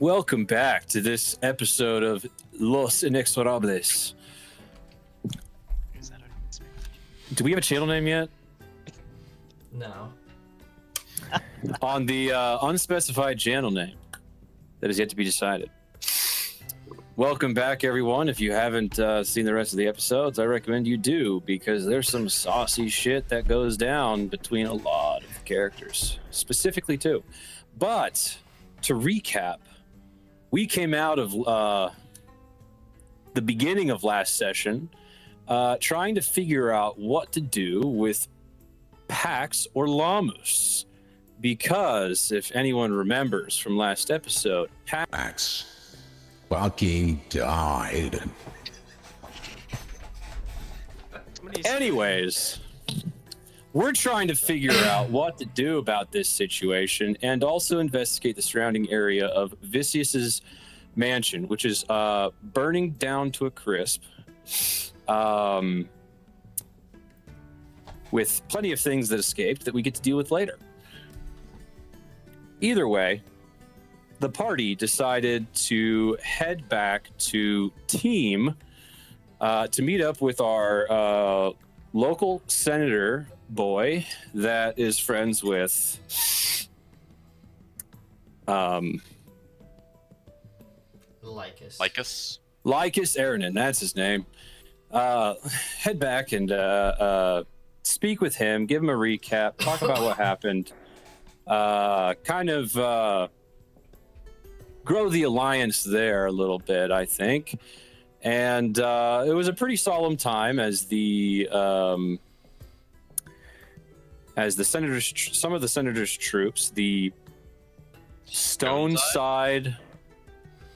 Welcome back to this episode of Los Inexorables. Is that Do we have a channel name yet? No. On the unspecified channel name that is yet to be decided. Welcome back, everyone. If you haven't seen the rest of the episodes, I recommend you do, because there's some saucy shit that goes down between a lot of characters, specifically two. But to recap, we came out of the beginning of last session trying to figure out what to do with Pax or Lamus. Because if anyone remembers from last episode, Pax fucking died. anyways, we're trying to figure out what to do about this situation and also investigate the surrounding area of Vicius's mansion, which is burning down to a crisp, with plenty of things that escaped that we get to deal with later. Either way, the party decided to head back to Team to meet up with our local senator boy that is friends with Lycus. Lycus Aranin, that's his name. Head back and speak with him, give him a recap, talk about what happened, kind of grow the alliance there a little bit, I think. And it was a pretty solemn time as the senators, some of the senators' troops, the Stone Side,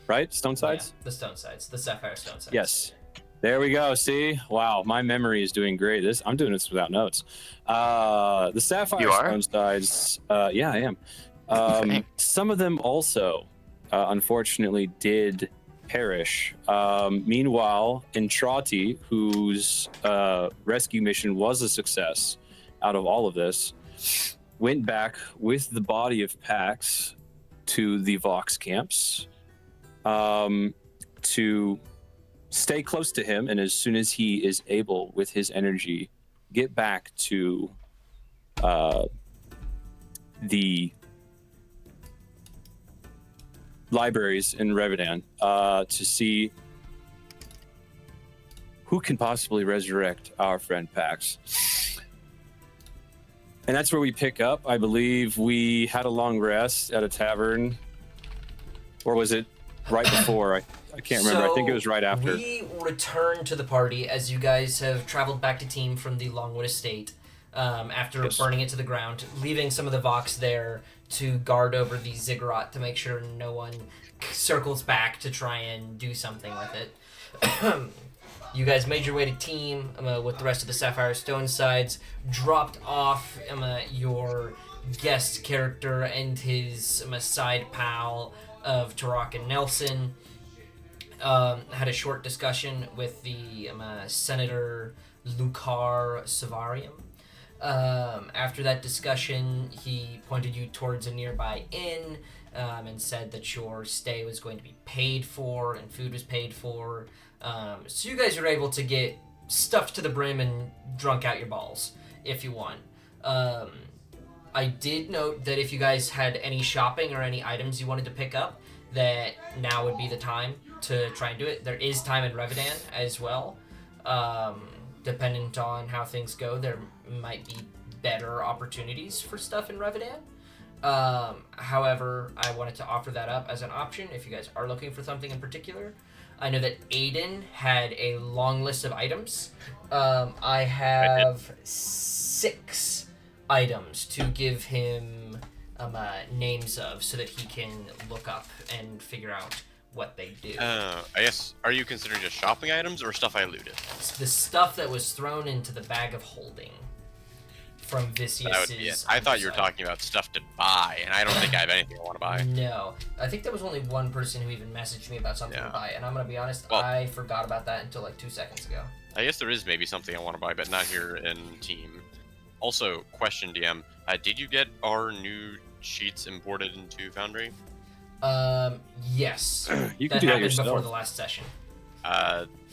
right? Stone Sides? Yeah, the Stone Sides, the Sapphire Stone Sides. Yes. There we go. See? Wow, my memory is doing great. I'm doing this without notes. The Sapphire Stone Sides, yeah, I am. Some of them also, unfortunately, did perish. Meanwhile, Entrati, whose rescue mission was a success out of all of this, went back with the body of Pax to the Vox camps to stay close to him, and as soon as he is able with his energy, get back to the libraries in Revedan to see who can possibly resurrect our friend Pax. And that's where we pick up. I believe we had a long rest at a tavern, or was it right before? I can't remember. I think it was right after. We returned to the party as you guys have traveled back to Team from the Longwood Estate after burning it to the ground, leaving some of the Vox there to guard over the Ziggurat to make sure no one circles back to try and do something with it. You guys made your way to Team with the rest of the Sapphire Stone Sides, dropped off your guest character and his side pal of Tarak and Nelson. Had a short discussion with the Senator Lucar Savarium. After that discussion, he pointed you towards a nearby inn and said that your stay was going to be paid for and food was paid for. So you guys were able to get stuffed to the brim and drunk out your balls if you want. I did note that if you guys had any shopping or any items you wanted to pick up, that now would be the time to try and do it. There is time in Revedan as well. Dependent on how things go, there might be better opportunities for stuff in Revedan. However, I wanted to offer that up as an option if you guys are looking for something in particular. I know that Aiden had a long list of items. I have 6 items to give him names of so that he can look up and figure out what they do. I guess, are you considering just shopping items or stuff I looted? It's the stuff that was thrown into the bag of holding from Vicius's. I thought you were talking about stuff to buy, and I don't think I have anything I want to buy. No. I think there was only one person who even messaged me about something to buy, and I'm going to be honest, I forgot about that until like 2 seconds ago. I guess there is maybe something I want to buy, but not here in Team. Also, question, DM, did you get our new sheets imported into Foundry? Yes. You That can do that happened before yourself. the last session.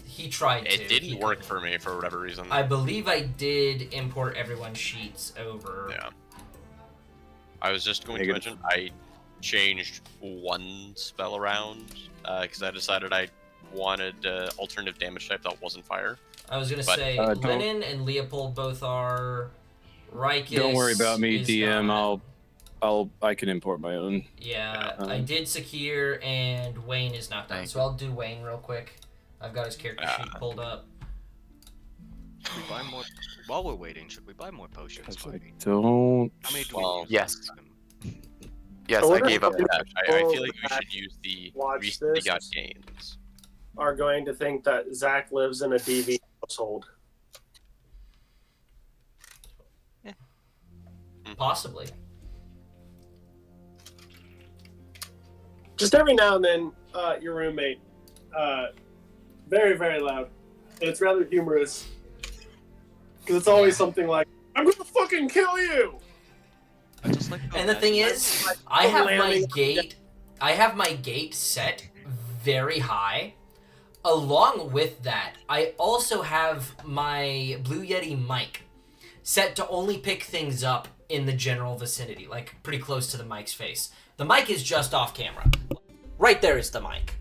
He It tried to. didn't work for me for whatever reason. I believe I did import everyone's sheets over. Yeah. I was just going to mention I changed one spell around because I decided I wanted alternative damage type that wasn't fire. I was gonna But, say Lennon and Leopold both are. Rikus Don't worry about me, is DM. not. I can import my own. Yeah, I did Sakir and Wayne is not done, so I'll do Wayne real quick. I've got his character sheet pulled up. Should we buy more? While we're waiting, should we buy more potions? I Maybe? don't. How many do Well, we use? yes. Yes, I wonder gave up. if I feel like we should use the Watch recently this. got gains. Are going to think that Zach lives in a DV household. Possibly. Just every now and then, your roommate, very, very loud. And it's rather humorous. Because it's always something like, I'm gonna fucking kill you! I just like And the thing is, I have my gate set very high. Along with that, I also have my Blue Yeti mic set to only pick things up in the general vicinity, like pretty close to the mic's face. The mic is just off camera. Right there is the mic.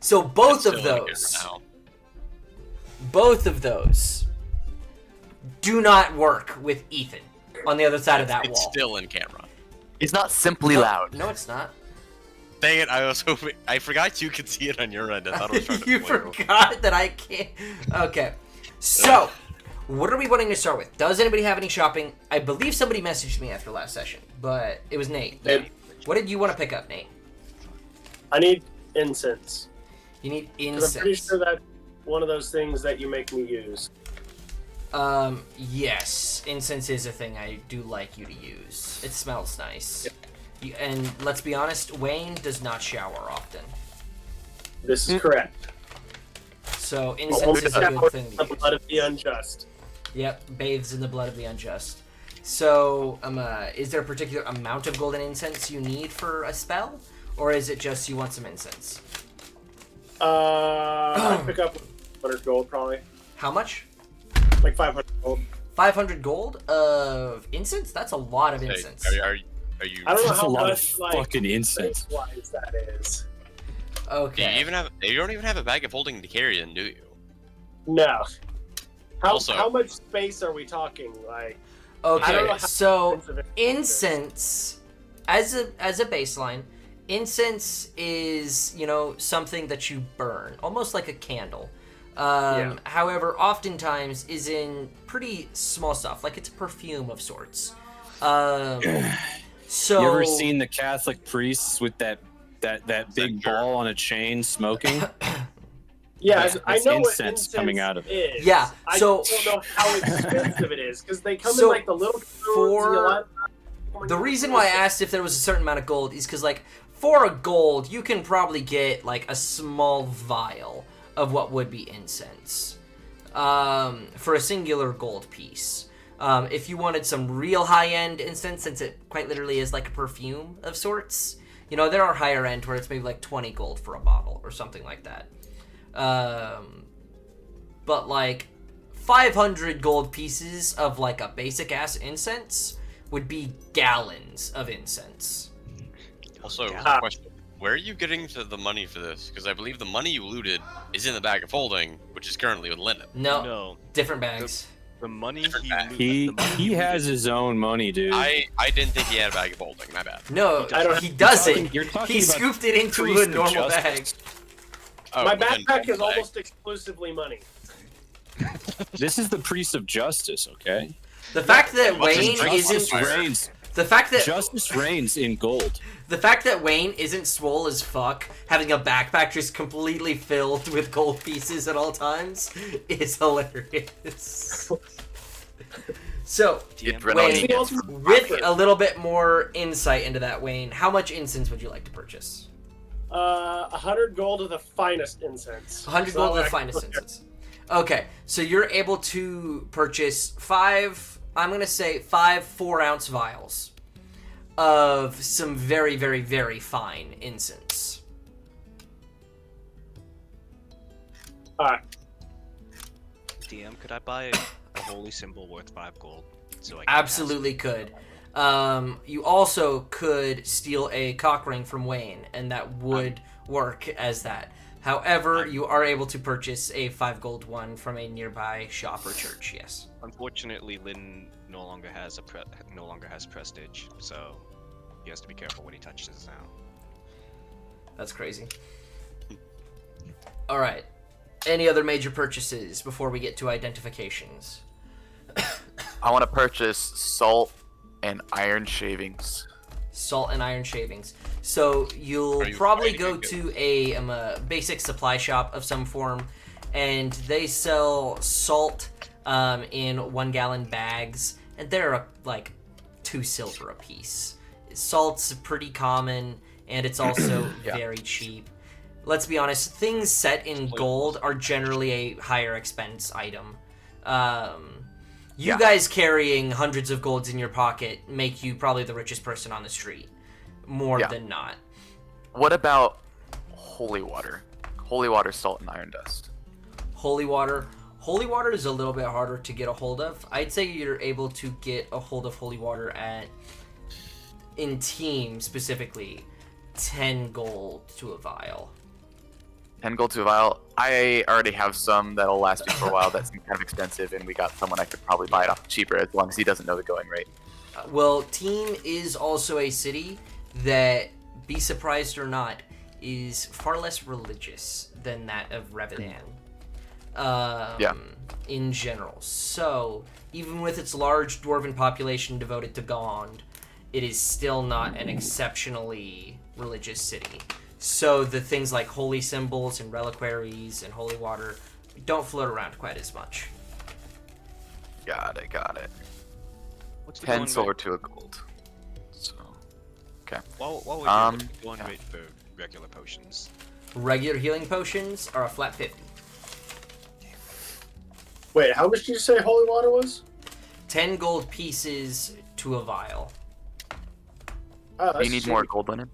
So both It's of still in the those, camera now. both of those do not work with Ethan on the other side of that It's wall. still in camera. It's not simply loud. No, it's not. Dang it! I was hoping. I forgot you could see it on your end. I thought I was trying to You fool you. forgot that I can't. Okay. So, what are we wanting to start with? Does anybody have any shopping? I believe somebody messaged me after last session, but it was Nate. Nate. What did you want to pick up, Nate? I need incense. You need 'Cause incense. I'm pretty sure that's one of those things that you make me use. Yes, incense is a thing I do like you to use. It smells nice. And let's be honest, Wayne does not shower often. This is correct. So Only incense is a shower good thing in to the use. blood of the unjust. Yep, bathes in the blood of the unjust. So, is there a particular amount of golden incense you need for a spell? Or is it just you want some incense? I pick up 100 gold probably. How much? Like 500 gold. 500 gold of incense? That's a lot of Hey, incense. are you? I don't know That's how a lot much of fucking incense. space-wise that is. Do Okay. you even have? You don't even have a bag of holding to carry in, do you? No. Also- How much space are we talking? Like, I don't know Okay, how so expensive it is. incense, as a baseline, incense is, something that you burn, almost like a candle. Yeah. However, oftentimes is in pretty small stuff, like it's a perfume of sorts. So You ever seen the Catholic priests with that big Sure. ball on a chain smoking? Yeah, That's I know what incense incense coming out of it. is. Yeah, I so- don't know how expensive it is because they come So, in like the little for- The reason why I asked if there was a certain amount of gold is because, like, for a gold, you can probably get, like, a small vial of what would be incense for a singular gold piece. If you wanted some real high-end incense, since it quite literally is like a perfume of sorts, there are higher end where it's maybe like 20 gold for a bottle or something like that. But, like, 500 gold pieces of, like, a basic-ass incense would be gallons of incense. Also, Yeah. question: where are you getting to the money for this? Because I believe the money you looted is in the bag of holding, which is currently with Lennon. No, No, different bags. the money Different he bag. loo- He the money he looted- has his own money, dude. I didn't think he had a bag of holding. My bad. No, I don't- he doesn't. You're talking He about scooped it into priest a of normal bag. justice. Oh, My within backpack is normal bag. almost exclusively money. This is the priest of justice, okay? The fact that What's his Wayne justice isn't fire? reigns. the fact that Justice reigns in gold. the fact that Wayne isn't swole as fuck, having a backpack just completely filled with gold pieces at all times, is hilarious. So, DM Wayne, Adrenaline. with a little bit more insight into that, Wayne, how much incense would you like to purchase? 100 gold of the finest incense. 100 So gold of the I- finest incense. Okay, so you're able to purchase 5 4-ounce vials. of some very, very, very fine incense. Alright. DM, could I buy a holy symbol worth 5 gold? So I can Absolutely could. You also could steal a cock ring from Wayne, and that would work as that. However, you are able to purchase a 5 gold one from a nearby shop or church. Yes. Unfortunately, Lynn no longer has prestige, so he has to be careful what he touches now. That's crazy. All right. Any other major purchases before we get to identifications? I want to purchase salt and iron shavings. Salt and iron shavings. So you'll probably go to a basic supply shop of some form, and they sell salt in 1-gallon bags, and they're like 2 silver a piece. Salt's pretty common, and it's also very cheap. Let's be honest, things set in gold are generally a higher expense item. You guys carrying hundreds of golds in your pocket make you probably the richest person on the street, more than not. What about holy water? Holy water, salt, and iron dust. Holy water. Holy water is a little bit harder to get a hold of. I'd say you're able to get a hold of holy water in team specifically, 10 gold to a vial. 10 gold to a vial. I already have some that'll last me for a while. That seems kind of expensive, and we got someone I could probably buy it off cheaper as long as he doesn't know the going rate. Well, Team is also a city that, be surprised or not, is far less religious than that of Revedan. In general. So, even with its large dwarven population devoted to Gond, it is still not an exceptionally religious city. So the things like holy symbols and reliquaries and holy water don't float around quite as much. Got it. What's the 10 going silver rate? to a gold. So, okay. While we're here, what's the going rate for regular potions? Regular healing potions are a flat 50. Wait, how much did you say holy water was? 10 gold pieces to a vial. Oh, Do you need more gold linen?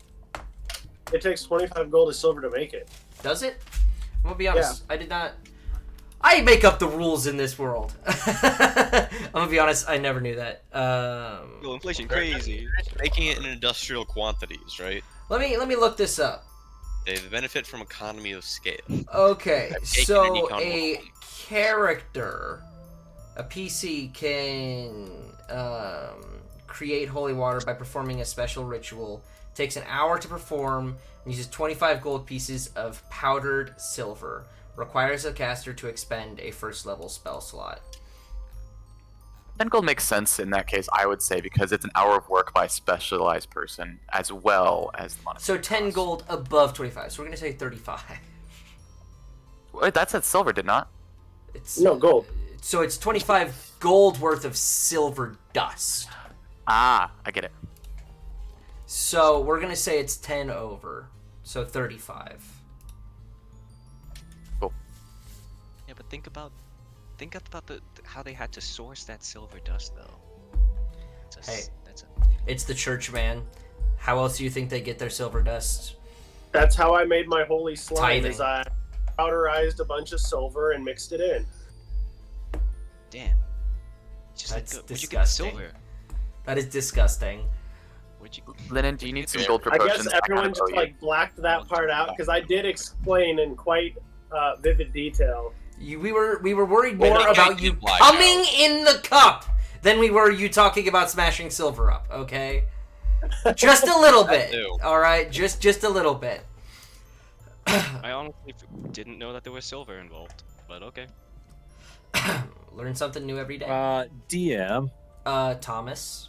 It takes 25 gold and silver to make it. Does it? I'm gonna be honest. I did not. I make up the rules in this world. I'm gonna be honest. I never knew that. Well, inflation crazy. Making it in industrial quantities, right? Let me look this up. They benefit from economy of scale. Okay, I've taken so any kind a of- character, a PC can create holy water by performing a special ritual. Takes an hour to perform and uses 25 gold pieces of powdered silver. Requires a caster to expend a first level spell slot. 10 gold makes sense in that case, I would say, because it's an hour of work by a specialized person as well as the monetary So 10 cost. gold above 25. So we're gonna say 35. Wait, that said silver, did not? It's No, gold. So it's 25 gold worth of silver dust. Ah, I get it. So we're gonna say it's 10 over. So 35. Yeah, but think about how they had to source that silver dust, though. Hey. It's the church, man. How else do you think they get their silver dust? That's how I made my holy slime. Tithing. Is I powderized a bunch of silver and mixed it in. Damn. Just That's where'd you get the disgusting. silver? That is disgusting. Where'd you? Linen, do you need some gold for I potions? guess everyone kinda just owe you. like blacked that part out because I did explain in quite vivid detail. We were worried Well, more that about guy you did black coming out. in the cup than we were you talking about smashing silver up. Okay, just a little bit. too. All right, just a little bit. I honestly didn't know that there was silver involved, but okay. Learn something new every day. DM, Thomas,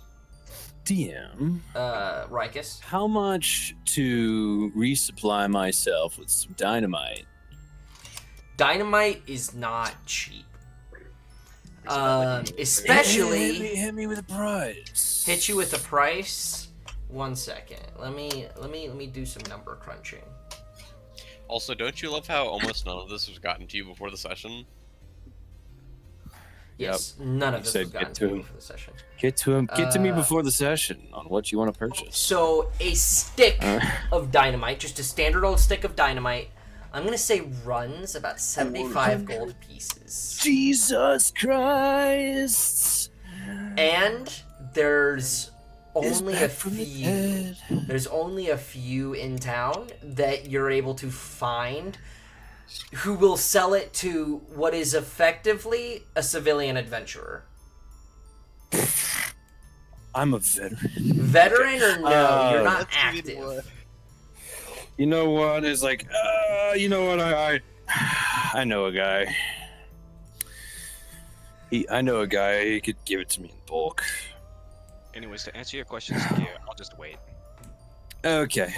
Rikus. how much to resupply myself with some dynamite? Dynamite is not cheap. Especially hit me with a price. hit you with a price. 1 second. Let me do some number crunching. Also, don't you love how almost none of this was gotten to you before the session? Yes, none of You this said was gotten get to to me him. before the session. Get to him. Get to me Uh, before the session on what you want to purchase. So a stick of dynamite, just a standard old stick of dynamite, I'm gonna say runs about 75 gold pieces. Jesus Christ! And there's only a back from the few. dead. There's only a few in town that you're able to find who will sell it to what is effectively a civilian adventurer. I'm a veteran. Veteran or no, you're not Let's give it more. active. You know what? It's like, you know what? I know a guy. I know a guy. He could give it to me in bulk. Anyways, to answer your questions here, I'll just wait. Okay.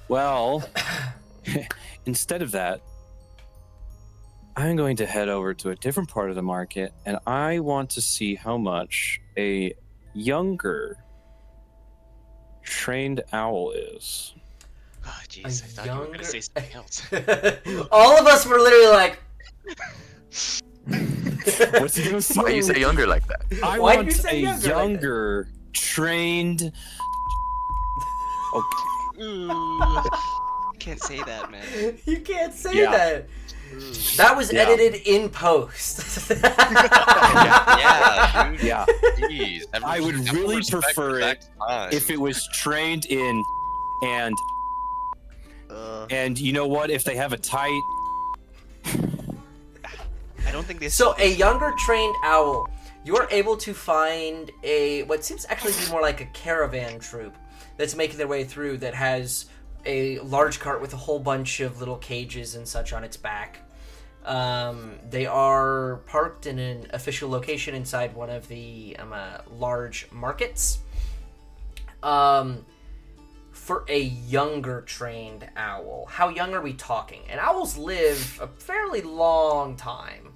Well, instead of that, I'm going to head over to a different part of the market, and I want to see how much a younger trained owl is. Oh, jeez, I thought you were gonna say something else. All of us were literally like, What's he gonna say? Why you say younger like that? I Why did want you say a younger like that? younger trained. Okay. Ooh, can't say that, man. you can't say Yeah. that. That was Yeah. edited in post. Yeah, dude. Yeah. Jeez. I would Have really respect for prefer that it time. if it was trained in, and you know what? If they have a tight. I don't think they. So a younger trained owl, you are able to find what seems actually to be more like a caravan troop that's making their way through, that has a large cart with a whole bunch of little cages and such on its back. They are parked in an official location inside one of the large markets. For a younger trained owl, how young are we talking? And owls live a fairly long time.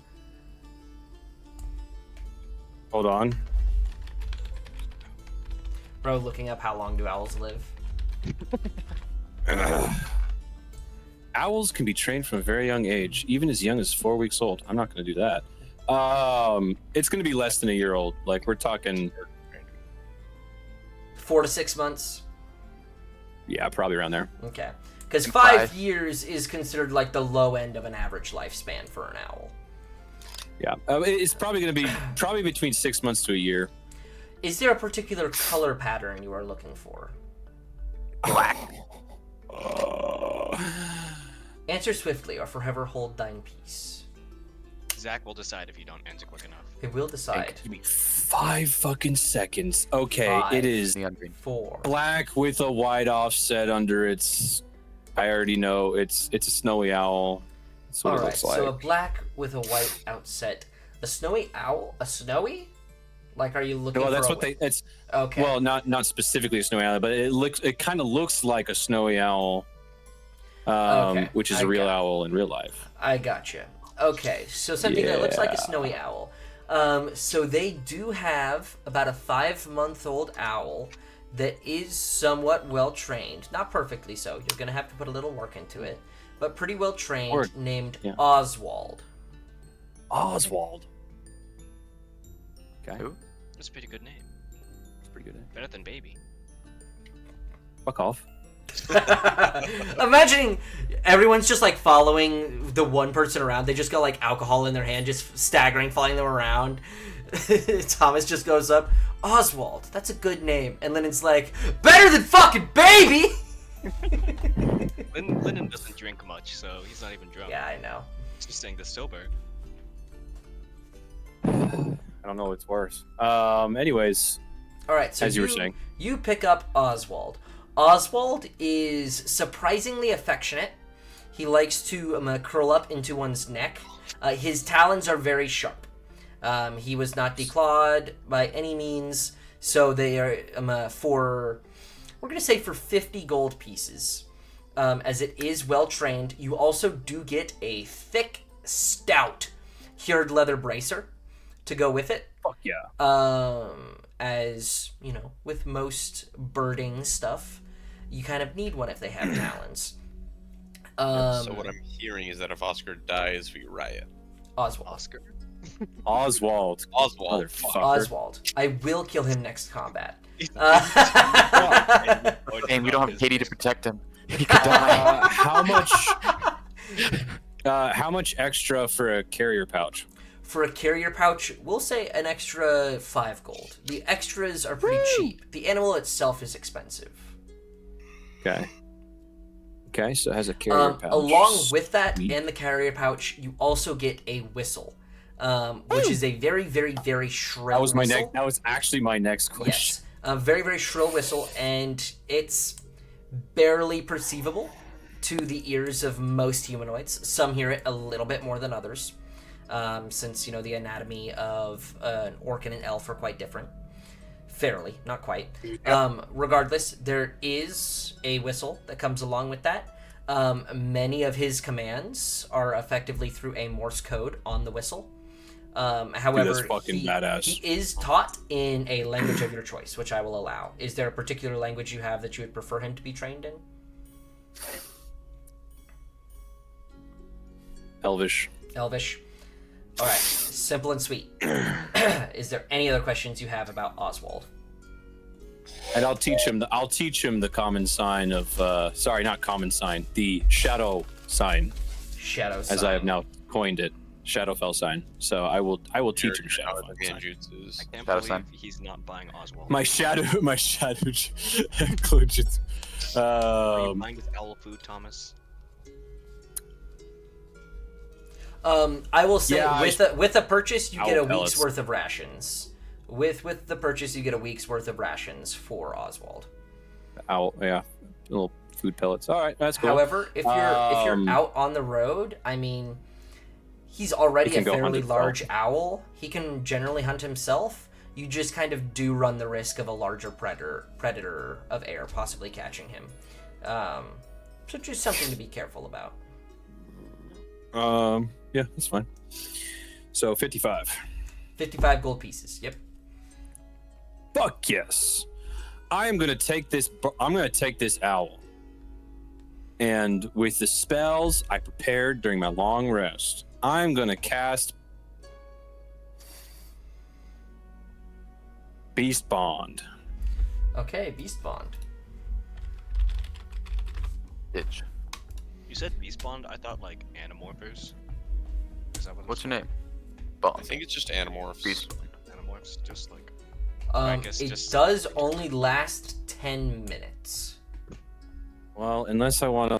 Hold on. Bro, looking up how long do owls live. Owls can be trained from a very young age, even as young as 4 weeks old. I'm not going to do that. It's going to be less than a year old. Like, we're talking, 4 to 6 months. yeah, probably around there. Okay. Because And 5 5. years is considered like the low end of an average lifespan for an owl. Yeah, it's probably going to be between 6 months to a year. Is there a particular color pattern you are looking for? Black. Answer swiftly or forever hold thine peace. Zach will decide if you don't answer quick enough. It will decide. Give me 5 fucking seconds. Okay, 5. it is Neon green. 4. black with a white offset under its. I already know it's a snowy owl. That's what it Alright, looks like. so a black with a white outset. A snowy owl? A snowy? Like, are you looking Well, for that's a... what they. It's Okay. well, not specifically a snowy owl, but it kind of looks like a snowy owl, Okay, which is I a real got it. owl in real life. I gotcha. Okay, so something that looks like a Yeah. snowy owl. So they do have about a 5-month-old owl that is somewhat well trained. Not perfectly so. You're gonna have to put a little work into it, but pretty well trained. Work. Named Yeah. Oswald. Oswald. Okay, Who? That's a pretty good name. that's pretty good. Better than baby. Fuck off. Imagining everyone's just like following the one person around. They just got like alcohol in their hand, just staggering, following them around. Thomas just goes up, Oswald, that's a good name. And Lennon's like, better than fucking baby! Lyndon doesn't drink much, so he's not even drunk. Yeah, I know. He's just saying the sober. I don't know what's worse. Anyways, Alright, so as you were saying, you pick up Oswald. Oswald is surprisingly affectionate. He likes to curl up into one's neck. His talons are very sharp. He was not declawed by any means, so they are we're going to say for 50 gold pieces. As it is well trained, you also do get a thick, stout, cured leather bracer to go with it. fuck yeah. As you know, with most birding stuff, you kind of need one if they have talons. So what I'm hearing is that if Oscar dies, we riot. Oswald. Oscar? Oswald. Oswald. Motherfucker. Oswald. I will kill him next combat. And we don't have Katie to protect him. He could die. How much extra for a carrier pouch? For a carrier pouch, we'll say an extra 5 gold. The extras are pretty cheap. The animal itself is expensive. Okay. Okay, so it has a carrier pouch. Along with that Sweet. and the carrier pouch, you also get a whistle, which is a very, very, very shrill whistle. That was actually my next question. Yes, a very, very shrill whistle, and it's barely perceivable to the ears of most humanoids. Some hear it a little bit more than others, since, you know, the anatomy of an orc and an elf are quite different. Fairly, not quite. Regardless, there is a whistle that comes along with that. Many of his commands are effectively through a Morse code on the whistle. However, that's fucking badass. He is taught in a language of your choice, which I will allow. Is there a particular language you have that you would prefer him to be trained in? Elvish. Elvish. All right, simple and sweet. Is there any other questions you have about Oswald? And I'll teach him the common sign of not common sign, the shadow sign. Shadow sign. As I have now coined it. Shadowfell sign. So I will teach him Shadowfell sign. I can't Shadow believe sign. he's not buying Oswald. My shadow includes Are you buying with owl food, Thomas? I will say with a purchase you get a Owl week's pellets. worth of rations. With the purchase you get a week's worth of rations for Oswald. little food pellets. All right, that's cool. However, if you're out on the road, I mean, he's already a fairly large owl. He can generally hunt himself. You just kind of do run the risk of a larger predator of air possibly catching him. So just something to be careful about. Yeah, that's fine. So 55. 55 gold pieces. Yep. Fuck yes. I'm gonna take this owl. And with the spells I prepared during my long rest, I'm gonna cast Beast Bond. Okay, Beast Bond. Bitch. You said Beast Bond? I thought like Animorphers. Is that what What's it's your called? name? I Bond. think it's just Animorphs. Beast. Animorphs, just like. I guess It just- does only last 10 minutes. Well, unless I want to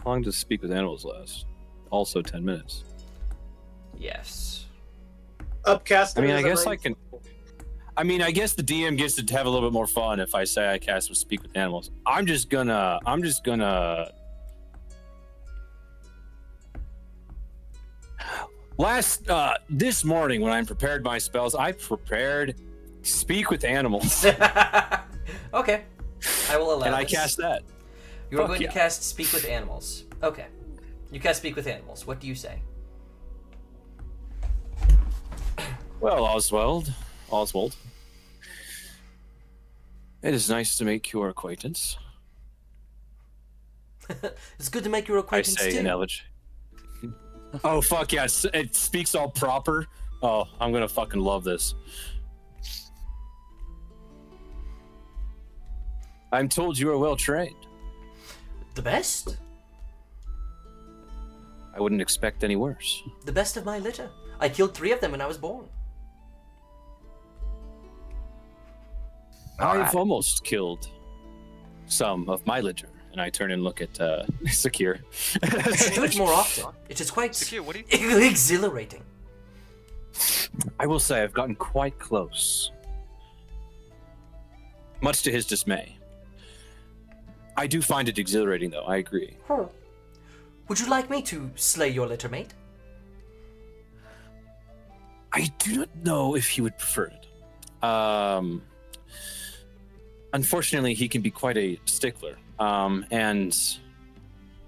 how long does Speak with Animals last? Also 10 minutes. Yes. Upcast. I mean, I guess I can. I mean, I guess the DM gets to have a little bit more fun if I say I cast with Speak with Animals. I'm just gonna. This morning when I prepared my spells, I prepared Speak with Animals, Okay. I will allow and I this. cast that. You are Fuck going yeah. to cast Speak with Animals. Okay. You cast Speak with Animals. What do you say? Well, Oswald, it is nice to make your acquaintance. It's good to make your I acquaintance say too. in Elvish. Oh fuck yeah! It speaks all proper. Oh, I'm gonna fucking love this. I'm told you are well trained. The best? I wouldn't expect any worse. The best of my litter. I killed 3 of them when I was born. I've almost killed some of my litter, and I turn and look at Sakir. Do it more often. It is quite Sakir, what do you? exhilarating. I will say I've gotten quite close, much to his dismay. I do find it exhilarating, though. I agree. Would you like me to slay your litter mate? I do not know if he would prefer it. Unfortunately, he can be quite a stickler. And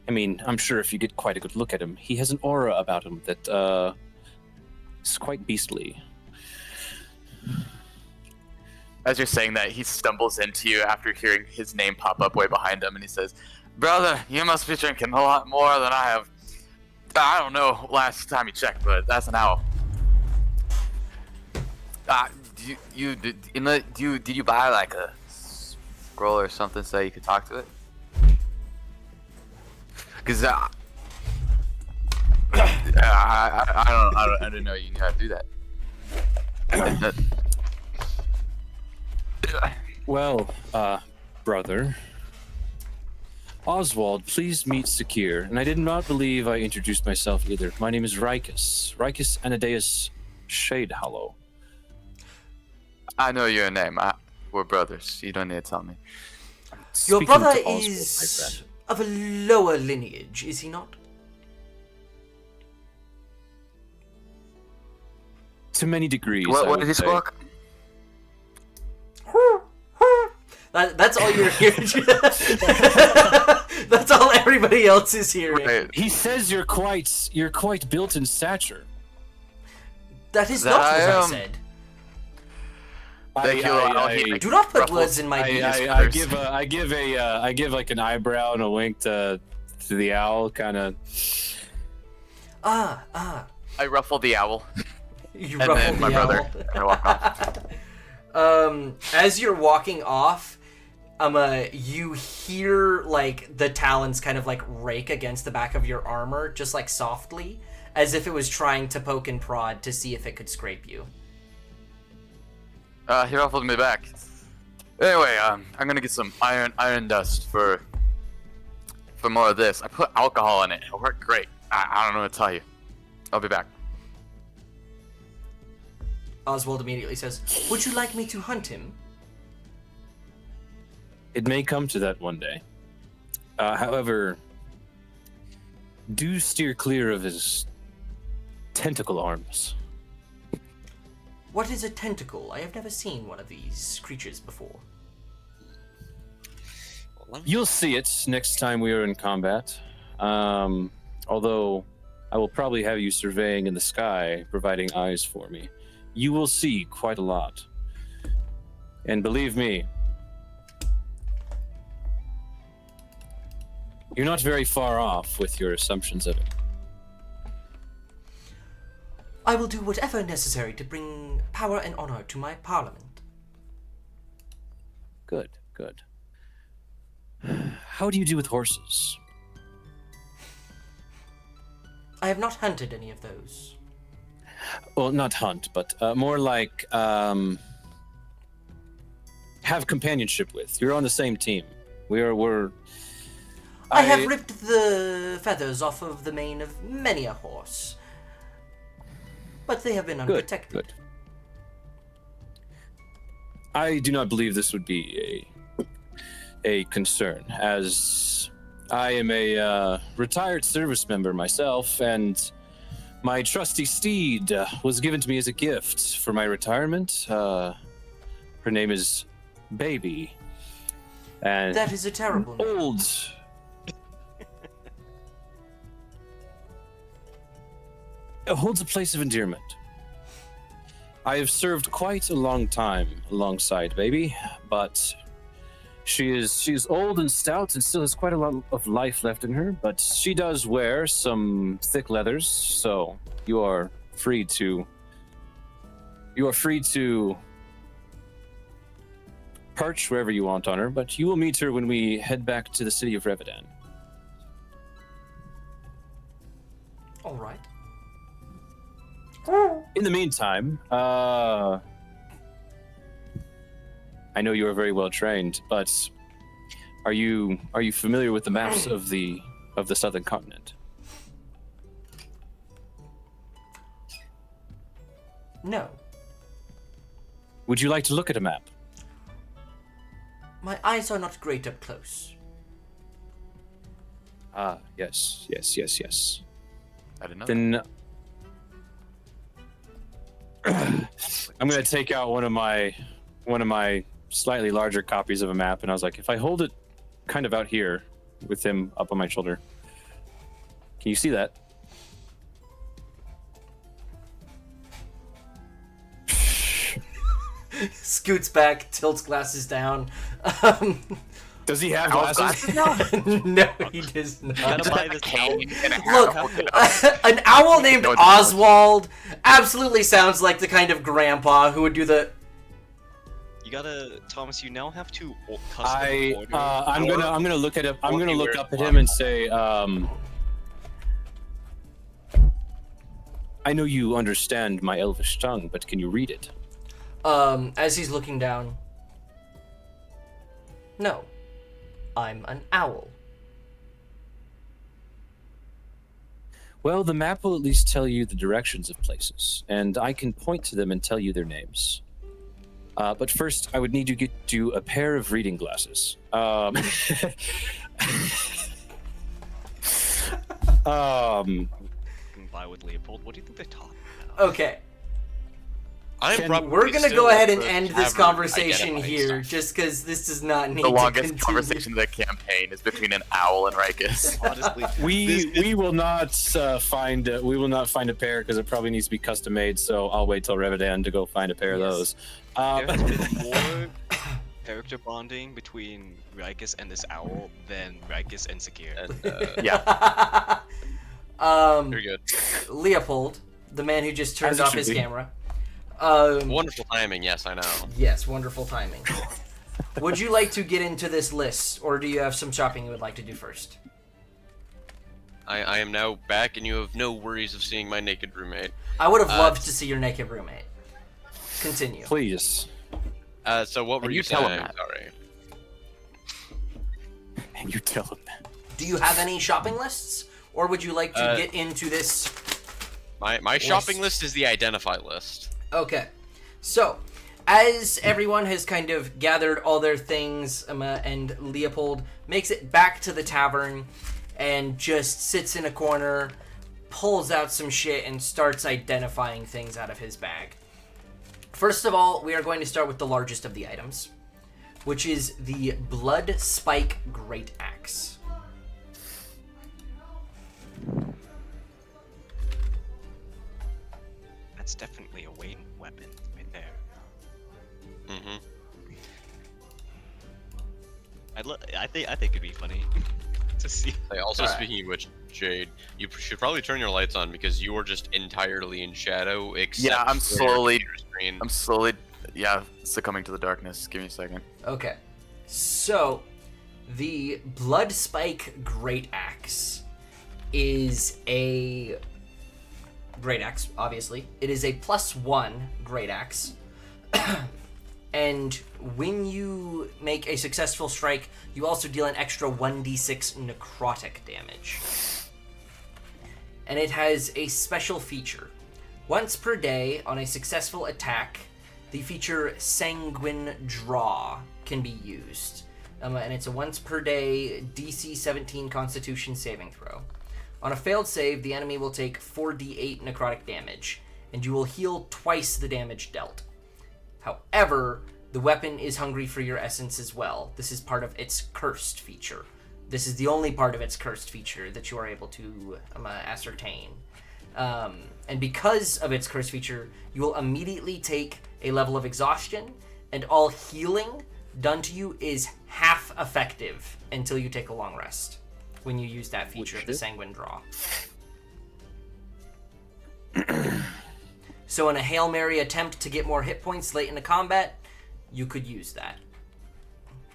I mean, I'm sure if you get quite a good look at him, he has an aura about him that is quite beastly. As you're saying that, he stumbles into you after hearing his name pop up way behind him, and he says, Brother, you must be drinking a lot more than I have. I don't know last time you checked, but that's an owl. Did you buy like a scroll or something so you could talk to it? Cause I didn't know you knew how to do that. Well, brother. Oswald, please meet Sakir. And I did not believe I introduced myself either. My name is Rikus. Rikus Anadeus Shadehollow. I know your name. We're brothers. You don't need to tell me. Your Speaking brother to Oswald, my is friend. of a lower lineage, is he not? To many degrees. What I did would he say. squawk? That's all you're hearing. That's all everybody else is hearing. Wait, He says you're quite built in stature. That is That not what I I am. said. thank you. I Do not put Ruffles. words in my ears. I give like an eyebrow and a wink to the owl, kind of. Ah. I ruffled the owl. You And ruffled then my the brother. owl. And I walked off. As you're walking off, you hear like the talons kind of like rake against the back of your armor, just like softly, as if it was trying to poke and prod to see if it could scrape you. He ruffled me back. Anyway, I'm gonna get some iron dust for more of this. I put alcohol in it. It worked great. I don't know what to tell you. I'll be back. Oswald immediately says, "Would you like me to hunt him?" It may come to that one day. However, do steer clear of his tentacle arms. What is a tentacle? I have never seen one of these creatures before. You'll see it next time we are in combat. Although I will probably have you surveying in the sky, providing eyes for me. You will see quite a lot. And believe me, you're not very far off with your assumptions of it. I will do whatever necessary to bring power and honor to my parliament. Good. How do you do with horses? I have not hunted any of those. Well, not hunt, but more like have companionship with. You're on the same team. We're. I have ripped the feathers off of the mane of many a horse, but they have been unprotected. Good. I do not believe this would be a concern, as I am a retired service member myself, and my trusty steed was given to me as a gift for my retirement. Her name is Baby, and That is a terrible name. old. It holds a place of endearment. I have served quite a long time alongside Baby, but she is old and stout and still has quite a lot of life left in her, but she does wear some thick leathers, so you are free to perch wherever you want on her, but you will meet her when we head back to the city of Revedan. All right. In the meantime, I know you are very well trained, but are you familiar with the maps of the southern continent? No. Would you like to look at a map? My eyes are not great up close. Ah, yes. I didn't know. Then I'm gonna take out one of my slightly larger copies of a map, and I was like, if I hold it kind of out here with him up on my shoulder, can you see that? Scoots back, tilts glasses down. Um, Does he have Owl's glasses? No, he does not. Gotta buy this Cane and a Look, hat. an owl named No, it's not. Oswald absolutely sounds like the kind of grandpa who would do the. You gotta, Thomas. You now have to custom order. I'm gonna look at him. I'm gonna look up at him Order. and say, I know you understand my Elvish tongue, but can you read it? As he's looking down. No, I'm an owl. Well, the map will at least tell you the directions of places, and I can point to them and tell you their names. But first, I would need you to get you a pair of reading glasses. Comply with Leopold. What do you think they're talking about? Okay, I'm probably we're gonna still go ahead at and the end this tavern conversation identifying here, stuff. just because this does not need The to longest continue. conversation of the campaign is between an owl and Rikus. Honestly, We will not find a pair because it probably needs to be custom made. So I'll wait till Revadan to go find a pair of Yes. those. there has been more character bonding between Rikus and this owl than Rikus and Zakir. And, Yeah. you're good. Leopold, the man who just turned As it off should his be. camera. Wonderful timing, yes, I know. Yes, wonderful timing. Would you like to get into this list, or do you have some shopping you would like to do first? I am now back, and you have no worries of seeing my naked roommate. I would have loved to see your naked roommate. Continue. Please. So what were And you you tell him saying? that. Sorry. And you tell him that. Do you have any shopping lists, or would you like to Uh, get into this? My shopping list is the identify list. Okay, so as everyone has kind of gathered all their things, and Leopold makes it back to the tavern and just sits in a corner, pulls out some shit, and starts identifying things out of his bag. First of all, we are going to start with the largest of the items, which is the Blood Spike Great Axe. That's definitely a weighing weapon right there. Mm-hmm. I think it'd be funny to see. Hey, also, Alright. speaking of which, Jade, you should probably turn your lights on because you are just entirely in shadow. Except Yeah, I'm for your slowly- computer screen. I'm slowly, succumbing to the darkness. Give me a second. Okay, so the Blood Spike Great Axe is a great axe, obviously. It is a +1 great axe. And when you make a successful strike, you also deal an extra 1d6 necrotic damage. And it has a special feature. Once per day, on a successful attack, the feature Sanguine Draw can be used. And it's a once per day DC 17 Constitution saving throw. On a failed save, the enemy will take 4d8 necrotic damage, and you will heal twice the damage dealt. However, the weapon is hungry for your essence as well. This is part of its cursed feature. This is the only part of its cursed feature that you are able to ascertain. And because of its cursed feature, you will immediately take a level of exhaustion, and all healing done to you is half effective until you take a long rest when you use that feature of the Sanguine Draw. So in a Hail Mary attempt to get more hit points late in the combat, you could use that.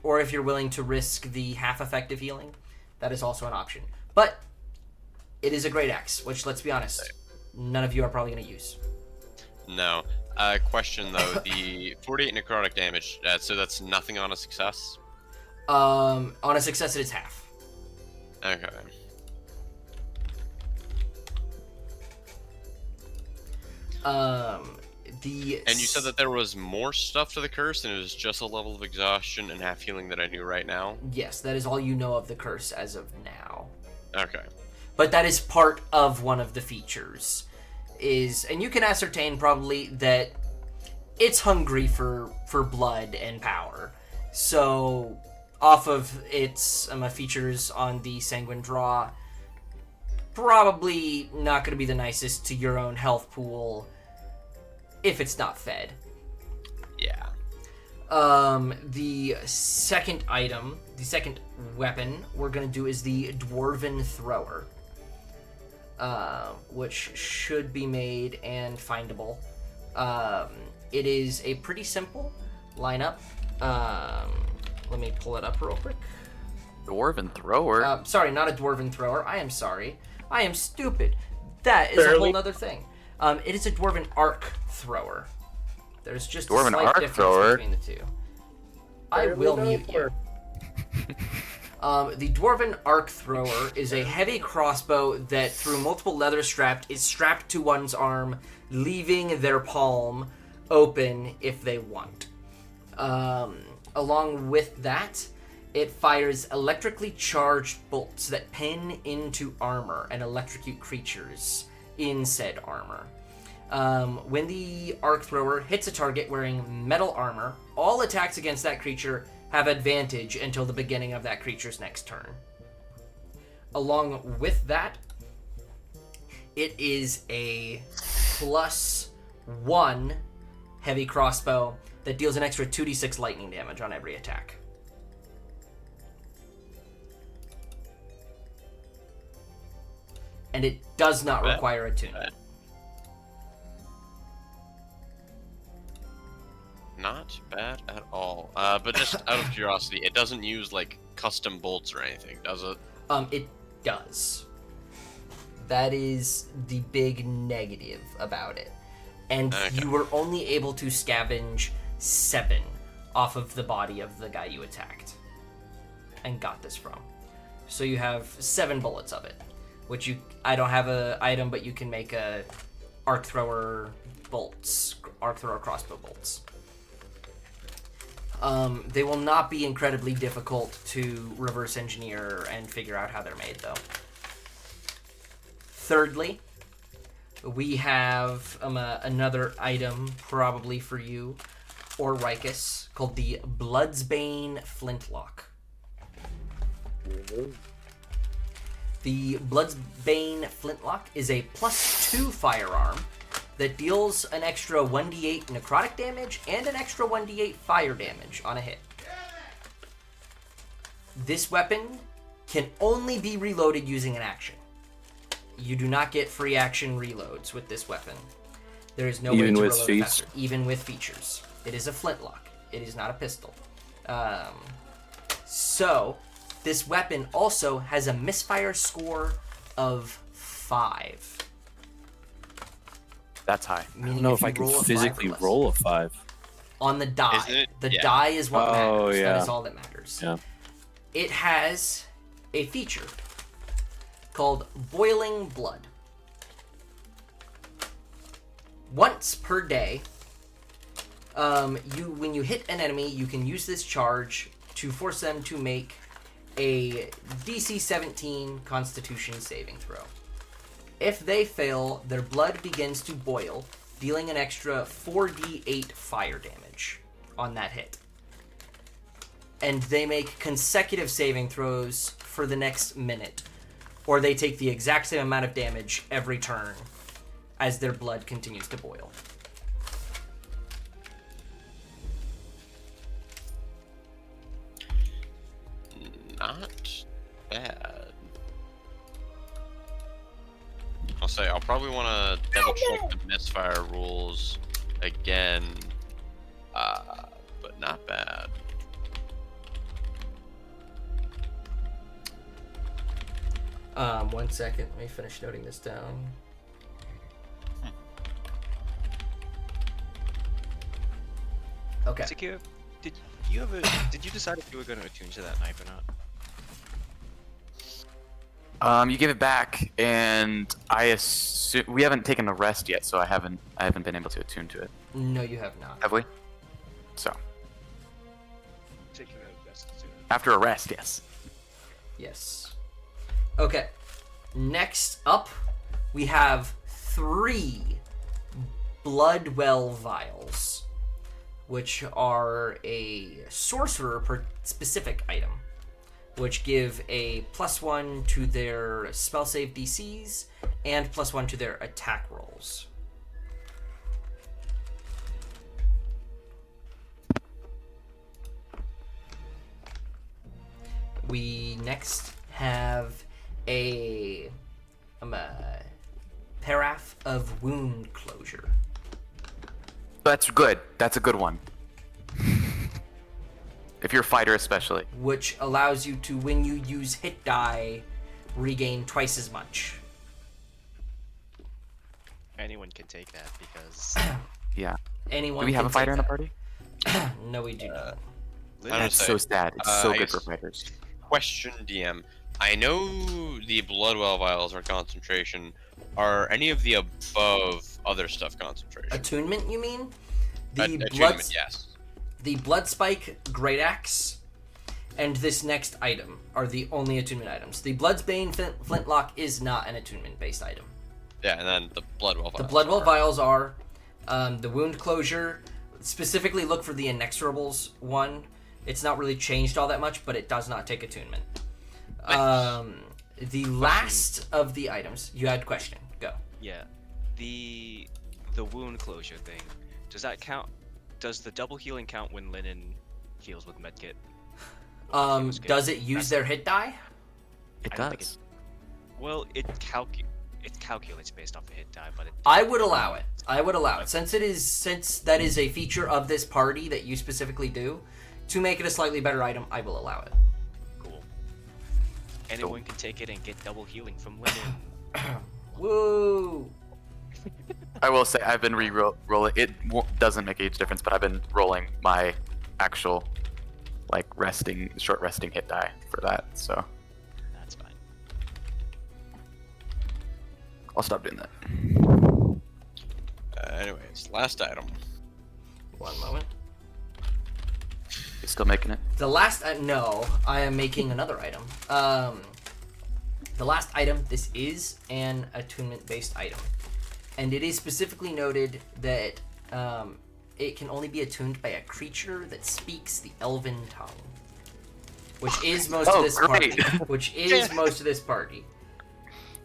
Or if you're willing to risk the half effective healing, that is also an option. But it is a great axe, which, let's be honest, none of you are probably going to use. No. Question though, the 48 necrotic damage. So that's nothing on a success. On a success, it is half. Okay. And you said that there was more stuff to the curse, and it was just a level of exhaustion and half healing that I knew right now. Yes, that is all you know of the curse as of now. Okay. But that is part of one of the features. And you can ascertain probably that it's hungry for blood and power. So, off of its features on the Sanguine Draw, probably not going to be the nicest to your own health pool if it's not fed. Yeah. The second item, the second weapon we're gonna do is the Dwarven Thrower, which should be made and findable. It is a pretty simple lineup. Let me pull it up real quick. Dwarven thrower. Sorry, not a Dwarven Thrower. I am sorry. I am stupid. That is a Barely. whole other thing. It is a Dwarven Arc Thrower. There's just Dwarven a slight Arc difference Thrower? between the two. I Barely will know mute you. where- The Dwarven Arc Thrower is a heavy crossbow that, through multiple leather straps, is strapped to one's arm, leaving their palm open if they want. Along with that, it fires electrically charged bolts that pin into armor and electrocute creatures in said armor. When the Arc Thrower hits a target wearing metal armor, all attacks against that creature have advantage until the beginning of that creature's next turn. Along with that, it is a +1 heavy crossbow that deals an extra 2d6 lightning damage on every attack. And it does not Bad. require attunement. Not bad at all. But just out of curiosity, it doesn't use like custom bolts or anything, does it? It does. That is the big negative about it. And Okay. you were only able to scavenge 7 off of the body of the guy you attacked and got this from. So you have 7 bullets of it, which I don't have a item, but you can make a arc thrower crossbow bolts. They will not be incredibly difficult to reverse engineer and figure out how they're made, though. Thirdly, we have another item, probably for you, or Rikus, called the Bloodsbane Flintlock. The Bloodsbane Flintlock is a +2 firearm that deals an extra 1d8 necrotic damage and an extra 1d8 fire damage on a hit. This weapon can only be reloaded using an action. You do not get free action reloads with this weapon. There is no way Even to with reload feats? faster, even with features. It is a flintlock. It is not a pistol. So, this weapon also has a misfire score of 5. That's high. I don't know if I can physically roll a 5. on the die. Isn't it? The Yeah. die is what Oh, matters. yeah. That is all that matters. Yeah. It has a feature called Boiling Blood. Once per day, when you hit an enemy, you can use this charge to force them to make a DC 17 Constitution saving throw. If they fail, their blood begins to boil, dealing an extra 4d8 fire damage on that hit. And they make consecutive saving throws for the next minute, or they take the exact same amount of damage every turn as their blood continues to boil. Not bad. I'll say I'll probably want to double check the misfire rules again, but not bad. One second, let me finish noting this down. Okay. Secure, did you decide if you were going to attune to that knife or not? You give it back, and I assume we haven't taken a rest yet, so I haven't been able to attune to it. No, you have not. Have we? So Taking a rest soon. after a rest, yes. Yes. Okay. Next up, we have 3 Bloodwell Vials, which are a sorcerer specific item, which give a +1 to their spell save DCs and +1 to their attack rolls. We next have a Paraph of Wound Closure. That's good. That's a good one. If you're a fighter, especially. Which allows you to, when you use hit die, regain twice as much. Anyone can take that because Yeah. Anyone Do we have a can fighter take in the that. party? No, we do not. That's so sad. It's so I good for guess- fighters. Question, DM. I know the Bloodwell vials are concentration. Are any of the above other stuff concentration? Attunement, you mean? Attunement, yes. The Blood Spike Great Axe and this next item are the only attunement items. The Bloodsbane Flintlock is not an attunement-based item. Yeah, and then the Bloodwell vials. The Bloodwell are. vials are the Wound Closure. Specifically, look for the Inexorables one. It's not really changed all that much, but it does not take attunement. Nice. The last of the items. You had a question. Go. yeah, the wound closure thing. Does that count? Does the double healing count when Linen heals with medkit? Does it use their hit die? It I don't think does. Well, it calculates based off the hit die, but it. I would allow it. Since that is a feature of this party that you specifically do, to make it a slightly better item, I will allow it. Cool. Anyone can take it and get double healing from Linen. Woo! I will say I've been re-rolling. It doesn't make a huge difference, but I've been rolling my actual, like, short resting hit die for that. So That's fine. I'll stop doing that. Anyways, last item. One moment. You still making it? The last no, I am making another item. The last item, this is an attunement-based item, and it is specifically noted that it can only be attuned by a creature that speaks the Elven tongue, which is most of this party. Which is most of this party.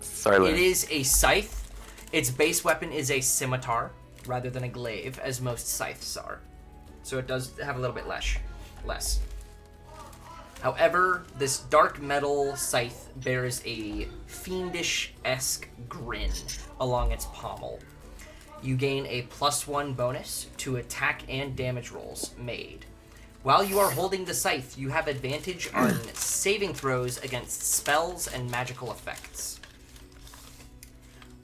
Sorry, It Lynn. is a scythe. Its base weapon is a scimitar rather than a glaive, as most scythes are. So it does have a little bit less. However, this dark metal scythe bears a fiendish-esque grin along its pommel. You gain a +1 bonus to attack and damage rolls made. While you are holding the scythe, you have advantage on saving throws against spells and magical effects.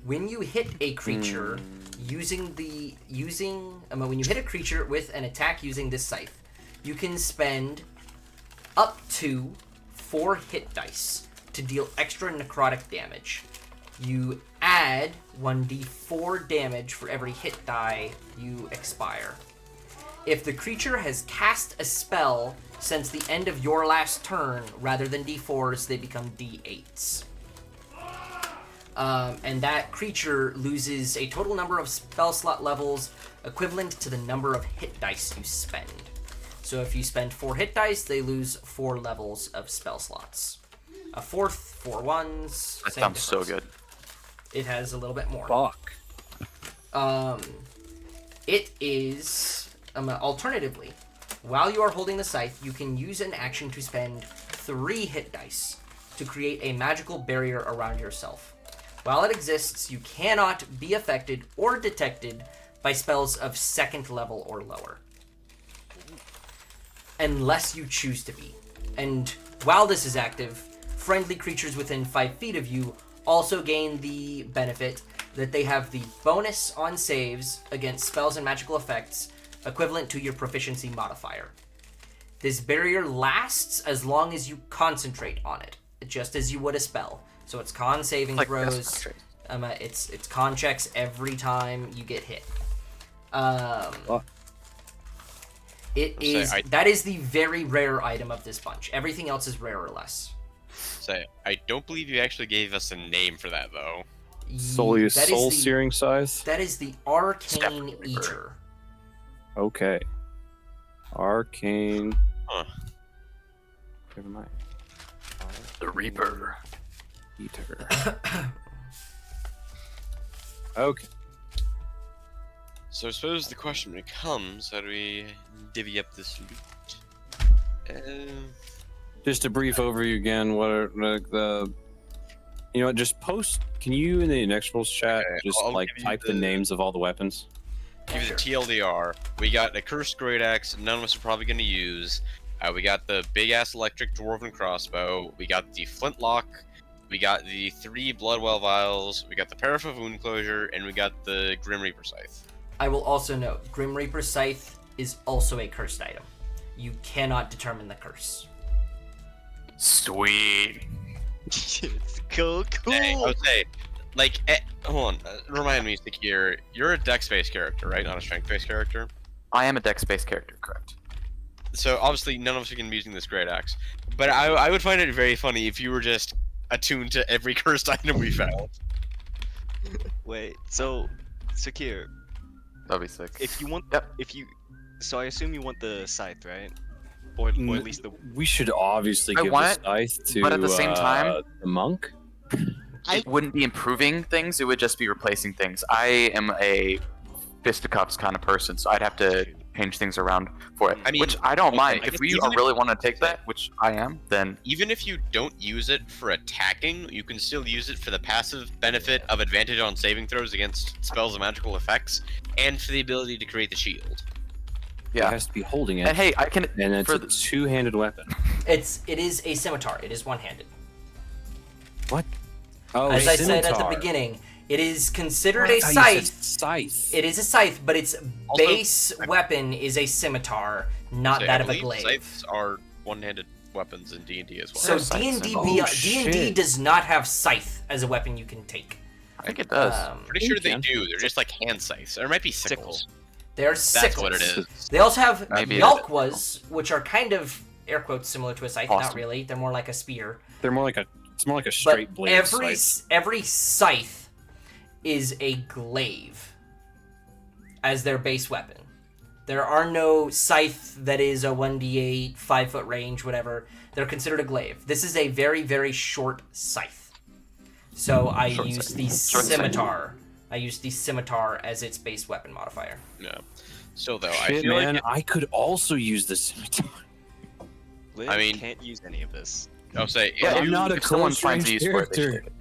When you hit a creature when you hit a creature with an attack using this scythe, you can spend up to 4 hit dice to deal extra necrotic damage. You add 1d4 damage for every hit die you expire. If the creature has cast a spell since the end of your last turn, rather than d4s, they become d8s. And that creature loses a total number of spell slot levels equivalent to the number of hit dice you spend. So if you spend 4 hit dice, they lose 4 levels of spell slots. A fourth, 4 ones. That same sounds so difference. good. It has a little bit more. Fuck. It is alternatively, while you are holding the scythe, you can use an action to spend 3 hit dice to create a magical barrier around yourself. While it exists, you cannot be affected or detected by spells of 2nd level or lower, unless you choose to be. And while this is active, friendly creatures within 5 feet of you also gain the benefit that they have the bonus on saves against spells and magical effects equivalent to your proficiency modifier. This barrier lasts as long as you concentrate on it, just as you would a spell. So it's con saving Like throws. concentrate. It's con checks every time you get hit. That is the very rare item of this bunch. Everything else is rare or less. I don't believe you actually gave us a name for that though. Soul searing size? That is the Arcane Step Reaper. Eater. Okay. Arcane. Huh. Never mind. The Reaper. Eater. Okay. So I suppose the question becomes, how do we divvy up this loot? just a brief overview again. What are like the, you know, just post. Can you in the Inexorables chat Okay, just I'll like give you type the names of all the weapons? Give you the TLDR. We got a cursed great axe. None of us are probably going to use. We got the big ass electric dwarven crossbow. We got the flintlock. We got the 3 bloodwell vials. We got the paraff of wound closure, and we got the grim reaper scythe. I will also note, Grim Reaper Scythe is also a cursed item. You cannot determine the curse. Sweet. Cool. Hey, I would say, like, hold on. Remind me, Sakir. You're a dex-based character, right? Not a strength-based character. I am a dex-based character, correct? So obviously, none of us are going to be using this great axe. But I would find it very funny if you were just attuned to every cursed item we found. Wait, so Sakir, That'd be sick. if you want, Yep. so I assume you want the scythe, right? Or at least the. We should obviously I give want the scythe to but at the same time- the monk. It wouldn't be improving things, it would just be replacing things. I am a fisticuffs kind of person, so I'd have to change things around for it. I mean, which I don't okay, mind. I If guess we even if- really want to take that, which I am, then Even if you don't use it for attacking, you can still use it for the passive benefit of advantage on saving throws against spells and magical effects, and for the ability to create the shield. It yeah. has to be holding it, And hey, I can and it's for a the, two-handed weapon. It is a scimitar. It is one-handed. What? Oh, As I said at the scimitar. beginning, it is considered I a thought you said scythe. Scythe. It is a scythe, but its Also, base weapon is a scimitar, not So that I of a believe glaive. Scythes are one-handed weapons in D&D as well. So Scythes D&D involved. D&D shit. does not have scythe as a weapon you can take. I think it does. Pretty sure they can. do. They're just like hand scythes. Or it might be sickles. They're That's sickles. what it is. They also have Maybe it yalquas, which are kind of air quotes similar to a scythe. Not Awesome. really. They're more like a spear. They're more like a. It's more like a But straight blade. every scythe is a glaive as their base weapon. There are no scythe that is a 1d8, 5-foot range, whatever. They're considered a glaive. This is a very, very short scythe. So I Short use scythe. the Short scythe. scimitar. I use the scimitar as its base weapon modifier. No. Still, though, I Shit, feel man, like I could also use the scimitar. Lynn I mean- can't use any of this. I'll say Yeah, I'm not a if someone close finds a range use for it, they should character.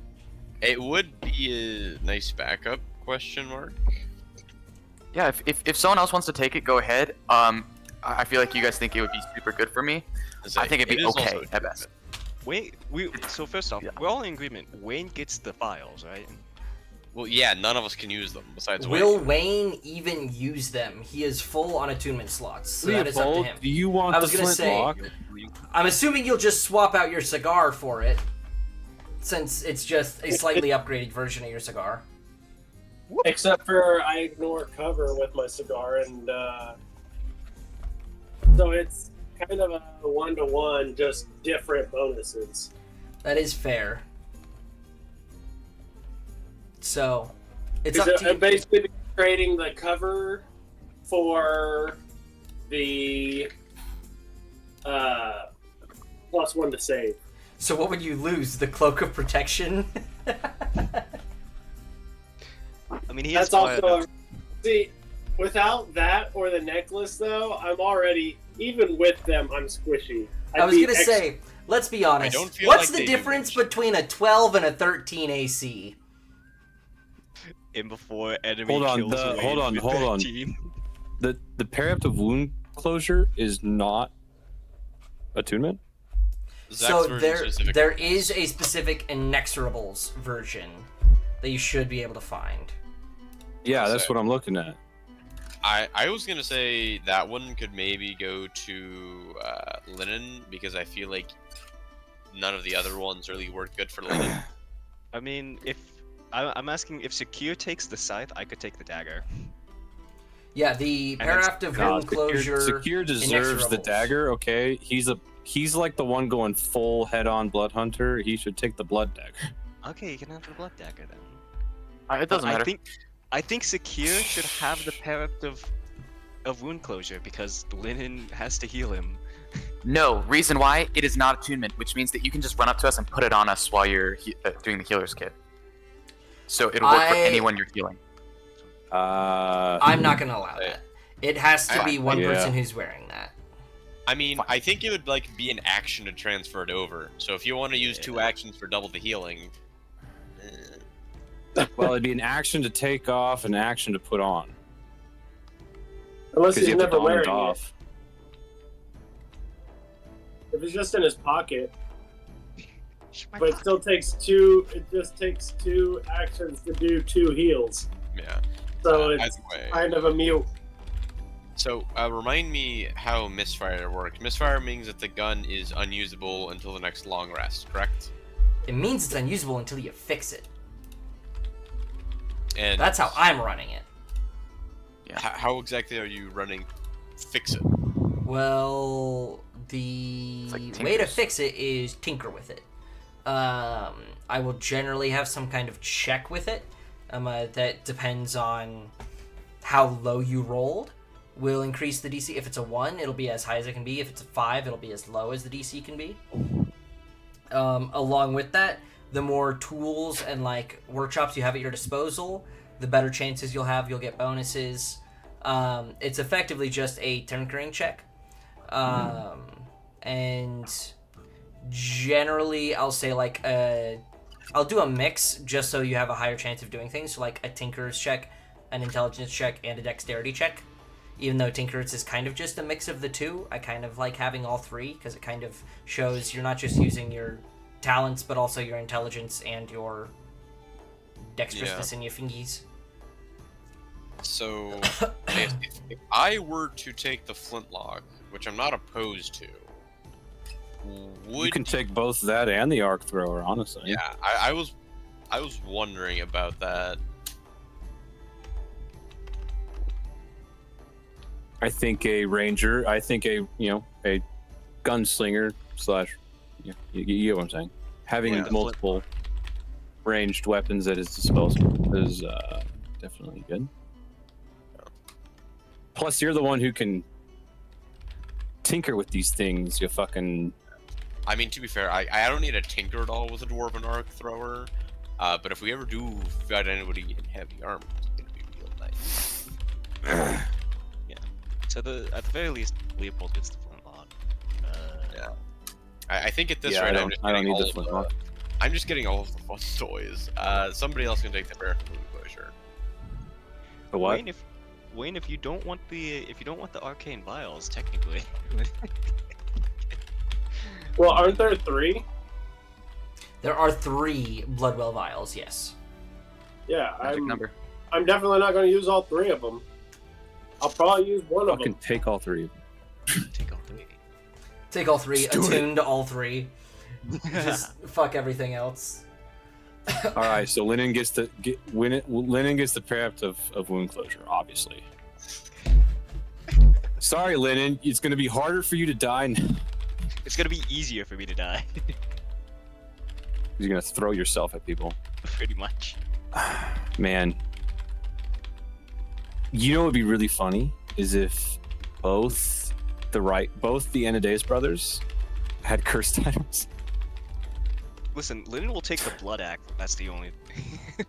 take it. it would be a nice backup, question mark. Yeah, if someone else wants to take it, go ahead. I feel like you guys think it would be super good for me. I think it'd be It is okay also- at best. Wait, so first off, Yeah. we're all in agreement. Wayne gets the files, right? Well, yeah, none of us can use them besides Will Wayne. Wayne even use them? He is full on attunement slots, so that is up to Leopold, him. do you want I was the gonna say- flintlock? I'm assuming you'll just swap out your cigar for it, since it's just a slightly upgraded version of your cigar. Except for I ignore cover with my cigar, and so it's kind of a 1-to-1, just different bonuses. That is fair. So, it's up Because to I'm you. basically trading the cover for the +1 to save. So what would you lose? The cloak of protection? I mean, he has That's fire. also see, without that or the necklace, though, I'm already even with them. I'm squishy. I was gonna say, let's be honest. don't feel What's like the they do difference much. between a 12 and a 13 AC? In before enemy Hold on, kills Wayne hold on, with hold on. 13. The paraff of wound closure is not attunement. Zach's So version there specifically. is a specific Inexorables version that you should be able to find. Yeah, that's So- what I'm looking at. I was gonna say that one could maybe go to Linen because I feel like none of the other ones really work good for Linen. I mean, if I'm asking if Secure takes the scythe, I could take the dagger. Yeah, the And it's- paraff of God, wound closure. Secure deserves the Inexorables. dagger. Okay, he's like the one going full head-on blood hunter. He should take the blood dagger. Okay, you can have the blood dagger then. It doesn't matter. I think Secure should have the paraff of wound closure because Linen has to heal him. No, reason why? It is not attunement, which means that you can just run up to us and put it on us while you're doing the healer's kit. So it'll work for anyone you're healing. I'm not gonna allow that. It has to be one Yeah. person who's wearing that. I mean, I think it would like be an action to transfer it over. So if you want to use 2 actions for double the healing, Well, it'd be an action to take off, an action to put on. Unless Because he's you have to never don wearing it off. it. If it's just in his pocket, My but it pocket. still takes 2. It just takes 2 actions to do 2 heals. yeah. So it's Either way. kind of a mute. So remind me how misfire works. Misfire means that the gun is unusable until the next long rest, correct? It means it's unusable until you fix it. And That's how I'm running it. How exactly are you running? Fix it. Well, the It's like way to tinkers. fix it is tinker with it. I will generally have some kind of check with it. That depends on how low you rolled. Will increase the DC. If it's a 1, it'll be as high as it can be. If it's a 5, it'll be as low as the DC can be. Along with that, the more tools and like workshops you have at your disposal, the better chances you'll have. You'll get bonuses. It's effectively just a tinkering check. And generally, I'll say like I'll do a mix just so you have a higher chance of doing things. So like a tinker's check, an intelligence check, and a dexterity check. Even though tinker's is kind of just a mix of the two, I kind of like having all 3 because it kind of shows you're not just using your talents but also your intelligence and your dexterousness in your fingies. So if I were to take the flintlock, which I'm not opposed to, would You can take both that and the arc thrower, honestly. Yeah, I was wondering about that. I think a ranger, a gunslinger slash, you get what I'm saying. Having Yeah. multiple ranged weapons at his disposal is definitely good. Plus, you're the one who can tinker with these things. You fucking. I mean, to be fair, I don't need a tinker at all with a dwarven arc thrower. But if we ever do fight anybody in heavy armor, it's gonna be real nice. So at the very least, Leopold gets the flintlock. Yeah. I think at this Yeah, rate, I don't need the flintlock. I'm just getting all of the fun toys. Somebody else can take the bear food closure. The what? Wayne, if you don't want the arcane vials, technically. Well, aren't there 3? There are 3 Bloodwell vials, yes. Yeah, Magic number. I'm definitely not going to use all 3 of them. I'll probably use one of Fucking them. take all 3 of them. Take all 3. Take all 3, Let's do it. attune to all 3. Just fuck everything else. All right, so Lennon gets the prepped of wound closure, obviously. Sorry, Lennon, it's going to be harder for you to die. It's gonna be easier for me to die, You're going to throw yourself at people. pretty much. Man, you know what would be really funny is if both the Anadeus brothers had cursed items. Listen, Lennon will take the blood axe. That's the only. You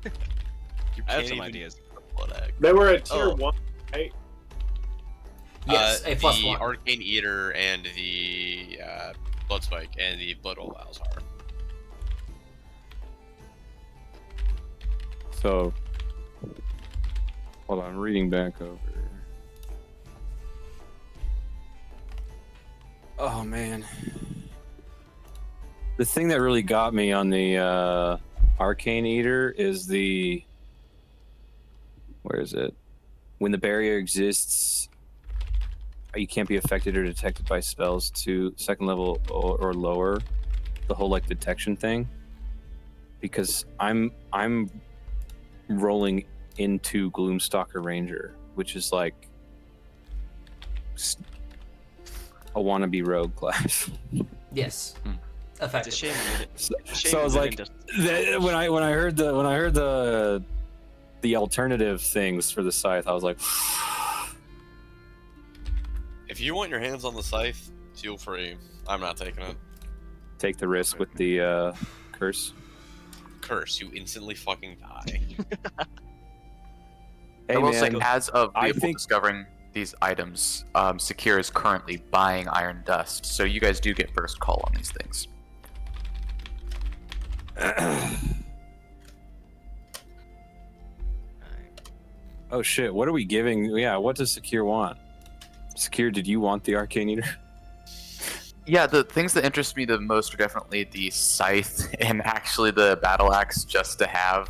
I have can't some even ideas. use the blood axe. They were a tier Oh. 1, right? Yes, a plus the 1. Arcane Eater and the Blood Spike and the Blood Vials are. So, hold on, I'm reading back over. Oh man, the thing that really got me on the Arcane Eater is where is it? When the barrier exists, you can't be affected or detected by spells to 2nd level or lower. The whole like detection thing, because I'm rolling into Gloomstalker Ranger, which is like a wannabe rogue class. Yes. Hmm. It's a Effective. shame. So, It's a shame so I was Lennon like, doesn't- when I heard the alternative things for the scythe, I was like, If you want your hands on the scythe, feel free. I'm not taking it. take the risk with the curse. Curse, you instantly fucking die. Hey I will man, say, as of I Leopold think- discovering these items, Secure is currently buying iron dust, so you guys do get first call on these things. Oh shit! What are we giving? Yeah, what does Secure want? Secure, did you want the arcane eater? Yeah, the things that interest me the most are definitely the scythe and actually the battle axe, just to have.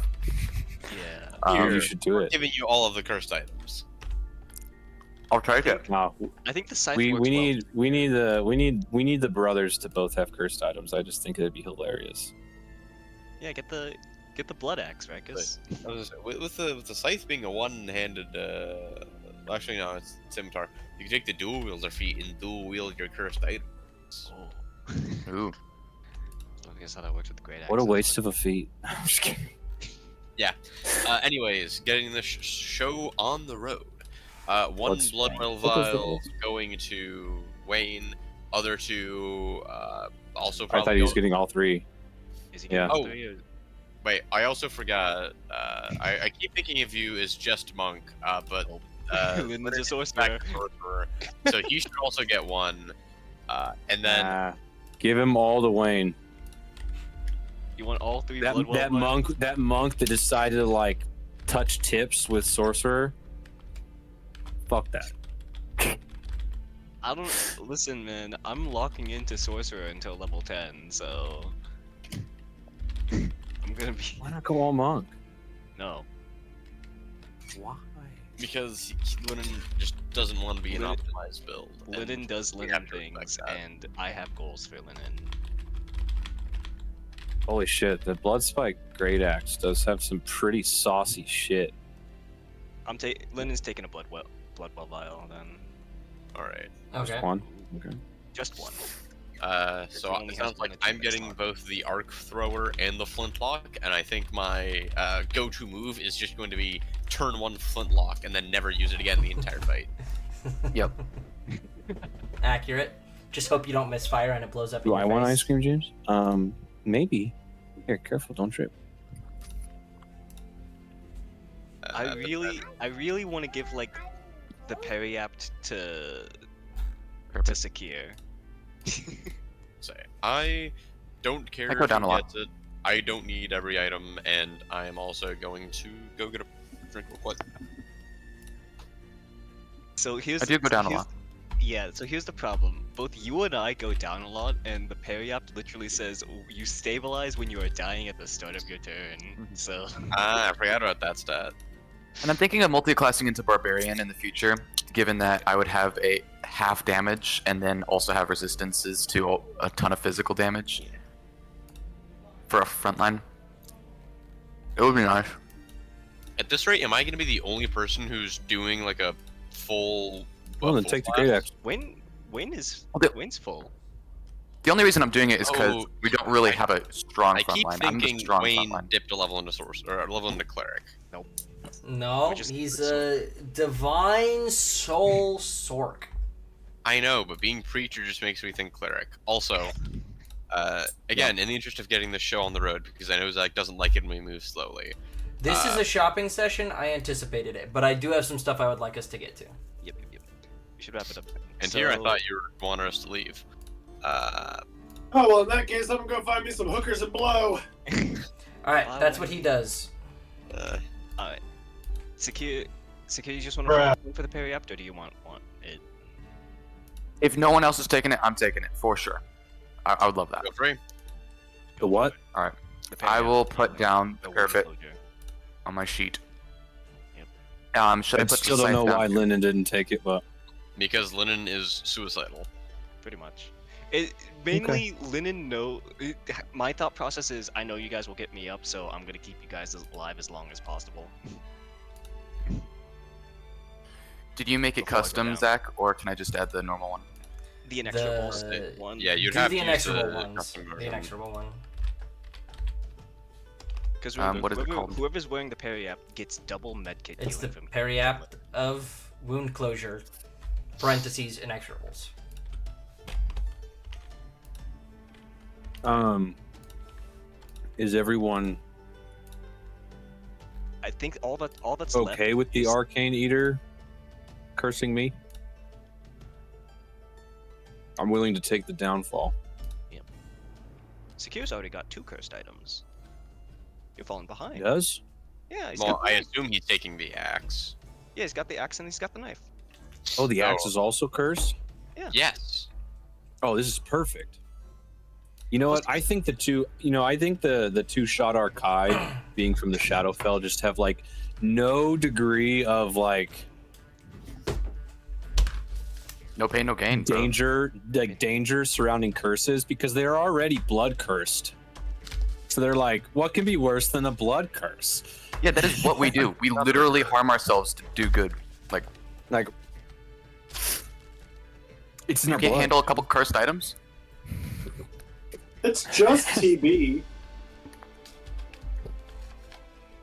Yeah. You Here, should do we're it. giving you all of the cursed items. I'll try to. No, I think the scythe we works need the brothers to both have cursed items. I just think it'd be hilarious. well. Yeah, get the blood axe, right? Because With the scythe being a one-handed, actually no, it's scimitar. You can take the dual wielder feat and dual wield your cursed items. Ooh. I guess how that works with the great axe. What a waste of a feat. I'm just kidding. Anyways, getting the show on the road. One Blood Bloodwell What was the vial going to Wayne, other two also I probably. thought he was getting all three. Is he Yeah. getting Oh. three or- Wait, I also forgot. I keep thinking of you as just monk, but Lyndon's a back sorcerer. to sorcerer, so he should also get one. And then Give him all to Wayne. You want all three That Bloodwell that monk that decided to like touch tips with sorcerer. Fuck that. I don't listen, man. I'm locking into sorcerer until level 10, so I'm gonna be Why not go all monk? no. Why? because Linen just doesn't want to be an Linen- optimized build. and Linen does we Linen have to respect things, that. and I have goals for Linen. Holy shit! The blood spike great axe does have some pretty saucy shit. Linen's taking a Bloodwell vial then. All right. Okay. Just one. Okay. Just one. So only it has sounds one like or two I'm that's getting on. both the arc thrower and the flintlock, and I think my go-to move is just going to be turn one flintlock and then never use it again the entire fight. Yep. Accurate. Just hope you don't misfire and it blows up. Do in I your want face. ice cream, James? Maybe. Here, careful, don't trip. I really want to give like the periapt to Secure. Say I don't care I go if down he a lot. gets it. I don't need every item, and I am also going to go get a drink real quick. So here's I do go down a lot. Yeah, so here's the problem. Both you and I go down a lot, and the periapt literally says you stabilize when you are dying at the start of your turn. So I forgot about that stat. And I'm thinking of multi-classing into Barbarian in the future, given that I would have a half damage and then also have resistances to a ton of physical damage for a frontline. It would be nice. At this rate, am I going to be the only person who's doing like a full? Well, then full take the class? great axe. Wayne's full. The only reason I'm doing it is because Oh, we don't really have a strong I keep frontline. I'm the thinking strong Wayne frontline. dipped a level into sorcerer or a level into cleric. No, We just- he's a divine soul sork. I know, but being preacher just makes me think cleric. Also, again, in the interest of getting the show on the road, because I know Zach doesn't like it when we move slowly. This is a shopping session. I anticipated it, but I do have some stuff I would like us to get to. Yep. We should wrap it up. And here I thought you were wanting us to leave. Oh well, in that case, I'm gonna go find me some hookers and blow. All right, that's what he does. Alright. Secure, you just want Bruh. to for the periapt, or do you want it? If no one else is taking it, I'm taking it for sure. I would love that. Feel free. The what? The I will periapt, put the- down the the parapet wound closure. on my sheet. Yep. Should I I put still the don't know scythe why down? Lyndon didn't take it, but Because Linen is suicidal. Pretty much. Mainly, Linen my thought process is, I know you guys will get me up, so I'm gonna keep you guys alive as long as possible. Did you make it Before I go custom, down. Zach, or can I just add the normal one? The inexorables The- one. Yeah, you'd do have the to use inexorable the ones. custom The version. inexorable one. Because what is it called? whoever's wearing the periapt gets double medkit. It's the healing from periapt of wound closure. Parentheses inexorables. is everyone I think all that's okay left with the is- arcane eater? cursing me, I'm willing to take the downfall. Secure's already got 2 cursed items. You're falling behind. He does? Yeah, he's Well, got I assume he's taking the axe. yeah, he's got the axe and he's got the knife. Oh, the axe is also cursed? Yes. Oh, this is perfect. You know what? I think the two Shadar Kai being from the Shadowfell just have like no degree of like No pain, no gain. Bro. danger surrounding curses because they're already blood cursed. So they're like, what can be worse than a blood curse? Yeah, that is what we do. We literally harm ourselves to do good. Like it's in you our can't blood. handle a couple cursed items. It's just TB.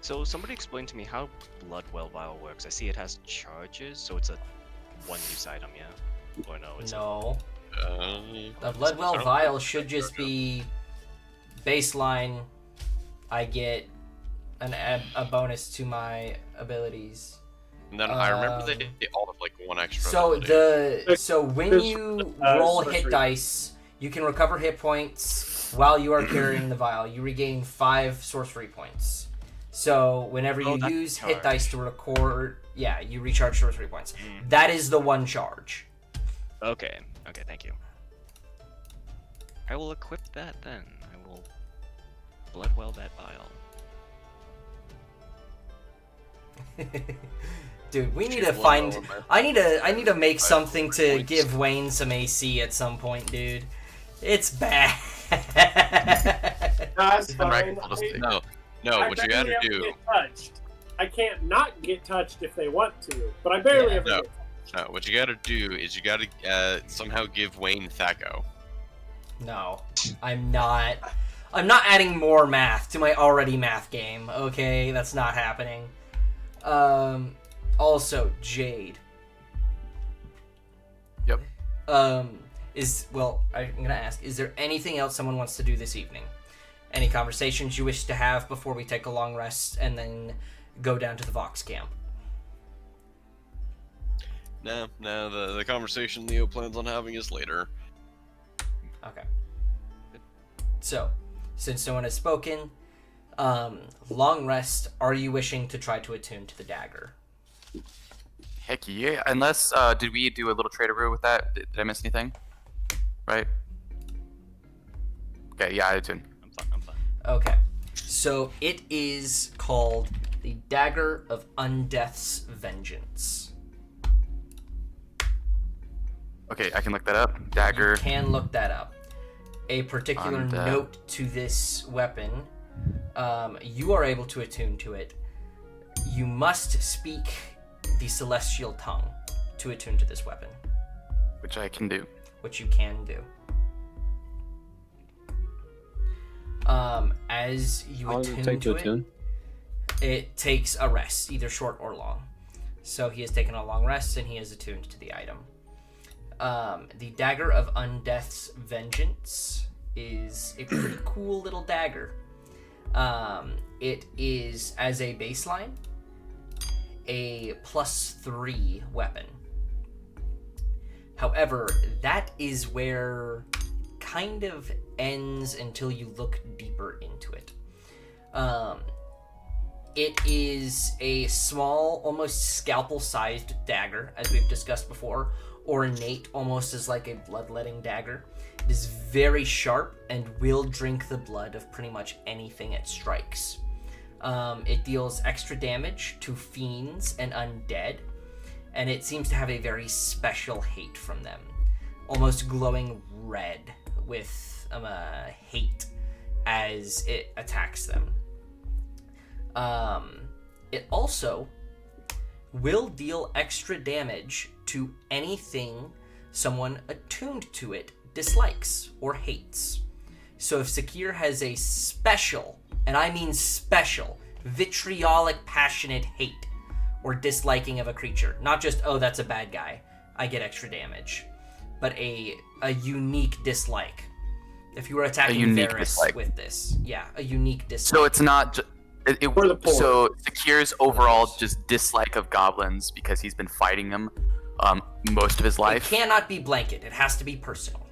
So somebody explain to me how Bloodwell Vial works. I see it has charges, so it's a one-use item, yeah? Or no, it's No. Uh, The Bloodwell Vial should just be baseline. I get a bonus to my abilities. and then I remember they all have like one extra. So ability. when There's, you roll hit sorcery. dice, you can recover hit points while you are carrying the vial. You regain 5 sorcery points. So whenever you that's use charge. hit dice to record, yeah, you recharge sorcery points. Mm. That is the one charge. Okay, thank you. I will equip that then. I will Bloodwell that vial. Dude, we need She's to one find. over my- I need to make something to points. give Wayne some AC at some point, dude. It's bad. That's I'm fine. right, I'll just take No, no. I What you barely gotta ever do? get touched. I can't not get touched if they want to, but I barely Yeah. ever No. get No, what you gotta do is you gotta somehow give Wayne Thaco. No, I'm not. I'm not adding more math to my already math game. Okay, that's not happening. Also, Jade. Yep. I'm gonna ask: is there anything else someone wants to do this evening? Any conversations you wish to have before we take a long rest and then go down to the Vox camp? No, the conversation Leo plans on having is later. Okay. So, since no one has spoken, long rest. Are you wishing to try to attune to the dagger? Heck yeah. Unless, did we do a little traderoo with that? Did I miss anything? Right? Okay, yeah, I attune. I'm fine. Okay. So it is called the Dagger of Undeath's Vengeance. Okay, I can look that up. Dagger. You can look that up. A particular Undeath. note to this weapon, you are able to attune to it. You must speak the celestial tongue to attune to this weapon, Which I can do. which you can do. As you How long does attune it take to to attune? it takes a rest, either short or long. So he has taken a long rest and he is attuned to the item. The Dagger of Undeath's Vengeance is a pretty cool little dagger. It is, as a baseline, a +3 weapon. However, that is where kind of ends until you look deeper into it. It is a small, almost scalpel-sized dagger, as we've discussed before, ornate almost as like a bloodletting dagger. It is very sharp and will drink the blood of pretty much anything it strikes. It deals extra damage to fiends and undead, and it seems to have a very special hate from them, almost glowing red with hate as it attacks them. It also will deal extra damage to anything someone attuned to it dislikes or hates. So if Sakir has a special, and I mean special, vitriolic, passionate hate or disliking of a creature, not just, oh, that's a bad guy, I get extra damage, but a unique dislike. If you were attacking unique Varys dislike. with this, yeah, a unique dislike. So it's not. For the poor. So Sakir's overall just dislike of goblins because he's been fighting them most of his It life. cannot be blanket. It has to be personal.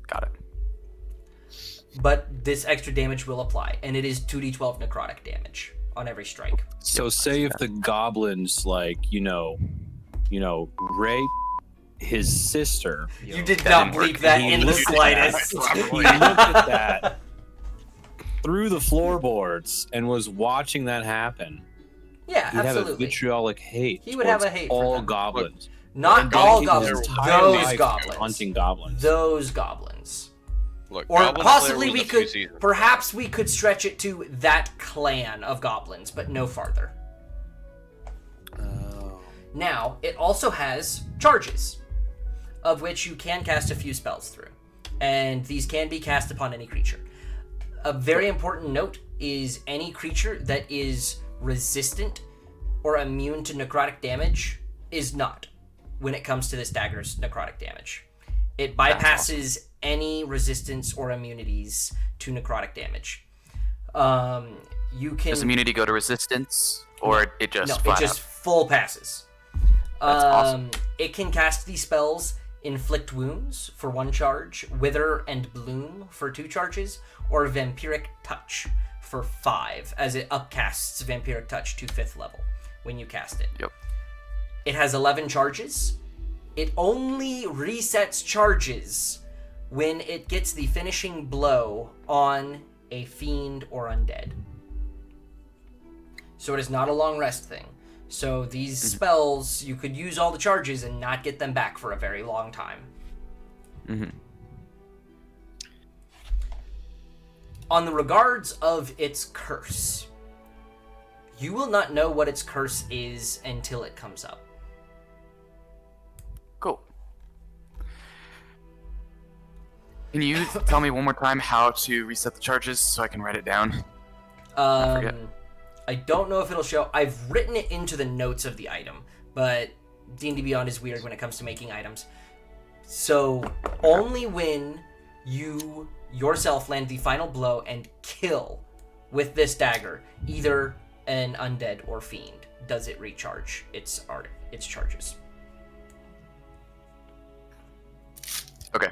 Got it. But this extra damage will apply, and it is 2d12 necrotic damage on every strike. So say if the goblins, like, rape his sister. You did not bleep that He in the looked at slightest. He looked at that through the floorboards and was watching that happen. Yeah, He'd have a absolutely. vitriolic hate. He would have towards a hate for all them. goblins. Not And all dedicate his goblins. entire Those life to goblins. hunting goblins. Those goblins. Look, Or Goblin possibly Slayer was we a few could, seasons perhaps we could stretch it to that clan of goblins, but no farther. Oh. Now, it also has charges, of which you can cast a few spells through. And these can be cast upon any creature. A very important note is any creature that is resistant or immune to necrotic damage is not when it comes to this dagger's necrotic damage. It bypasses any resistance or immunities to necrotic damage. You can... Does immunity go to resistance, or it just No, flat it just out? full passes. That's awesome. It can cast these spells Inflict Wounds for 1 charge, Wither and Bloom for 2 charges, or Vampiric Touch for 5, as it upcasts Vampiric Touch to 5th level when you cast it. Yep. It has 11 charges. It only resets charges when it gets the finishing blow on a fiend or undead. So it is not a long rest thing. So these spells, you could use all the charges and not get them back for a very long time. Mm-hmm. On the regards of its curse, you will not know what its curse is until it comes up. Cool. Can you tell me one more time how to reset the charges so I can write it down? forget. I don't know if it'll show. I've written it into the notes of the item, but D&D Beyond is weird when it comes to making items. So only when you yourself land the final blow and kill with this dagger either an undead or fiend does it recharge its charges. Okay.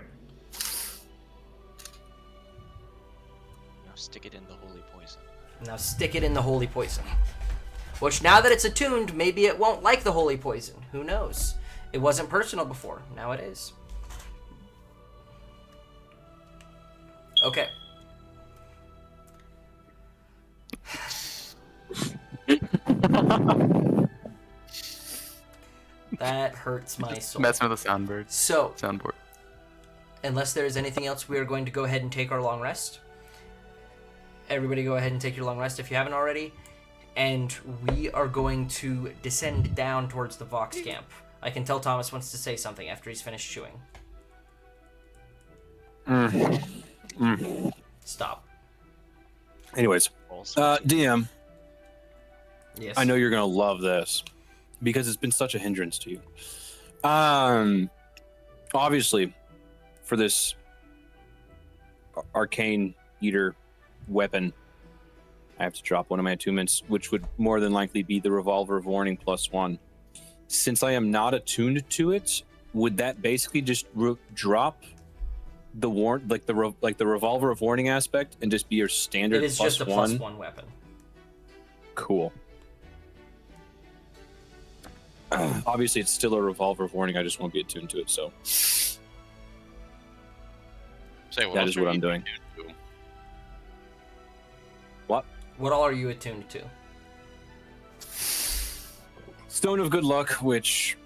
Now stick it in the holy poison. Now stick it in the holy poison. Which, now that it's attuned, maybe it won't like the holy poison. Who knows? It wasn't personal before. Now it is. Okay. That hurts my soul. Messing with the soundboard. Unless there is anything else, we are going to go ahead and take our long rest. Everybody go ahead and take your long rest if you haven't already. And we are going to descend down towards the Vox camp. I can tell Thomas wants to say something after he's finished chewing. Stop. Anyways, DM, Yes. I know you're gonna love this because it's been such a hindrance to you. Obviously, for this arcane eater weapon, I have to drop one of my attunements, which would more than likely be the Revolver of Warning +1. Since I am not attuned to it, would that basically just drop the the Revolver of Warning aspect and just be your standard It is just a +1? +1 weapon. Cool. Obviously, it's still a Revolver of Warning. I just won't be attuned to it, so Say, what that else is are what you I'm doing. attuned to? What? What all are you attuned to? Stone of Good Luck, which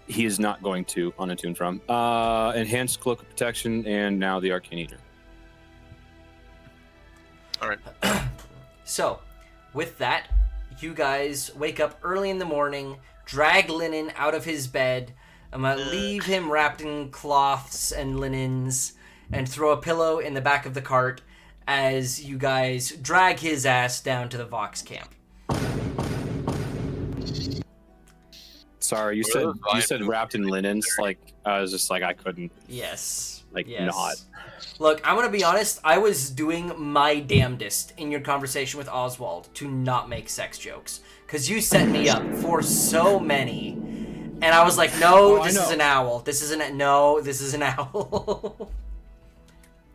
he is not going to unattune from. Enhanced Cloak of Protection, and now the Arcane Eater. All right. So, with that, you guys wake up early in the morning, drag Linen out of his bed, leave him wrapped in cloths and linens, and throw a pillow in the back of the cart as you guys drag his ass down to the Vox camp. Sorry, you said wrapped in linens. Like I was just like I couldn't. Yes. Like, yes. not. Look, I'm gonna be honest. I was doing my damnedest in your conversation with Oswald to not make sex jokes, because you set me up for so many, And I was like, no, Oh, I this is know. an owl. This isn't a no, this is an owl.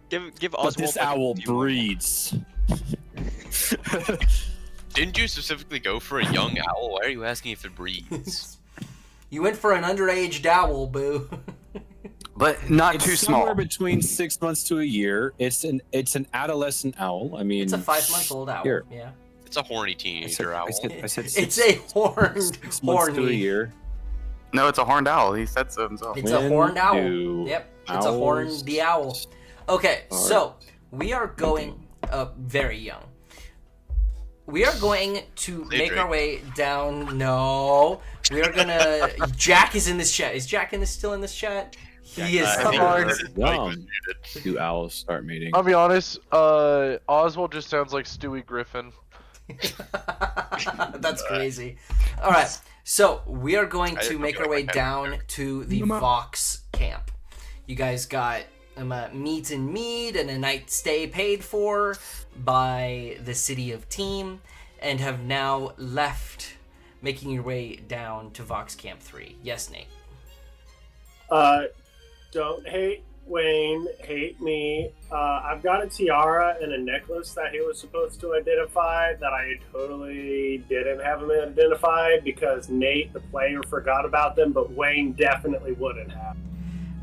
Give But Oswald this like, a owl few more breeds. Didn't you specifically go for a young owl? Why are you asking if it breeds? You went for an underaged owl, boo. But not It's too somewhere small. between 6 months to a year. It's an adolescent owl. I mean, It's a 5-month-old owl. Here. Yeah. It's a horny I teenager owl. said It's a horned, 6 months to a horny. year. No, it's a horned owl. He said so himself. It's a horned owl. do Yep. It's a horned owls the owl. Okay, start so we are going very young. We are going to Hey, make Drake. our way down. No, we are gonna. Jack is in this chat. Is Jack still in this chat? He is. I think Fine. it's- I think it was Young. muted. Do owls start mating? I'll be honest, Oswald just sounds like Stewie Griffin. That's crazy. All right, so we are going I to didn't make feel our like way my cat down to the Vox camp. You guys got meat and mead and a night stay paid for by the city of Team, and have now left, making your way down to Vox Camp 3. Yes, Nate. Don't hate Wayne, hate me. I've got a tiara and a necklace that he was supposed to identify that I totally didn't have him identified because Nate, the player, forgot about them, but Wayne definitely wouldn't have.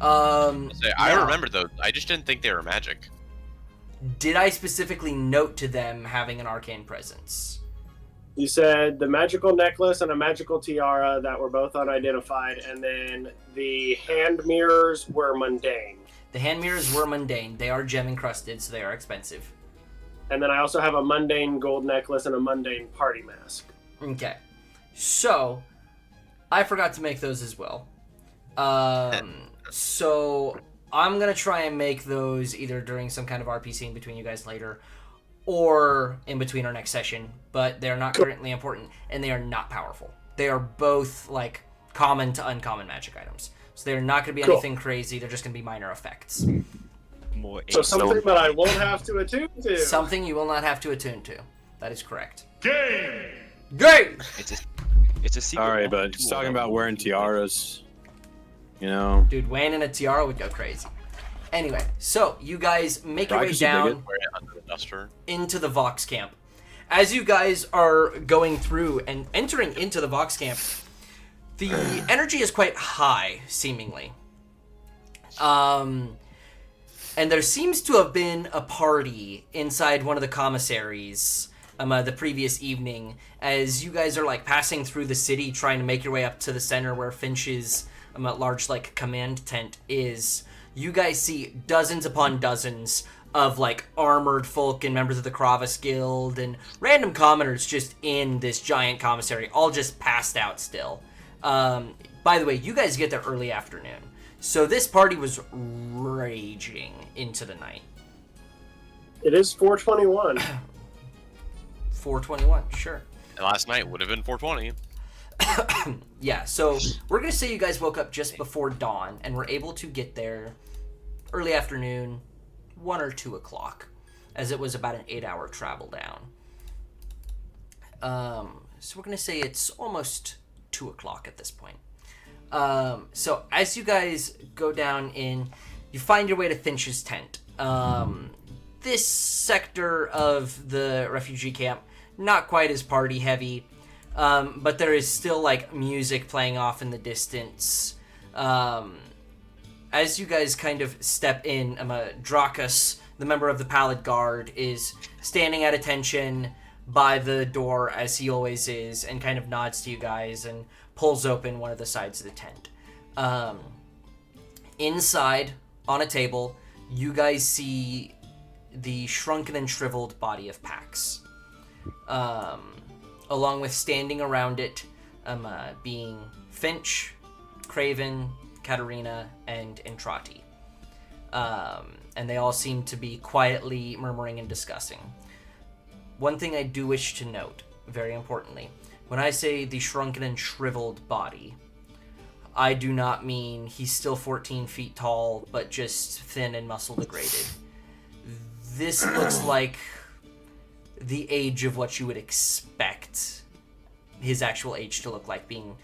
I now, remember those. I just didn't think they were magic. Did I specifically note to them having an arcane presence? You said the magical necklace and a magical tiara that were both unidentified, and then the hand mirrors were mundane. The hand mirrors were mundane. They are gem encrusted, so they are expensive. And then I also have a mundane gold necklace and a mundane party mask. Okay. So, I forgot to make those as well. So, I'm going to try and make those either during some kind of RP scene between you guys later, or in between our next session, but they're not currently important, and they are not powerful. They are both, like, common to uncommon magic items. So they're not going to be Cool. anything crazy, they're just going to be minor effects. more. So apes. something that I won't have to attune to. Something you will not have to attune to. That is correct. Game! Game! It's a secret. All right, weapon but he's tool talking that about will- wearing tiaras. You know, Dude, Wayne in a tiara would go crazy. Anyway, so you guys make your I way can still dig down it. Wear it under the duster. into the Vox camp. As you guys are going through and entering into the Vox camp, the energy is quite high, seemingly. And there seems to have been a party inside one of the commissaries the previous evening, as you guys are like passing through the city, trying to make your way up to the center where Finch's large like command tent is. You guys see dozens upon dozens of like armored folk and members of the Kravis Guild and random commoners just in this giant commissary, all just passed out still. By the way, you guys get there early afternoon, so this party was raging into the night. It is 421. 421, sure. And last night would have been 420. Yeah, so we're gonna say you guys woke up just before dawn and were able to get there early afternoon, 1 or 2 o'clock, as it was about an 8-hour travel down. So we're gonna say it's almost 2 o'clock at this point. So as you guys go down in, you find your way to Finch's tent. This sector of the refugee camp, not quite as party heavy, but there is still like music playing off in the distance. As you guys kind of step in, Drakus, the member of the Pallid Guard, is standing at attention by the door, as he always is, and kind of nods to you guys and pulls open one of the sides of the tent. Inside, on a table, you guys see the shrunken and shriveled body of Pax. Along with standing around it, being Finch, Craven, Katarina, and Entrati. And they all seem to be quietly murmuring and discussing. One thing I do wish to note, very importantly, when I say the shrunken and shriveled body, I do not mean he's still 14 feet tall, but just thin and muscle degraded. This looks like the age of what you would expect his actual age to look like, being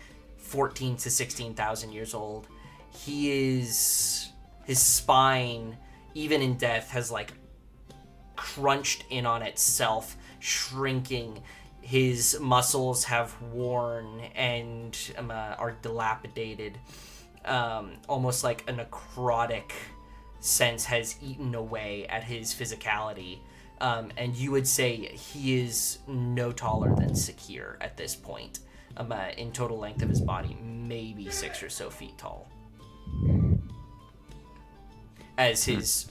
14 to 16,000 years old. His spine, even in death, has like crunched in on itself, shrinking. His muscles have worn and are dilapidated. Almost like a necrotic sense has eaten away at his physicality. And you would say he is no taller than Sakir at this point. In total length of his body, maybe 6 or so feet tall. As his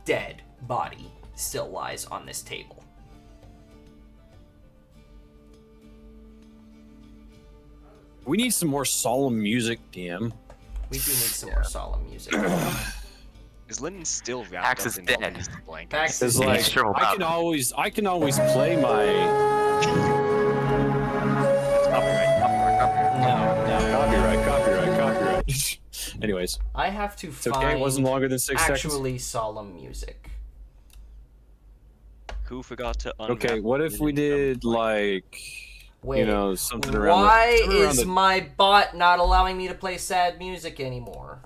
dead body still lies on this table. We need some more solemn music, DM. We do need some more solemn music. Is Lyndon still wrapped Axe up is in dead. all these blankets? Pax It's is like Sure, I can always play my. Copyright. Anyways, I have to it's find okay. It wasn't longer than 6 seconds. actually solemn music. Who forgot to unwrap Okay, what if we Lyndon from did the blanket? like Wait, something around? why something around is my bot not allowing me to play sad music anymore?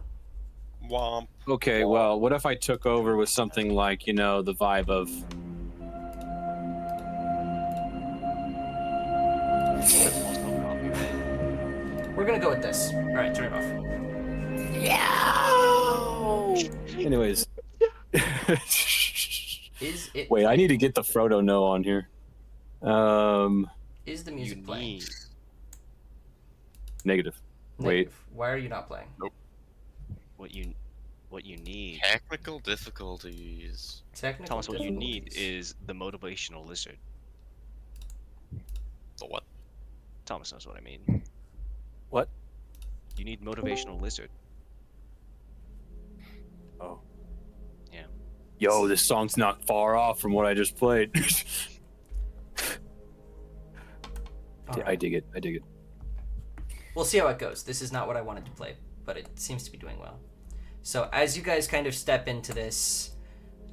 Womp. Okay, well, what if I took over with something like the vibe of? We're gonna go with this. All right, turn it off. Anyways. Is it? Wait, I need to get the Frodo no on here. Is the music playing? Negative. Wait. Negative. Why are you not playing? What you need, Technical difficulties. Technical Thomas, what you need difficulties. is the motivational lizard. The what? Thomas knows what I mean. What? You need motivational lizard. Oh. Yeah. Yo, this song's not far off from what I just played. All I right. dig it. I dig it. We'll see how it goes. This is not what I wanted to play, but it seems to be doing well. So as you guys kind of step into this,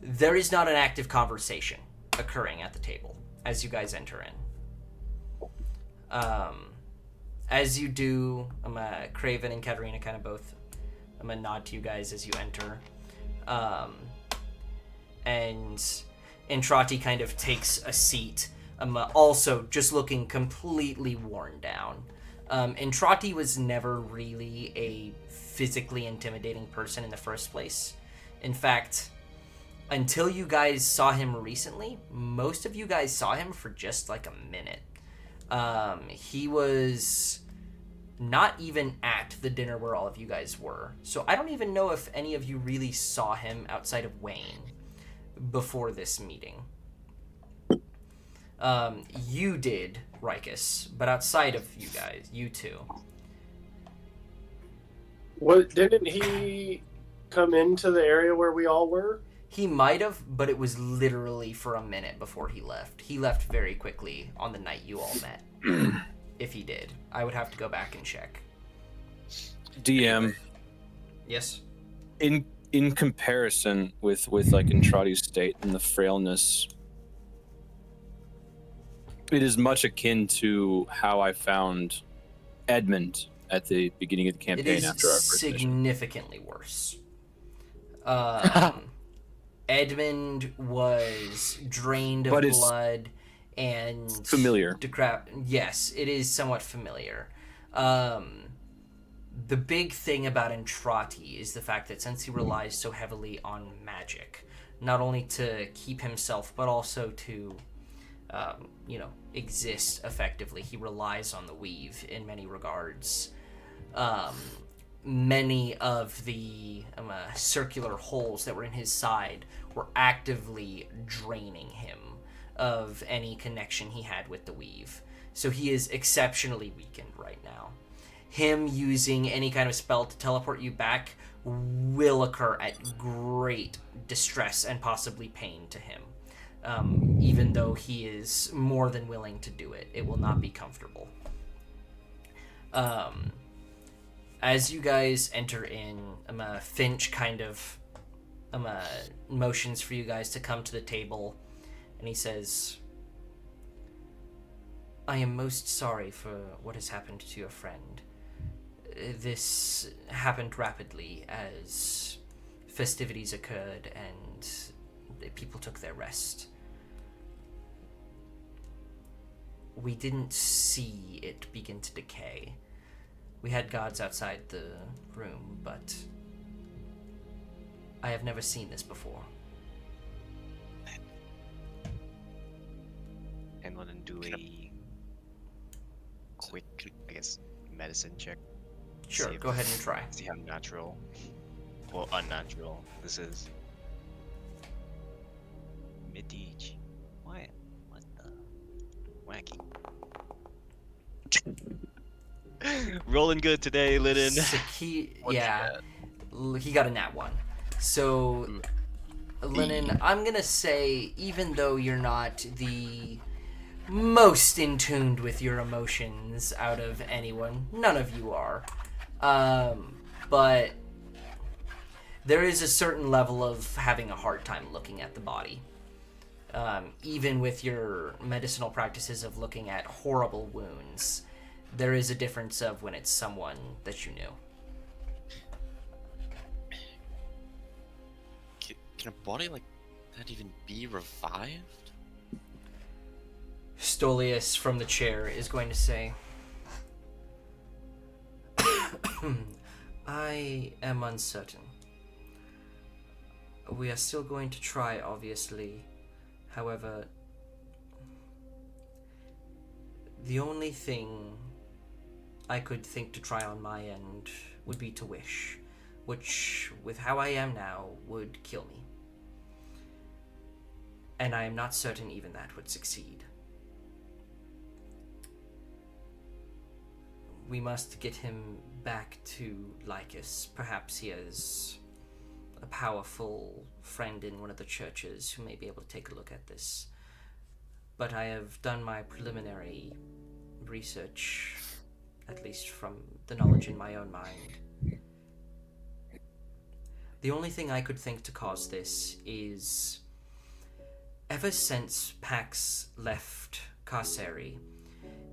there is not an active conversation occurring at the table as you guys enter in. As you do, Craven and Katarina kind of both nod to you guys as you enter. And Entrati kind of takes a seat, also just looking completely worn down. Entrati was never really a physically intimidating person in the first place. In fact, until you guys saw him recently, most of you guys saw him for just like a minute. He was not even at the dinner where all of you guys were. So I don't even know if any of you really saw him outside of Wayne before this meeting. You did, Rikus, but outside of you guys, you two. What, didn't he come into the area where we all were? He might have, but it was literally for a minute before he left. He left very quickly on the night you all met. If he did. I would have to go back and check. DM, Yes? in comparison with like Entrati's state and the frailness, it is much akin to how I found Edmund at the beginning of the It campaign is after our first mission. significantly worse. Edmund was drained of But it's blood and familiar. Yes, it is somewhat familiar. The big thing about Entrati is the fact that since he relies so heavily on magic, not only to keep himself, but also to, exist effectively, he relies on the weave in many regards. Many of the circular holes that were in his side were actively draining him of any connection he had with the weave. So he is exceptionally weakened right now. Him using any kind of spell to teleport you back will occur at great distress and possibly pain to him. Even though he is more than willing to do it, it will not be comfortable. As you guys enter in, Finch kind of motions for you guys to come to the table, and he says, "I am most sorry for what has happened to your friend. this happened rapidly as festivities occurred and people took their rest. We didn't see it begin to decay. We had guards outside the room, but I have never seen this before. And let him do a quick, I guess, medicine check. Sure, See if- go ahead and try. See how natural, well, unnatural this is. Mid-age. What? What the? Wacky. Rolling good today, Linen. Yeah, he got a nat 1. So, Lennon, I'm gonna say, even though you're not the most in tuned with your emotions out of anyone, none of you are, but there is a certain level of having a hard time looking at the body. Even with your medicinal practices of looking at horrible wounds, there is a difference of when it's someone that you knew. Can a body like that even be revived? Stolius from the chair is going to say, I am uncertain. We are still going to try, obviously. However, the only thing I could think to try on my end would be to wish, which, with how I am now, would kill me. And I am not certain even that would succeed. We must get him back to Lycus. Perhaps he has a powerful friend in one of the churches who may be able to take a look at this. But I have done my preliminary research, at least from the knowledge in my own mind. The only thing I could think to cause this is, ever since Pax left Carceri,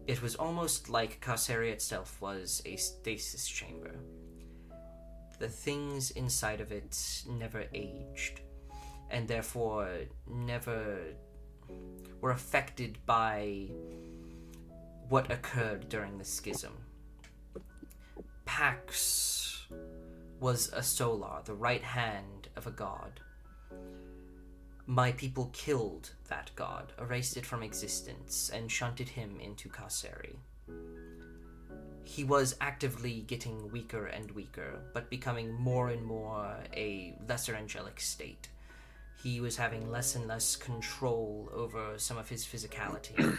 it was almost like Carceri itself was a stasis chamber. The things inside of it never aged, and therefore never were affected by what occurred during the schism. Pax was a solar, the right hand of a god. My people killed that god, erased it from existence, and shunted him into Carceri. He was actively getting weaker and weaker, but becoming more and more a lesser angelic state. He was having less and less control over some of his physicality.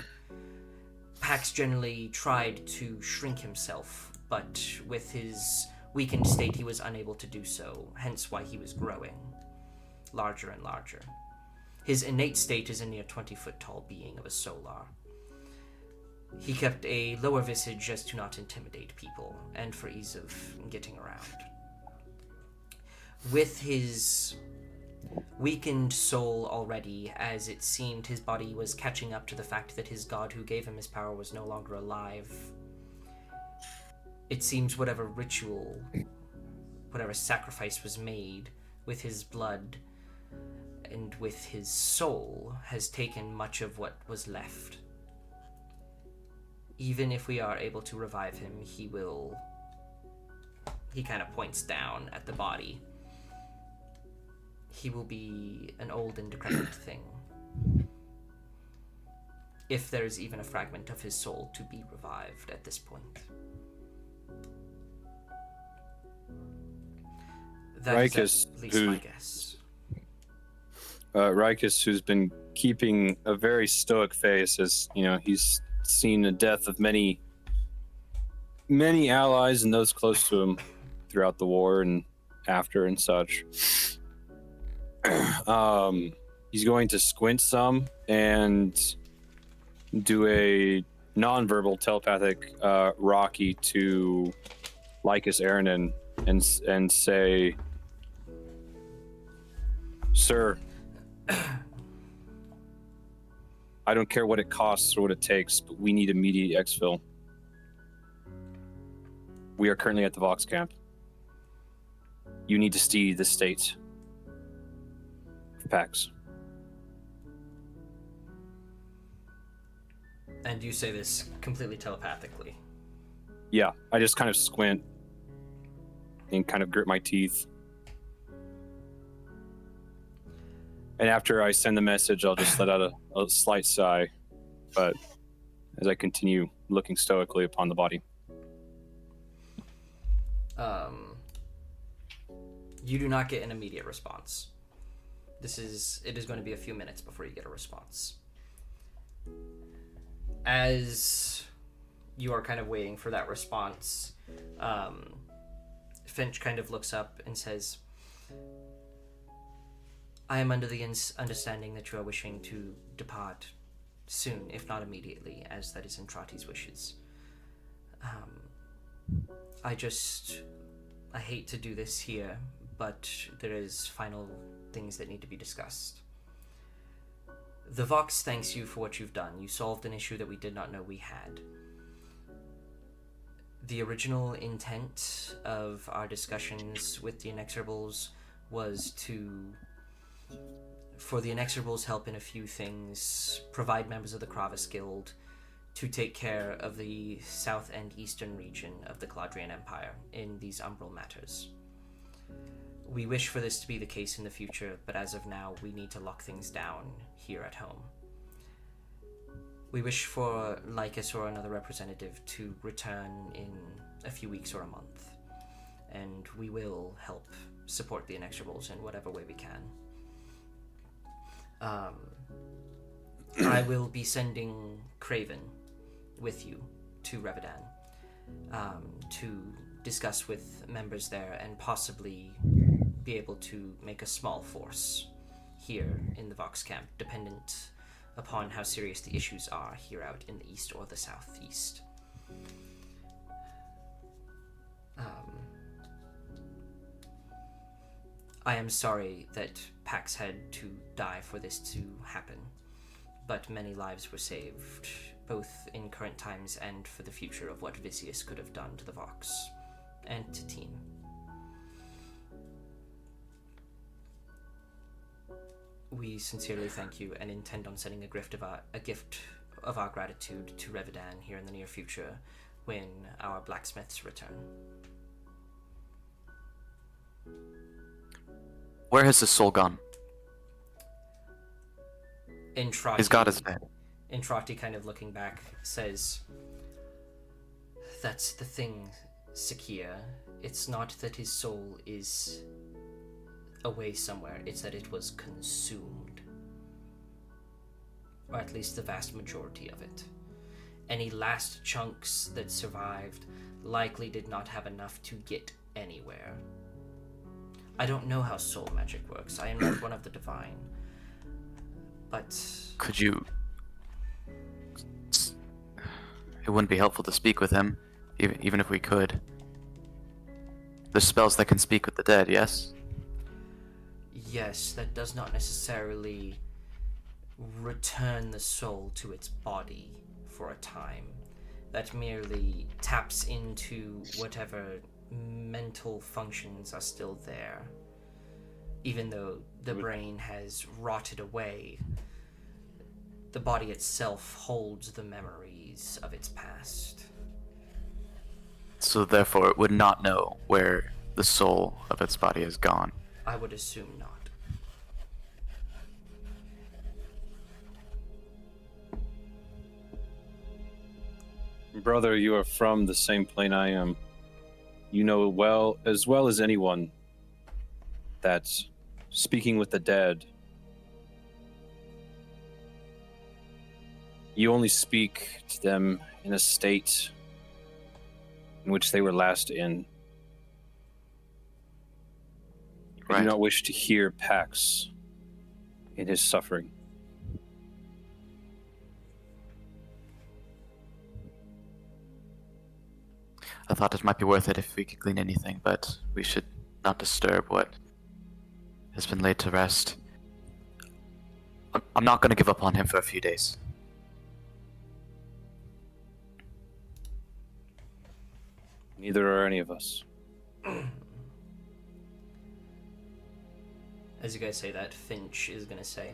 Pax generally tried to shrink himself, but with his weakened state he was unable to do so, hence why he was growing larger and larger. His innate state is a near 20-foot tall being of a solar. He kept a lower visage as to not intimidate people, and for ease of getting around. With his weakened soul already, as it seemed his body was catching up to the fact that his god who gave him his power was no longer alive, it seems whatever ritual, whatever sacrifice was made with his blood and with his soul has taken much of what was left. Even if we are able to revive him, he kind of points down at the body. He will be an old and decrepit thing. If there's even a fragment of his soul to be revived at this point. That is at least my guess. Rikus, who's been keeping a very stoic face, as you know, he's seen the death of many allies and those close to him throughout the war and after and such. He's going to squint some and do a non-verbal telepathic Rocky to Lycus Aranin and say, "Sir, I don't care what it costs or what it takes, but we need immediate exfil. We are currently at the Vox camp. You need to see the state of Pax. And you say this completely telepathically. Yeah, I just kind of squint and kind of grit my teeth. And after I send the message, I'll just let out a slight sigh, but as I continue looking stoically upon the body. You do not get an immediate response. It is going to be a few minutes before you get a response. As you are kind of waiting for that response, Finch kind of looks up and says, I am under the understanding that you are wishing to depart soon, if not immediately, as that is Entrati's wishes. I hate to do this here, but there is final things that need to be discussed. The Vox thanks you for what you've done. You solved an issue that we did not know we had. The original intent of our discussions with the Inexorables was for the Inexorables' help in a few things, provide members of the Kravis Guild to take care of the south and eastern region of the Galadrian Empire in these umbral matters. We wish for this to be the case in the future, but as of now, we need to lock things down here at home. We wish for Lycus or another representative to return in a few weeks or a month, and we will help support the Inexorables in whatever way we can. I will be sending Craven with you to Revedan to discuss with members there and possibly be able to make a small force here in the Vox camp, dependent upon how serious the issues are here out in the east or the southeast. I am sorry that Pax had to die for this to happen, but many lives were saved, both in current times and for the future of what Vicious could have done to the Vox and to Team. We sincerely thank you and intend on sending a gift of our gratitude to Revedan here in the near future when our blacksmiths return. Where has his soul gone? Entrati, His god is dead. Entrati, kind of looking back, says, that's the thing, Sakia. It's not that his soul is away somewhere, it's that it was consumed. Or at least the vast majority of it. Any last chunks that survived likely did not have enough to get anywhere. I don't know how soul magic works. I am not one of the divine. But Could you... It wouldn't be helpful to speak with him, even if we could. There's spells that can speak with the dead, yes? yes, that does not necessarily return the soul to its body for a time. That merely taps into whatever mental functions are still there. Even though the brain has rotted away, the body itself holds the memories of its past. So therefore it would not know where the soul of its body has gone. I would assume not. Brother, you are from the same plane I am. You know well as anyone that speaking with the dead, you only speak to them in a state in which they were last in. I do not wish to hear Pax in his suffering. I thought it might be worth it if we could glean anything, but we should not disturb what has been laid to rest. I'm not going to give up on him for a few days. Neither are any of us. As you guys say that, Finch is gonna say,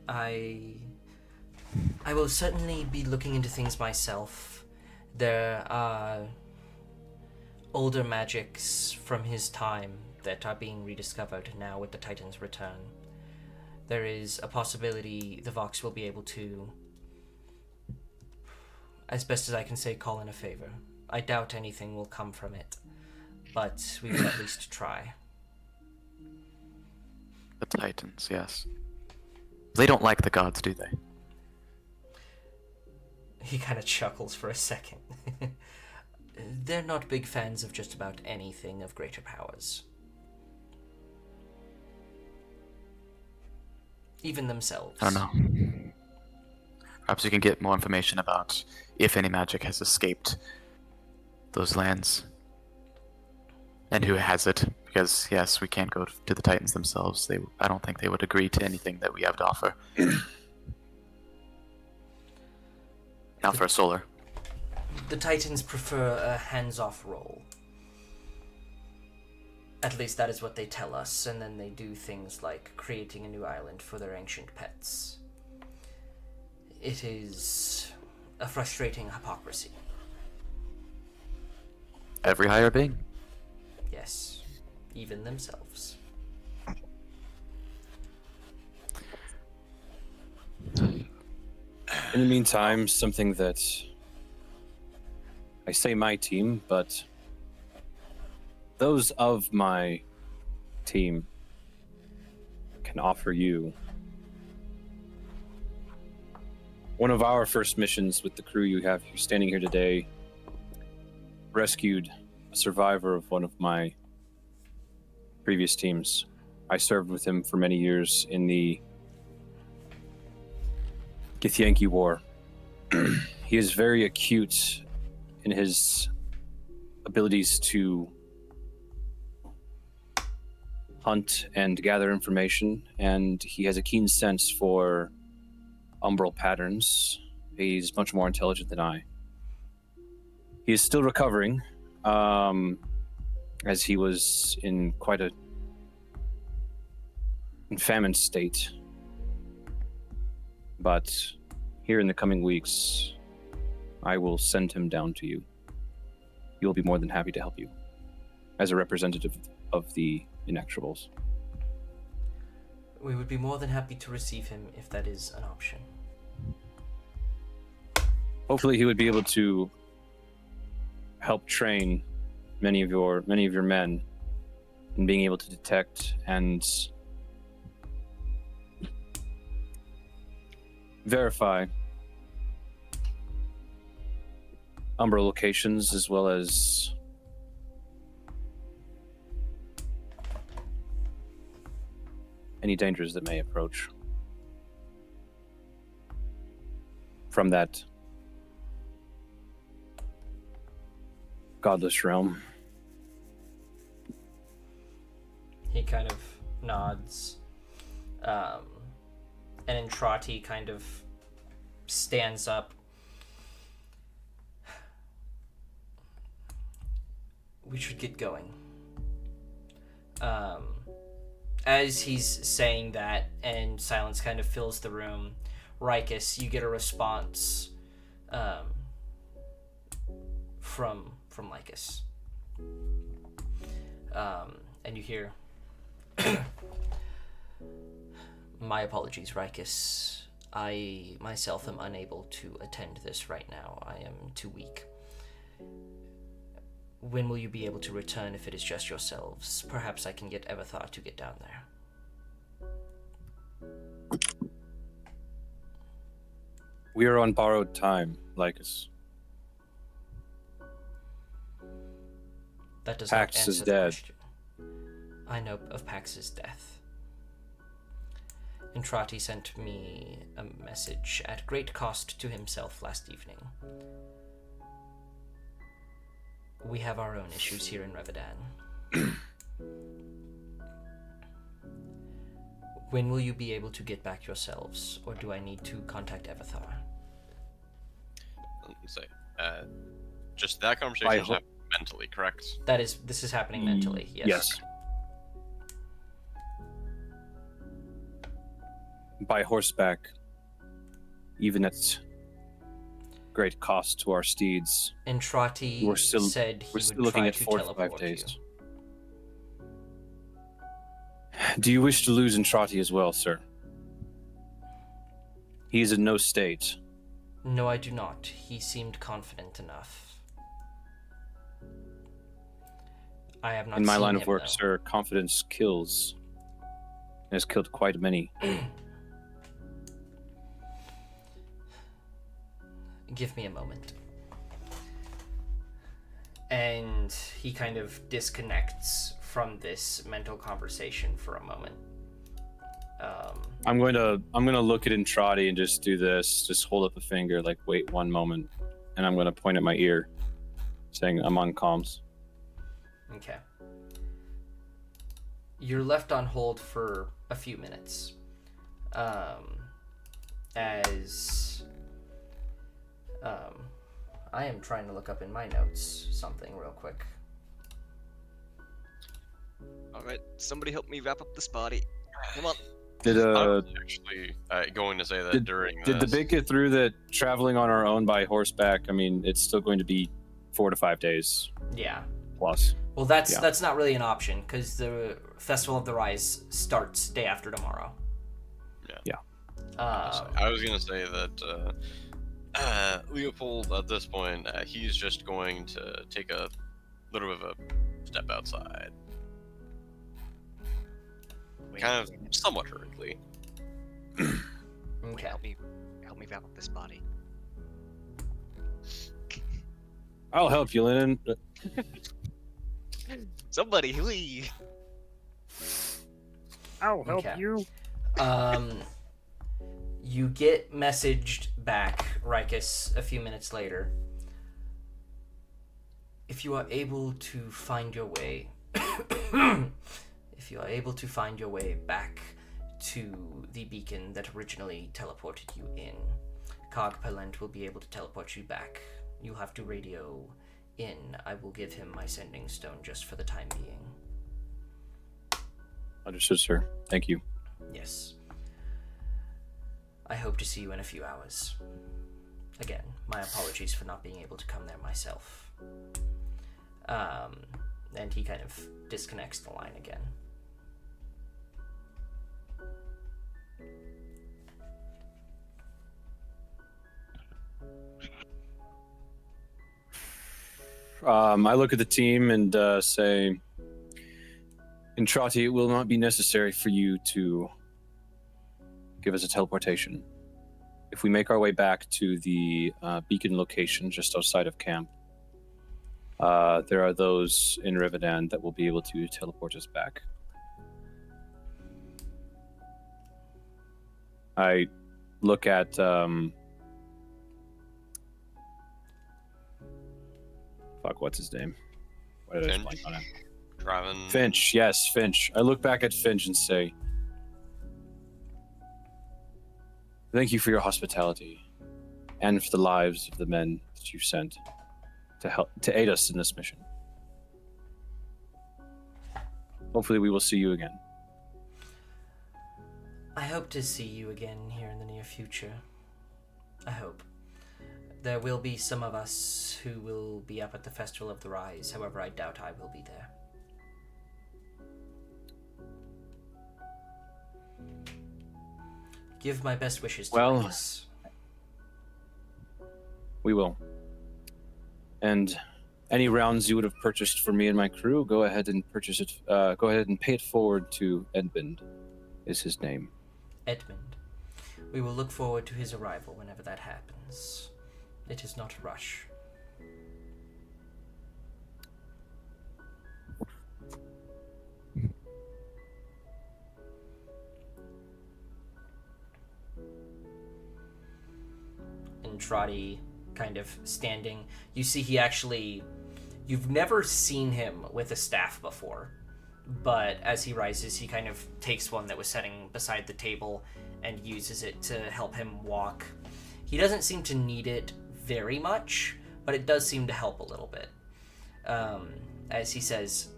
I will certainly be looking into things myself. There are older magics from his time that are being rediscovered now with the Titan's return. There is a possibility the Vox will be able to, as best as I can say, call in a favor. I doubt anything will come from it, but we will at least try. The Titans, yes. They don't like the gods, do they? He kind of chuckles for a second. They're not big fans of just about anything of greater powers. Even themselves. I don't know. Perhaps you can get more information about if any magic has escaped those lands. And who has it. Because, yes, we can't go to the Titans themselves. I don't think they would agree to anything that we have to offer. Now for a solar. The Titans prefer a hands-off role. At least that is what they tell us, and then they do things like creating a new island for their ancient pets. It is a frustrating hypocrisy. Every higher being. Yes, even themselves. In the meantime, something that I say my team, but those of my team can offer you. One of our first missions with the crew you have standing here today rescued a survivor of one of my previous teams. I served with him for many years in the Githyanki War. He is very acute in his abilities to hunt and gather information, and he has a keen sense for umbral patterns. He's much more intelligent than I. He is still recovering, as he was in quite a famine state. But here in the coming weeks, I will send him down to you. You'll be more than happy to help you as a representative of the Inexorables. We would be more than happy to receive him if that is an option. Hopefully he would be able to help train many of your men in being able to detect and verify umbral locations, as well as any dangers that may approach from that godless realm. He kind of nods. And Entrati kind of stands up. We should get going. As he's saying that, and silence kind of fills the room, Rikus, you get a response from Lycus. And you hear, my apologies, Rikus. I myself am unable to attend this right now. I am too weak. When will you be able to return if it is just yourselves? Perhaps I can get Evethar to get down there. We are on borrowed time, Lycus. That does Pax not answer is the dead. question. I know of Pax's death. Entrati sent me a message at great cost to himself last evening. We have our own issues here in Revedan. When will you be able to get back yourselves, or do I need to contact Evethar? So, just that conversation is happening mentally, correct? This is happening mentally. Yes. Yes. By horseback, even at great cost to our steeds. Entrati said he We're still would looking try at to 4 to 5 teleport days. you. Do you wish to lose Entrati as well, sir? He is in no state. No, I do not. He seemed confident enough. I have not In my seen line of him, work, though. sir, confidence kills. And has killed quite many. Give me a moment. And he kind of disconnects from this mental conversation for a moment. I'm gonna look at Entrati and just do this. Just hold up a finger, like wait one moment, and I'm gonna point at my ear, saying I'm on comms. Okay. You're left on hold for a few minutes. I am trying to look up in my notes something real quick. Alright, somebody help me wrap up this body. Come on. Did I was actually going to say that during did the this. bit get through that traveling on our own by horseback? I mean, it's still going to be 4 to 5 days Yeah. plus. Well, that's not really an option because the Festival of the Rise starts day after tomorrow. Yeah. I was gonna say that Leopold, at this point, he's just going to take a little bit of a step outside, kind of somewhat hurriedly. Okay. Help me wrap up this body. I'll help you, Lennon. Somebody, whee! I'll help you. You get messaged back, Rikus, a few minutes later. If you are able to find your way, back to the beacon that originally teleported you in, Cog Palent will be able to teleport you back. You'll have to radio in. I will give him my sending stone just for the time being. Understood, sir. Thank you. Yes. I hope to see you in a few hours. Again, my apologies for not being able to come there myself. And he kind of disconnects the line again. I look at the team and say, Entrati, it will not be necessary for you to give us a teleportation. If we make our way back to the beacon location just outside of camp, there are those in Rivedan that will be able to teleport us back. I look at what's his name? Why did I just blank on him? Finch, yes, Finch. I look back at Finch and say, thank you for your hospitality and for the lives of the men that you sent to aid us in this mission. Hopefully we will see you again. I hope to see you again here in the near future. I hope. There will be some of us who will be up at the Festival of the Rise. However, I doubt I will be there. Give my best wishes to us. We will. And any rounds you would have purchased for me and my crew, go ahead and purchase it. Go ahead and pay it forward to Edmund, is his name. Edmund. We will look forward to his arrival whenever that happens. It is not a rush. And Trotty kind of standing. You see he actually... You've never seen him with a staff before. But as he rises, he kind of takes one that was sitting beside the table and uses it to help him walk. He doesn't seem to need it very much, but it does seem to help a little bit. As he says,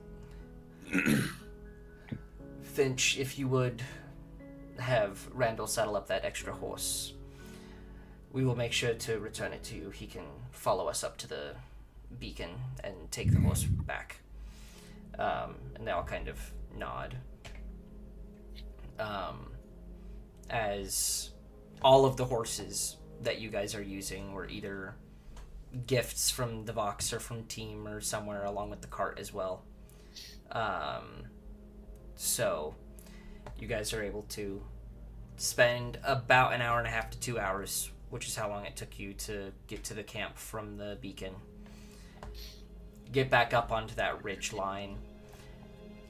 Finch, if you would have Randall saddle up that extra horse, we will make sure to return it to you. He can follow us up to the beacon and take the horse back. And they all kind of nod. As all of the horses that you guys are using were either gifts from the Vox or from Team or somewhere, along with the cart as well. So you guys are able to spend about an hour and a half to 2 hours, which is how long it took you to get to the camp from the beacon. Get back up onto that ridge line.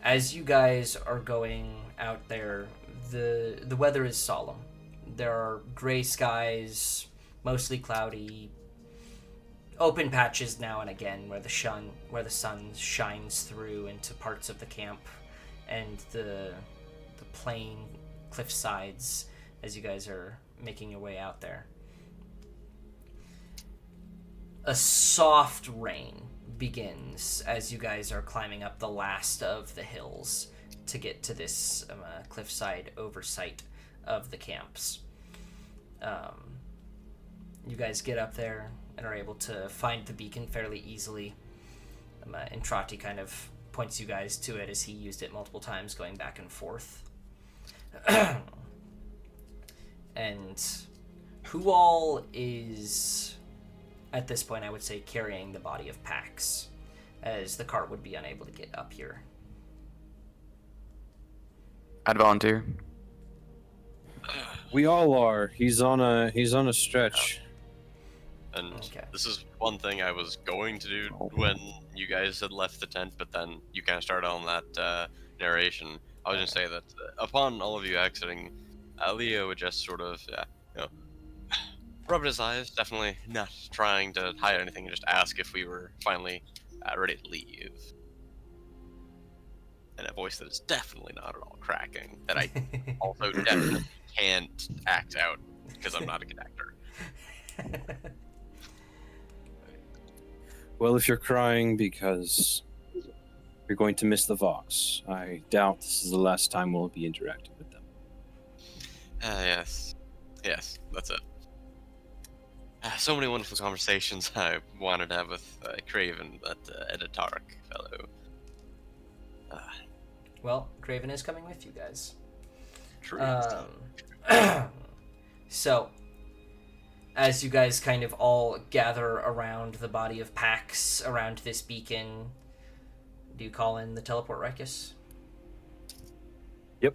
As you guys are going out there, the weather is solemn. There are gray skies, mostly cloudy, open patches now and again where the sun shines through into parts of the camp and the plain cliff sides as you guys are making your way out there. A soft rain begins as you guys are climbing up the last of the hills to get to this cliffside oversight of the camps. You guys get up there and are able to find the beacon fairly easily. And Trotty kind of points you guys to it as he used it multiple times going back and forth. And who all is, at this point, I would say, carrying the body of Pax, as the cart would be unable to get up here? I'd volunteer. We all are. He's on a stretch. And Okay. this is one thing I was going to do when you guys had left the tent, but then you kind of started on that narration. I was going to say that upon all of you exiting, Leo would just sort of, rub his eyes, definitely not trying to hide anything, and just ask if we were finally ready to leave. In a voice that is definitely not at all cracking, that I also definitely can't act out, because I'm not a good actor. Well, if you're crying because you're going to miss the Vox, I doubt this is the last time we'll be interacting with them. Yes, that's it. So many wonderful conversations I wanted to have with Craven, that Editark fellow. Well, Craven is coming with you guys. True. So, as you guys kind of all gather around the body of Pax, around this beacon, do you call in the teleport Rikus? Yep.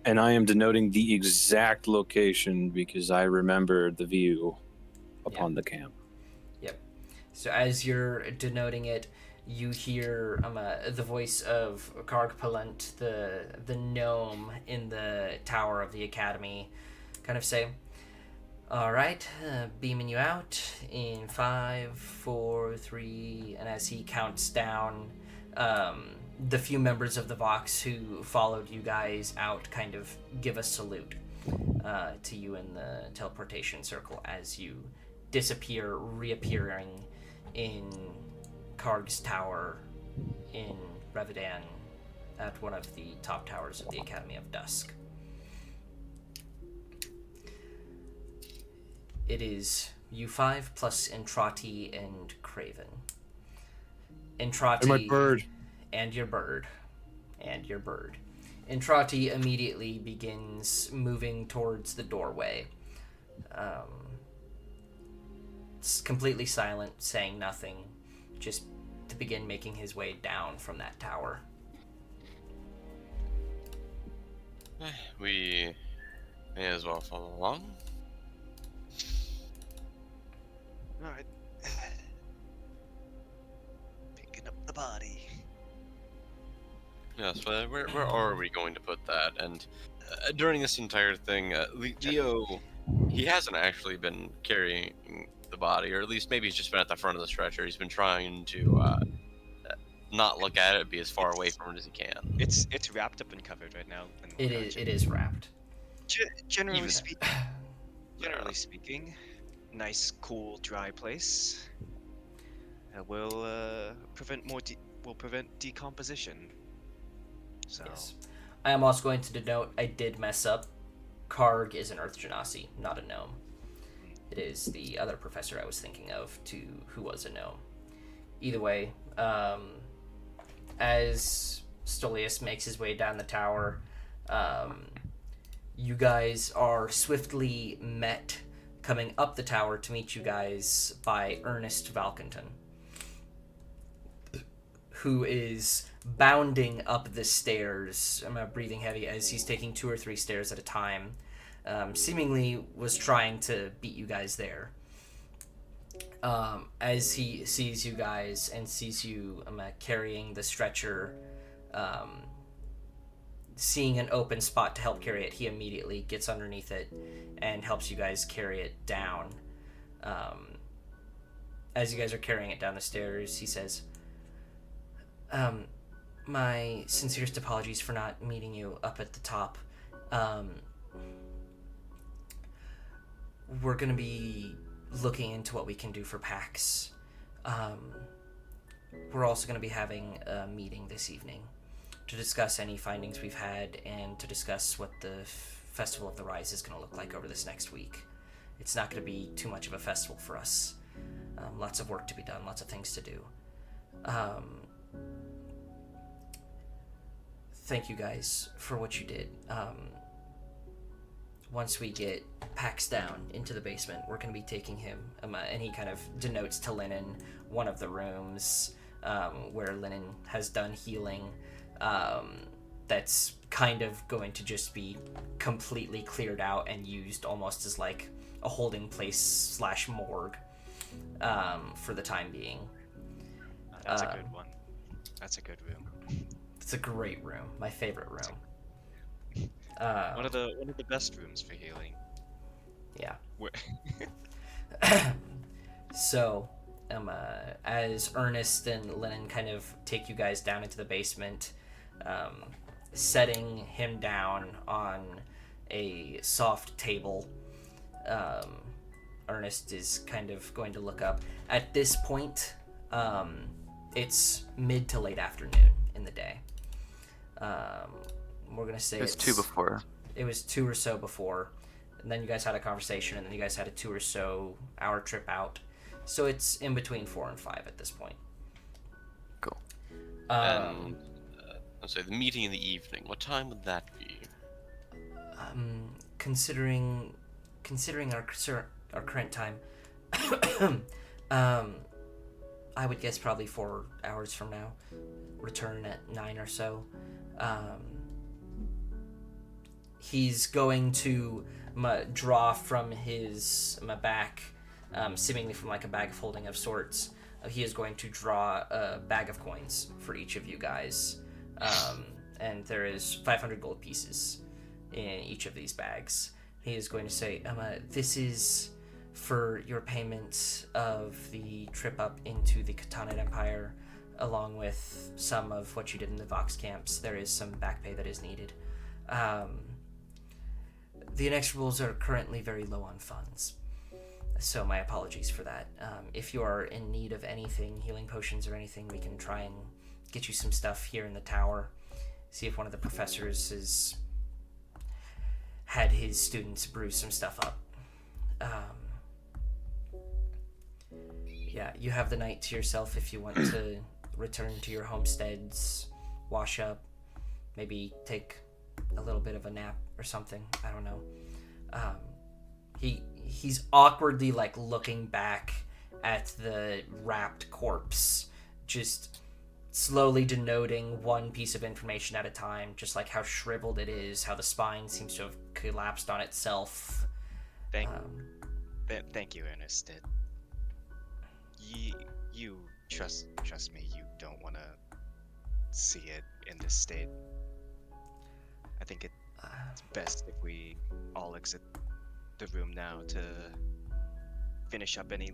And I am denoting the exact location because I remember the view upon the camp. Yep. So as you're denoting it, you hear the voice of Kargpalent, the gnome in the tower of the academy, kind of say, "All right, beaming you out in 5, 4, 3," and as he counts down, the few members of the Vox who followed you guys out kind of give a salute to you in the teleportation circle as you disappear, reappearing in Karg's tower in Revedan at one of the top towers of the Academy of Dusk. It is you 5 plus Entrati and Craven. Entrati And my bird. And your bird. And your bird. Entrati immediately begins moving towards the doorway. It's completely silent, saying nothing, just to begin making his way down from that tower. We may as well follow along. Alright. Picking up the body. Yes, but where are we going to put that? And during this entire thing, Leo, he hasn't actually been carrying the body, or at least maybe he's just been at the front of the stretcher. He's been trying to not look at it, be as far away from it as he can. It's wrapped up and covered right now. It is wrapped. Generally Even- speaking, nice, cool, dry place. Will prevent will prevent decomposition. So Yes. I am also going to denote I did mess up. Karg is an Earth Genasi, not a gnome. It is the other professor I was thinking of, who was a gnome. Either way, as Stolius makes his way down the tower, you guys are swiftly met coming up the tower to meet you guys by Ernest Valkenton, who is bounding up the stairs. I'm breathing heavy as he's taking 2 or 3 stairs at a time. Seemingly was trying to beat you guys there. As he sees you guys and sees you carrying the stretcher, seeing an open spot to help carry it, he immediately gets underneath it and helps you guys carry it down. As you guys are carrying it down the stairs, he says, my sincerest apologies for not meeting you up at the top. We're going to be looking into what we can do for PAX. We're also going to be having a meeting this evening to discuss any findings we've had and to discuss what the Festival of the Rise is going to look like over this next week. It's not going to be too much of a festival for us. Lots of work to be done, lots of things to do. Thank you guys for what you did. Once we get Pax down into the basement, we're going to be taking him, and he kind of denotes to Lennon one of the rooms where Lennon has done healing. That's kind of going to just be completely cleared out and used almost as like a holding place / morgue for the time being. That's a good one. That's a good room. It's a great room. My favorite room. One of the best rooms for healing. Yeah. Where- So, as Ernest and Lennon kind of take you guys down into the basement, setting him down on a soft table, Ernest is kind of going to look up. At this point, it's mid to late afternoon in the day. We're gonna say It was 2 before. It was 2 or so before, and then you guys had a conversation, and then you guys had a 2 or so hour trip out. So it's in between 4 and 5 at this point. Cool. And I'll say the meeting in the evening. What time would that be? Considering our current time, I would guess probably 4 hours from now. Return at 9 or so. He's going to draw from his back, seemingly from like a bag of holding of sorts. He is going to draw a bag of coins for each of you guys, and there is 500 gold pieces in each of these bags. He is going to say, this is for your payment of the trip up into the Khatanate Empire, along with some of what you did in the Vox camps. There is some back pay that is needed. The Inexorables are currently very low on funds, so my apologies for that. If you are in need of anything, healing potions or anything, we can try and get you some stuff here in the tower. See if one of the professors has had his students brew some stuff up. Yeah, you have the night to yourself if you want to return to your homesteads, wash up, maybe take a little bit of a nap or something. I don't know. He's awkwardly like looking back at the wrapped corpse, just slowly denoting one piece of information at a time, just like how shriveled it is, how the spine seems to have collapsed on itself. Thank you, Ernest. You trust me. You don't want to see it in this state. I think it's best if we all exit the room now to finish up any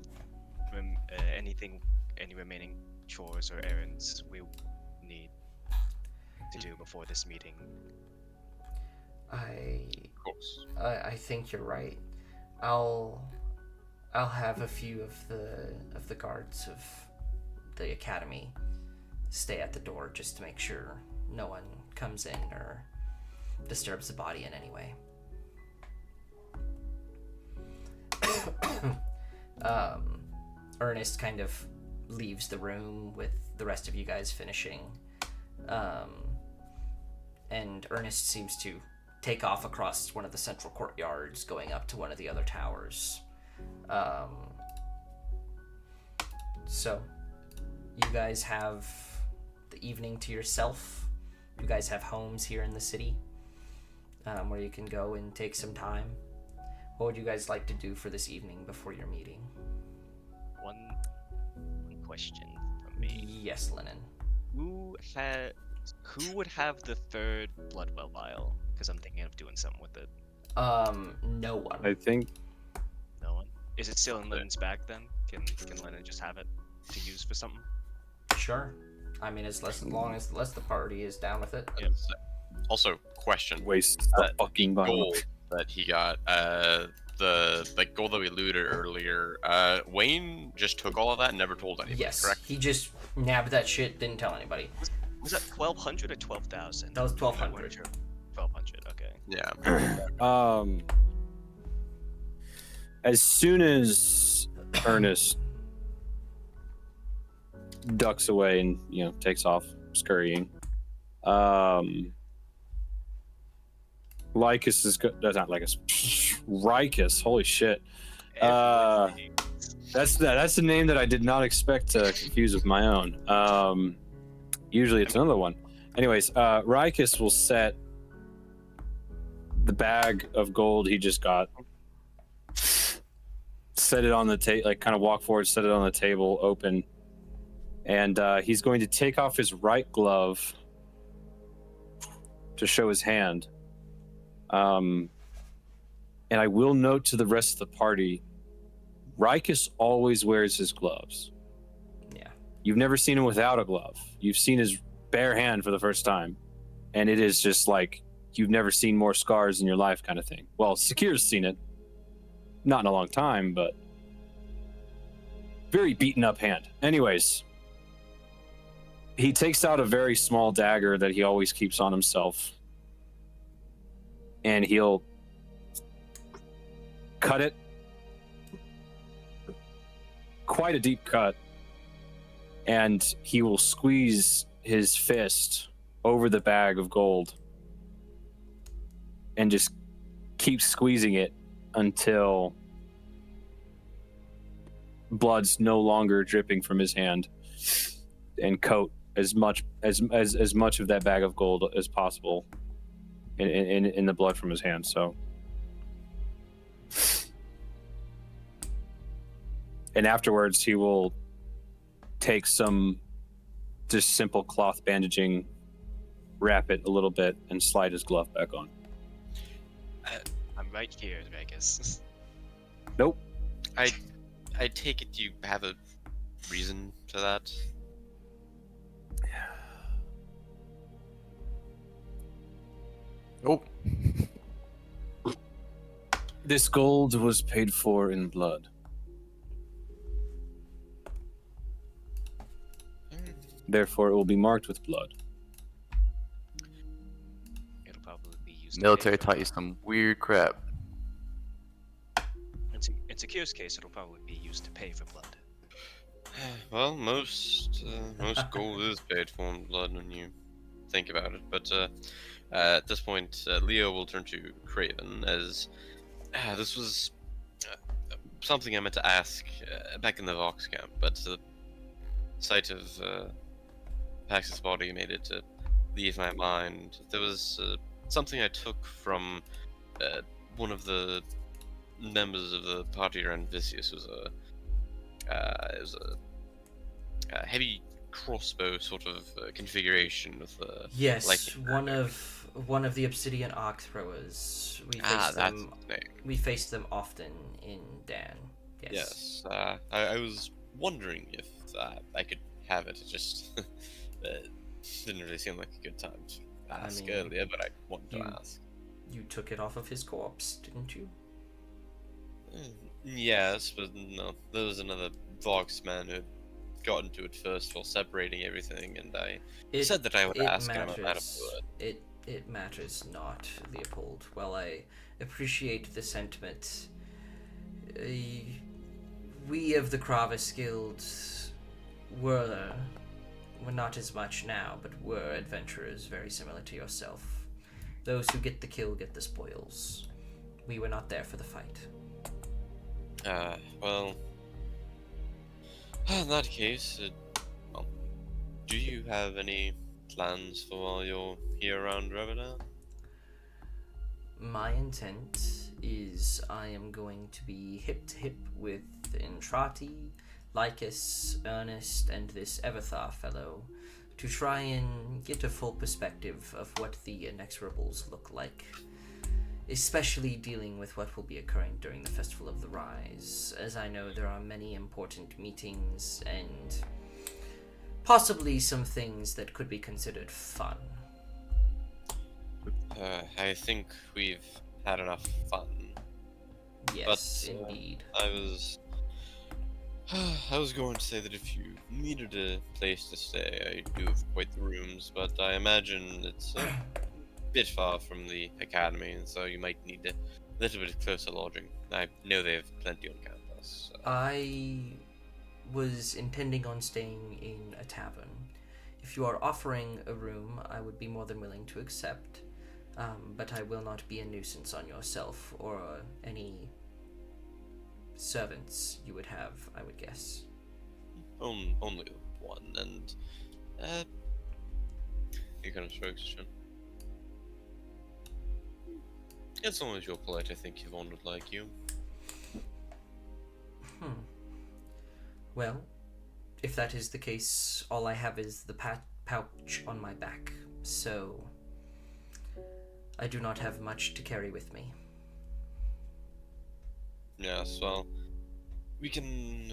remaining chores or errands we need to do before this meeting. Of course. I think you're right. I'll I'll have a few of the guards of the academy stay at the door just to make sure no one comes in or disturbs the body in any way. Ernest kind of leaves the room with the rest of you guys finishing. And Ernest seems to take off across one of the central courtyards, going up to one of the other towers. So, you guys have the evening to yourself. You guys have homes here in the city where you can go and take some time. What would you guys like to do for this evening before your meeting? One question from me. Yes, Lennon. Who would have the third Bloodwell vial? Because I'm thinking of doing something with it. No one. I think No one. Is it still in Lennon's bag then? Can Lennon just have it to use for something? Sure. I mean, as long as the party is down with it. Yes. Also, question. waste the fucking vial. Gold that he got, the gold that we looted earlier, Wayne just took all of that and never told anybody, Yes. correct? He just nabbed that shit, didn't tell anybody. Was that 1,200 or 12,000? That was I wasn't 1,200. sure. 1,200. Okay. Yeah. As soon as Ernest ducks away and takes off scurrying, Lycus is that's not Lycus. Rykus, holy shit. That's the name that I did not expect to confuse with my own. Usually it's another one. Anyways, Rykus will set the bag of gold he just got, set it on the table, like kind of walk forward, set it on the table, open, and he's going to take off his right glove to show his hand. And I will note to the rest of the party, Rykus always wears his gloves. Yeah. You've never seen him without a glove. You've seen his bare hand for the first time. And it is just like, you've never seen more scars in your life kind of thing. Well, Sakir's seen it. Not in a long time, but very beaten up hand. Anyways, he takes out a very small dagger that he always keeps on himself. And he'll cut it. Quite a deep cut. And he will squeeze his fist over the bag of gold and just keep squeezing it until blood's no longer dripping from his hand, and coat as much of that bag of gold as possible in the blood from his hand. So, and afterwards he will take some just simple cloth bandaging, wrap it a little bit, and slide his glove back on. I'm right here, Vegas. Nope. I take it you have a reason to that? Oh. This gold was paid for in blood. Therefore, it will be marked with blood. It'll probably be used. to Military pay for taught you some weird crap. In Sakir's case, it'll probably be used to pay for blood. Well, most gold is paid for in blood when you think about it. But at this point, Leo will turn to Craven, as this was something I meant to ask back in the Vox camp, but the sight of Pax's body made it leave my mind. There was something I took from one of the members of the party around Vicious. It was a heavy crossbow sort of configuration with Yes, lightning one of the obsidian ox throwers. that's the name. We faced them often in Dan. Yes. Yes, I was wondering if I could have it. It just didn't really seem like a good time to ask earlier, but I wanted to ask. You took it off of his corpse, didn't you? Yes, but no, there was another Vox man who got into it first while separating everything, and I said that I would ask him about it. It matters not, Leopold. While I appreciate the sentiment, uh, we of the Kravis Guild were not as much now, but were adventurers very similar to yourself. Those who get the kill get the spoils. We were not there for the fight. Well, in that case, well, do you have any plans for while you're here around Revena? My intent is I am going to be hip to hip with Entrati, Lycus, Ernest, and this Everthar fellow to try and get a full perspective of what the Inexorables look like, especially dealing with what will be occurring during the Festival of the Rise, as I know there are many important meetings and possibly some things that could be considered fun. I think we've had enough fun. Yes, But, indeed. I was going to say that if you needed a place to stay, I do have quite the rooms, but I imagine it's a bit far from the academy, and so you might need a little bit closer lodging. I know they have plenty on campus. So. I was intending on staying in a tavern. If you are offering a room, I would be more than willing to accept, but I will not be a nuisance on yourself or any servants you would have, I would guess. Only one, and you kind of strokes chin. As long as you're polite, I think Yvonne would like you. Well, if that is the case, all I have is the pouch on my back, so I do not have much to carry with me. Yes, well, we can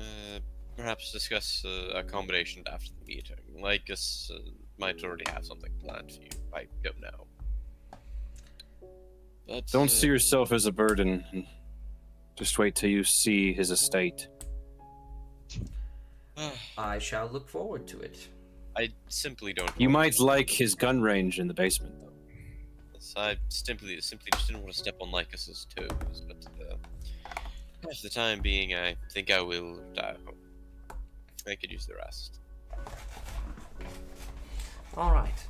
perhaps discuss accommodation after the meeting. Lycus might already have something planned for you. I don't know. But, Don't see yourself as a burden. Just wait till you see his estate. I shall look forward to it. I simply don't. You might like his gun range in the basement, though. Yes, I simply just didn't want to step on Lycus's toes, but for the time being, I think I will retire home. I could use the rest. All right.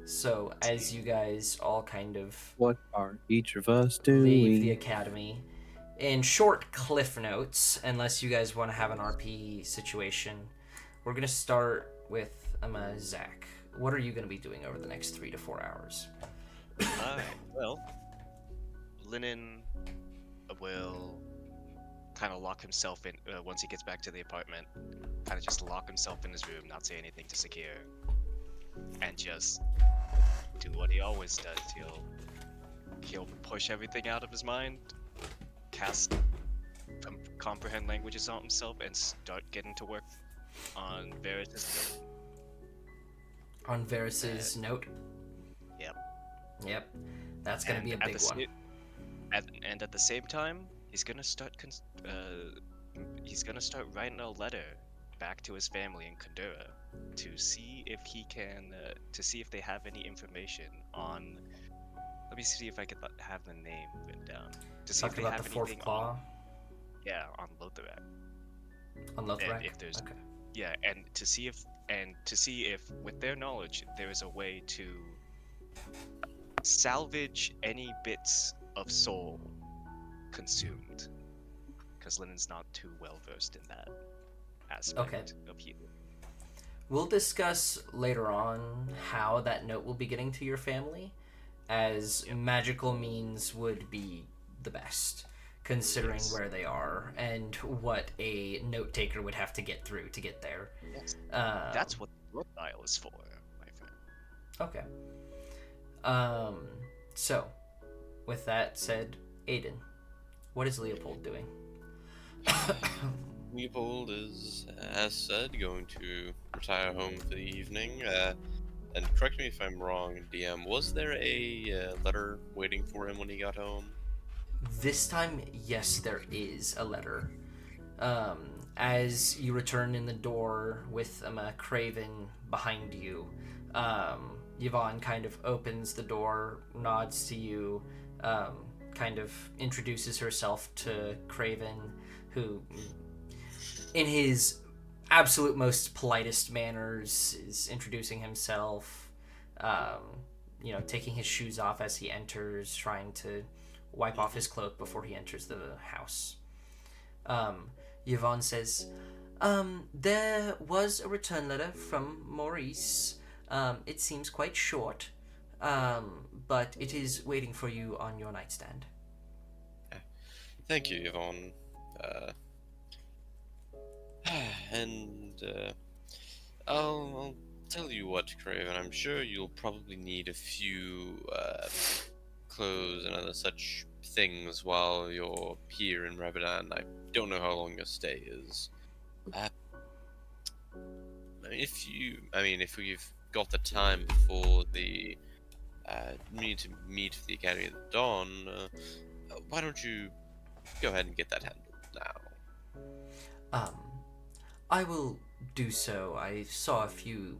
So, as you guys all kind of What are each of us doing? leave the academy, in short cliff notes, unless you guys want to have an RP situation, we're going to start with Zach. What are you going to be doing over the next 3 to 4 hours? Well, Lennon will kind of lock himself in once he gets back to the apartment. Kind of just lock himself in his room, not say anything to Sakir, and just do what he always does. He'll push everything out of his mind, cast comprehend languages on himself, and start getting to work on Varys' note. On Varys' note? Yep. Yep. That's going to be a big one. And at the same time, he's gonna start writing a letter back to his family in Kandura to see if he can to see if they have any information on. Let me see if I can have the name written down. To see Talk if they about have the fourth anything claw. on Lothrak. On Lothrak? And if there's okay. yeah, and to see if with their knowledge there is a way to salvage any bits of soul consumed, because Lennon's not too well versed in that aspect of healing. We'll discuss later on how that note will be getting to your family, as magical means would be the best, considering where they are and what a note taker would have to get through to get there. Yes. That's what the Rook Dial is for, my friend. Okay. So, with that said, Aiden, what is Leopold doing? Leopold is, as said, going to retire home for the evening. And correct me if I'm wrong, DM, was there a letter waiting for him when he got home? This time, yes, there is a letter. As you return in the door with Craven behind you, Yvonne kind of opens the door, nods to you, kind of introduces herself to Craven, who, in his absolute most politest manners, is introducing himself, taking his shoes off as he enters, trying to wipe off his cloak before he enters the house. Yvonne says, there was a return letter from Maurice. It seems quite short, but it is waiting for you on your nightstand. Thank you, Yvonne. I'll tell you what, Craven. I'm sure you'll probably need a few clothes and other such things while you're here in Rebadan. I don't know how long your stay is. If we've got the time before the need to meet for the Academy of the Dawn, why don't you go ahead and get that handled now? I will do so. I saw a few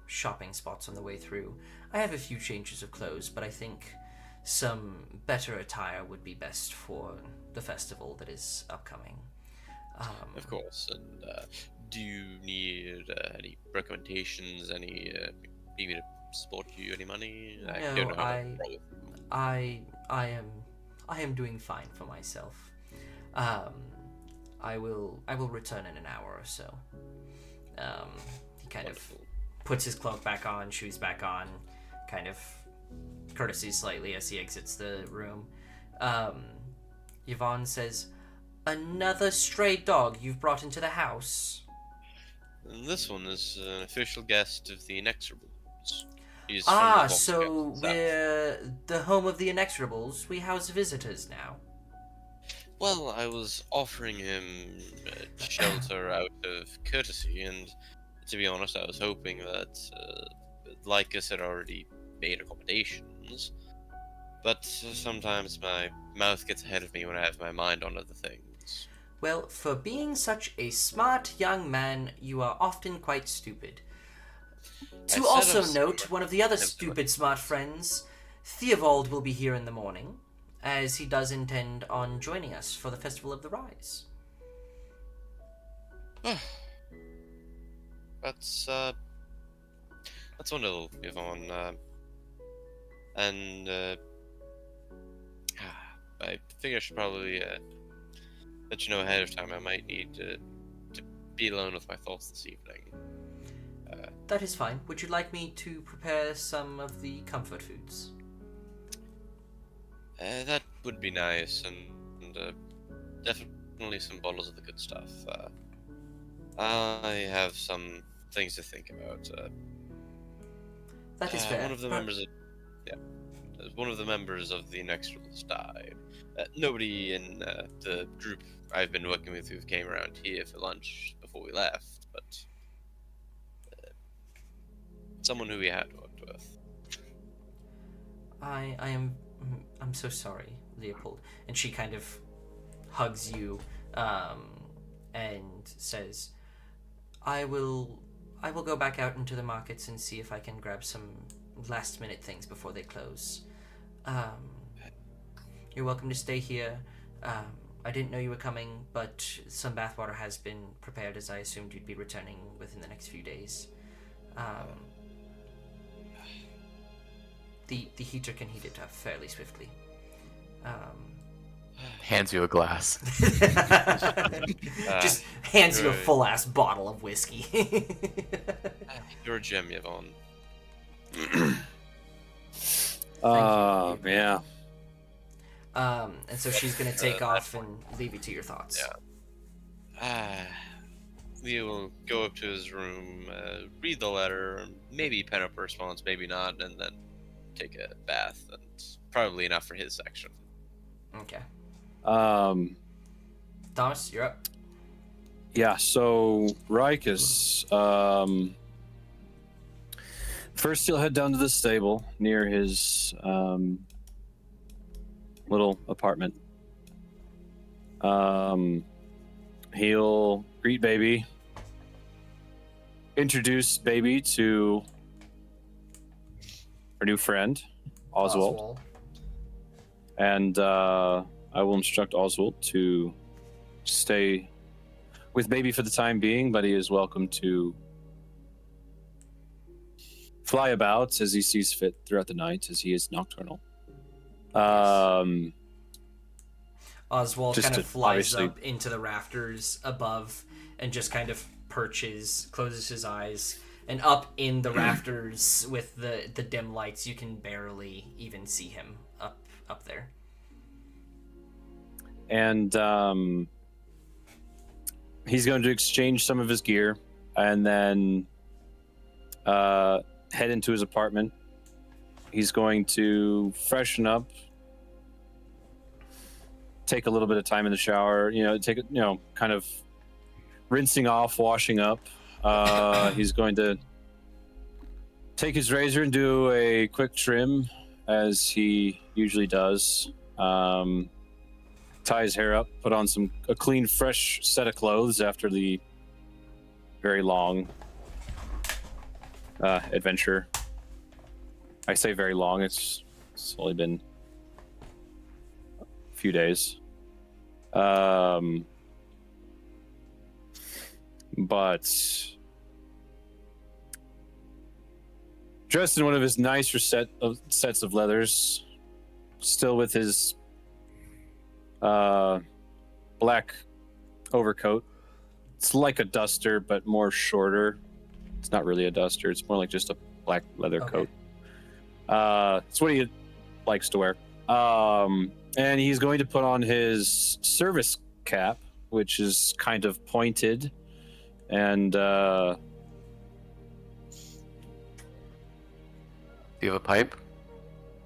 shopping spots on the way through. I have a few changes of clothes, but I think some better attire would be best for the festival that is upcoming. Of course. And do you need any recommendations? Any need me to support you? Any money? I don't know how to roll with them. I am doing fine for myself. I will return in an hour or so. He kind Wonderful. of puts his cloak back on, shoes back on, kind of courtesies slightly as he exits the room. Yvonne says, "Another stray dog you've brought into the house." And this one is an official guest of the Inexorables. He's from the So Volkswagen South. we're the home of the Inexorables. We house visitors now. Well, I was offering him shelter out of courtesy, and to be honest, I was hoping that Lycus had already made accommodations. But sometimes my mouth gets ahead of me when I have my mind on other things. Well, for being such a smart young man, you are often quite stupid. I To said also I was note, smart. one of the other I'm stupid smart friends, Theobald, will be here in the morning, as he does intend on joining us for the Festival of the Rise. That's wonderful, Yvonne. I think I should probably let you know ahead of time. I might need to be alone with my thoughts this evening. That is fine. Would you like me to prepare some of the comfort foods? That would be nice, and definitely some bottles of the good stuff. I have some things to think about. That is fair. One of the members of the Inexorables died. Nobody in the group I've been working with who came around here for lunch before we left, but someone who we had worked with. I'm so sorry, Leopold. And she kind of hugs you, and says, I will go back out into the markets and see if I can grab some last minute things before they close. You're welcome to stay here. I didn't know you were coming, but some bathwater has been prepared, as I assumed you'd be returning within the next few days. The heater can heat it up fairly swiftly. Hands you a glass. Just hands you a good. full ass bottle of whiskey. You're a gem, Yvonne. Yeah. And so she's gonna take off and leave you to your thoughts. Leo will go up to his room, read the letter, maybe pen up a response, maybe not, and then take a bath. And probably enough for his section. Okay. Um, Thomas, you're up. Yeah, so Rikus, first he'll head down to the stable near his little apartment He'll greet Baby, introduce Baby to her new friend, Oswald. And I will instruct Oswald to stay with Baby for the time being, but he is welcome to fly about as he sees fit throughout the night, as he is nocturnal. Oswald Just kind of to flies obviously- up into the rafters above and just kind of perches, closes his eyes, and up in the rafters with the dim lights, you can barely even see him up there. And he's going to exchange some of his gear and then head into his apartment. He's going to freshen up, take a little bit of time in the shower, kind of rinsing off, washing up. He's going to take his razor and do a quick trim, as he usually does. Tie his hair up, put on a clean, fresh set of clothes after the very long adventure. I say very long, it's only been a few days. But dressed in one of his nicer sets of leathers, still with his black overcoat. It's like a duster, but more shorter. It's not really a duster. It's more like just a black leather coat. It's what he likes to wear. And he's going to put on his service cap, which is kind of pointed. And Do you have a pipe?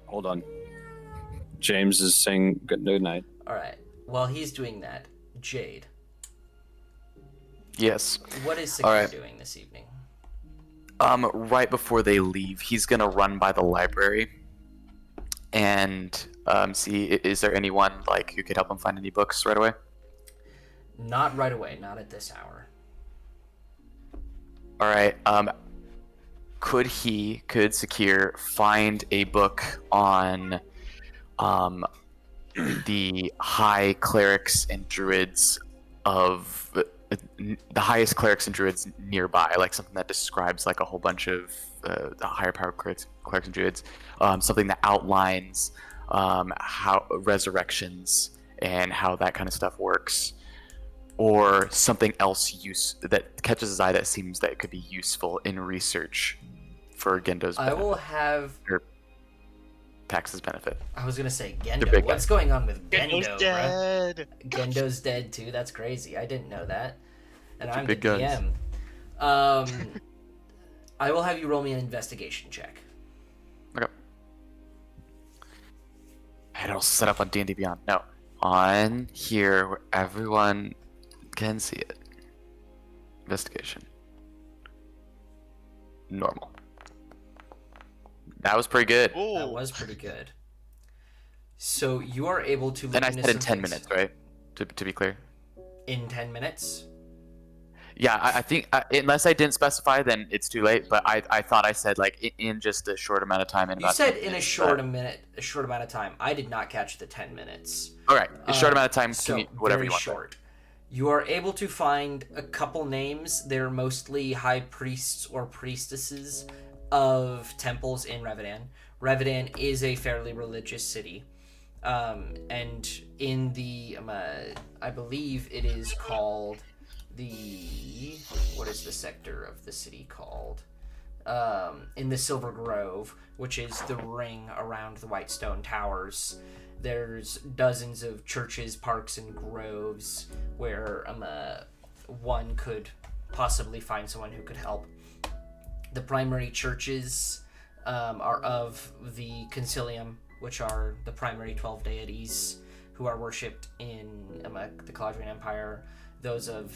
hold on. James is saying good night. All right. While he's doing that, Jade, Yes. what is Secure All right. doing this evening? Right before they leave, he's gonna run by the library and see is there anyone like who could help him find any books right away. Not right away. Not at this hour. All right. Could Secure find a book on the high clerics and druids of the highest clerics and druids nearby, like something that describes like a whole bunch of the higher power clerics and druids, something that outlines how resurrections and how that kind of stuff works, or something else that catches his eye that seems that it could be useful in research for Gendo's I benefit, will have. or Pax's benefit. I was gonna say They're Gendo. big What's guys. going on with Gendo, Gendo's bro? dead. Gendo's dead too. That's crazy. I didn't know that. And I'm big the guns. DM. I will have you roll me an investigation check. Okay. I had it all set up on D&D Beyond. No, on here where everyone can see it. Investigation. Normal. That was pretty good. Ooh. That was pretty good. So you are able to. And I look said in into 10 some things minutes, right? To be clear. In 10 minutes. Yeah, I think unless I didn't specify, then it's too late. But I thought I said like in just a short amount of time. You about said 10 in a minutes, short but- a short amount of time. I did not catch the 10 minutes. All right, a short amount of time. So Whatever very you want. short. You are able to find a couple names. They're mostly high priests or priestesses of temples in Revedan. Revedan is a fairly religious city, and in the I believe it is called the what is the sector of the city called? In the Silver Grove, which is the ring around the White Stone Towers. There's dozens of churches, parks, and groves where one could possibly find someone who could help. The primary churches are of the Concilium, which are the primary 12 deities who are worshipped in the Caladrian Empire. Those of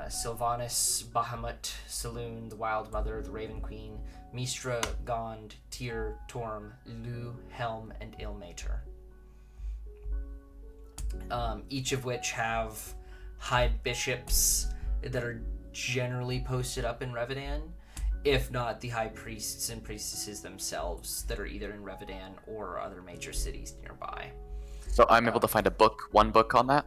Sylvanas, Bahamut, Saloon, the Wild Mother, the Raven Queen, Mistra, Gond, Tyr, Torm, Lu, Helm, and Ilmater. each of which have high bishops that are generally posted up in Revedan, if not the high priests and priestesses themselves that are either in Revedan or other major cities nearby. So I'm able to find one book on that?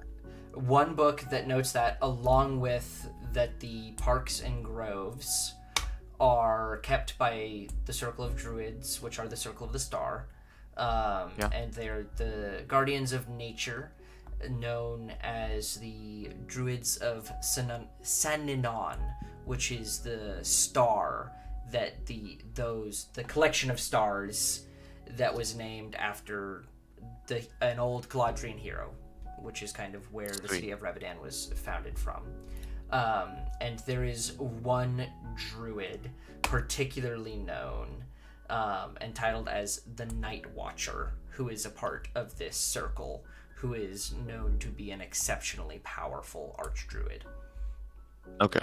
One book that notes that, along with that the parks and groves are kept by the Circle of Druids, which are the Circle of the Star, and they're the guardians of nature, known as the Druids of Saninon, which is the star that the collection of stars that was named after an old Galadrian hero, which is kind of where the city of Revedan was founded from. And there is one druid particularly known and titled as the Night Watcher, who is a part of this circle, who is known to be an exceptionally powerful archdruid. Okay.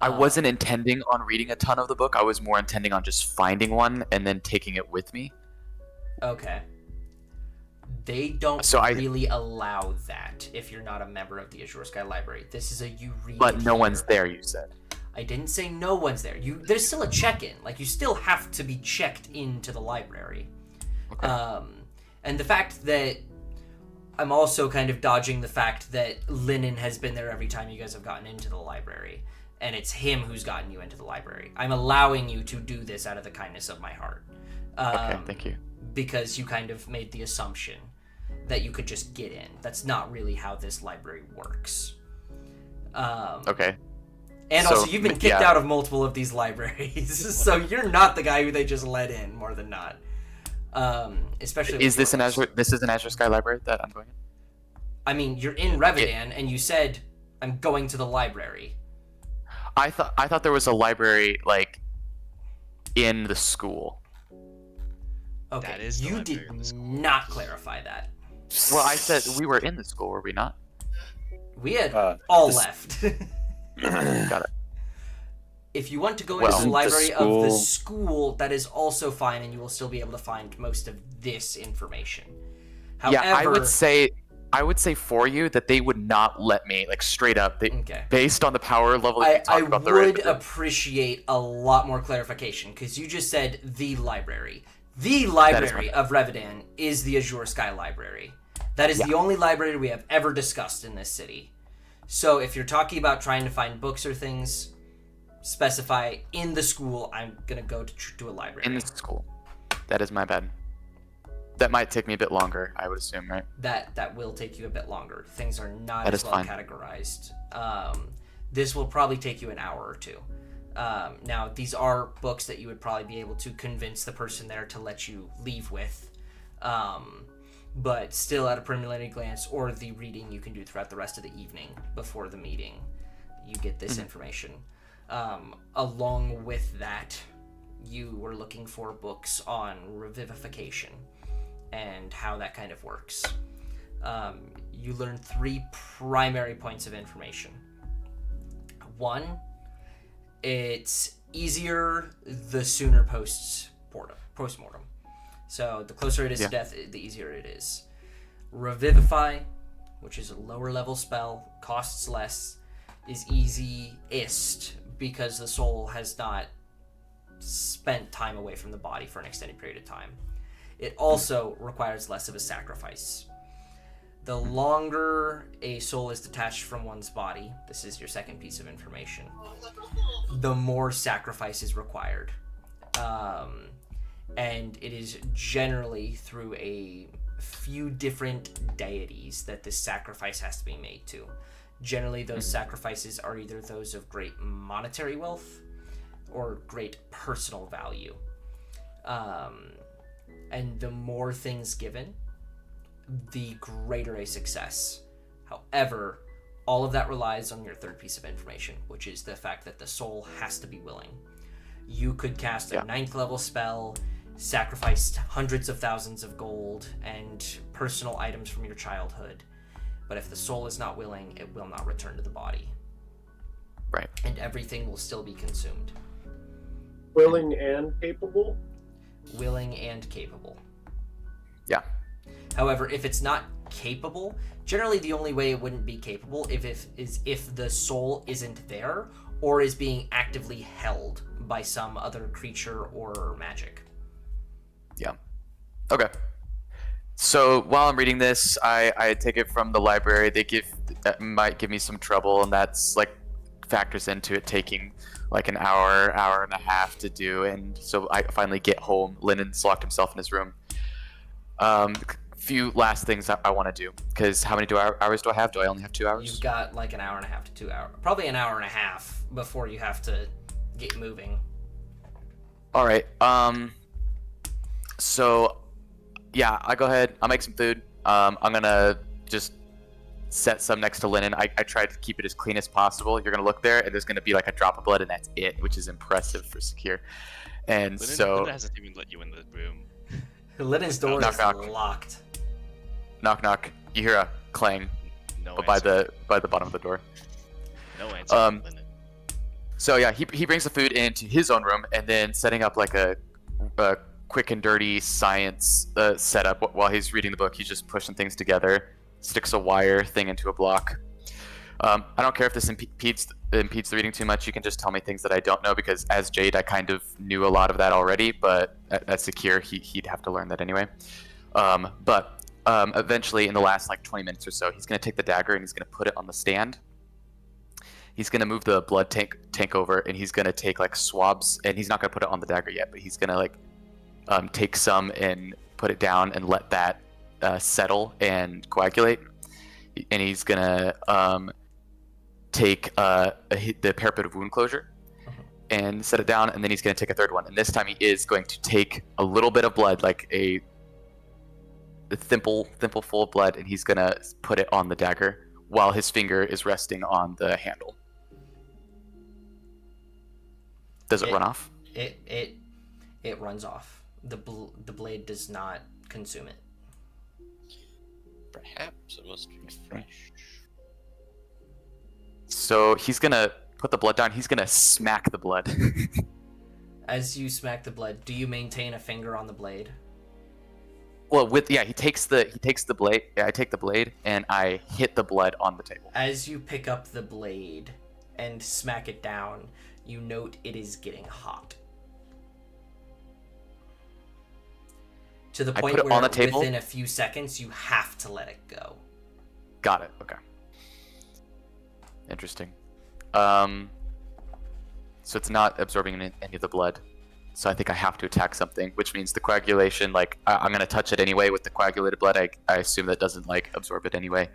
I wasn't intending on reading a ton of the book. I was more intending on just finding one and then taking it with me. Okay. They don't really allow that if you're not a member of the Azure Sky Library. This is a you read. But no one's there, you said. I didn't say no one's there. There's still a check-in. Like, you still have to be checked into the library. Okay. And the fact that I'm also kind of dodging the fact that Lennon has been there every time you guys have gotten into the library, and it's him who's gotten you into the library. I'm allowing you to do this out of the kindness of my heart. Okay, thank you. Because you kind of made the assumption that you could just get in. That's not really how this library works. Okay. And So, also, you've been kicked out of multiple of these libraries, so you're not the guy who they just let in, more than not. Especially. Is this an Azure? This is an Azure Sky Library that I'm going in? I mean, you're in Revedan, and you said, "I'm going to the library." I thought there was a library like in the school. Okay, That is the you library did of the school. not clarify that. Well, I said we were in the school, were we not? We had all this- left. Got it. If you want to go Well, into the the library of the school- school, that is also fine, and you will still be able to find most of this information. However, Yeah, I would say for you that they would not let me, like, straight up. Okay. Based on the power level you I talked about the would right. appreciate a lot more clarification, because you just said the library. The library of Revedan is the Azure Sky Library. That is the only library we have ever discussed in this city. So if you're talking about trying to find books or things, specify in the school. I'm gonna go to a library. In the school. That is my bad. That might take me a bit longer, I would assume, right? That will take you a bit longer. Things are not That as is well fine. categorized. This will probably take you an hour or two. Now, these are books that you would probably be able to convince the person there to let you leave with. But still, at a preliminary glance, or the reading you can do throughout the rest of the evening before the meeting, you get this information. Along with that, you were looking for books on revivification and how that kind of works. You learn 3 primary points of information. 1, it's easier the sooner post-mortem. So the closer it is to death, the easier it is. Revivify, which is a lower level spell, costs less, is easiest because the soul has not spent time away from the body for an extended period of time. It also requires less of a sacrifice. The longer a soul is detached from one's body, this is your second piece of information, the more sacrifice is required. And it is generally through a few different deities that this sacrifice has to be made to. Generally, those sacrifices are either those of great monetary wealth or great personal value. And the more things given, the greater a success. However, all of that relies on your third piece of information, which is the fact that the soul has to be willing. You could cast a 9th level spell, sacrifice hundreds of thousands of gold and personal items from your childhood, but if the soul is not willing, it will not return to the body. Right. And everything will still be consumed. Willing and capable. Willing and capable. Yeah. However, if it's not capable. Generally, the only way it wouldn't be capable is if the soul isn't there or is being actively held by some other creature or magic. Yeah. Okay. So while I'm reading this, I take it from the library. That might give me some trouble, and that's like factors into it taking like an hour and a half to do. And so I finally get home. Lennon's locked himself in his room. Few last things I want to do, because how many hours do I have? Do I only have 2 hours? You've got like an hour and a half to 2 hours, probably an hour and a half before you have to get moving. All right. So yeah, I go ahead. I'll make some food. I'm gonna just set some next to Lennon. I tried to keep it as clean as possible. You're gonna look there, and there's gonna be like a drop of blood, and that's it, which is impressive for secure. And Linda hasn't even let you in the room. Lennon's door Knock, is knock. locked. Knock knock. You hear a clang No by answer. the bottom of the door. No answer. from Linda. So yeah, he brings the food into his own room, and then setting up like a quick and dirty science setup while he's reading the book. He's just pushing things together, sticks a wire thing into a block. I don't care if this impedes the reading too much. You can just tell me things that I don't know, because as Jade, I kind of knew a lot of that already, but as Secure, he'd have to learn that anyway. But eventually, in the last like 20 minutes or so, he's going to take the dagger and he's going to put it on the stand. He's going to move the blood tank over, and he's going to take like swabs, and he's not going to put it on the dagger yet, but he's going to like take some and put it down and let that settle and coagulate. And he's going to take the parapet of wound closure and set it down, and then he's going to take a third one. And this time he is going to take a little bit of blood, like a thimble full of blood, and he's going to put it on the dagger while his finger is resting on the handle. Does it run off? It runs off. The blade does not consume it. Perhaps it must be fresh. So he's gonna put the blood down. He's gonna smack the blood. As you smack the blood, do you maintain a finger on the blade? Well, he takes the blade. Yeah, I take the blade and I hit the blood on the table. As you pick up the blade and smack it down, you note it is getting hot. To the point put it where on the table? within a few seconds you have to let it go. Got it. Okay. Interesting. So it's not absorbing any of the blood. So I think I have to attack something, which means the coagulation, like, I'm going to touch it anyway with the coagulated blood. I assume that doesn't, like, absorb it anyway.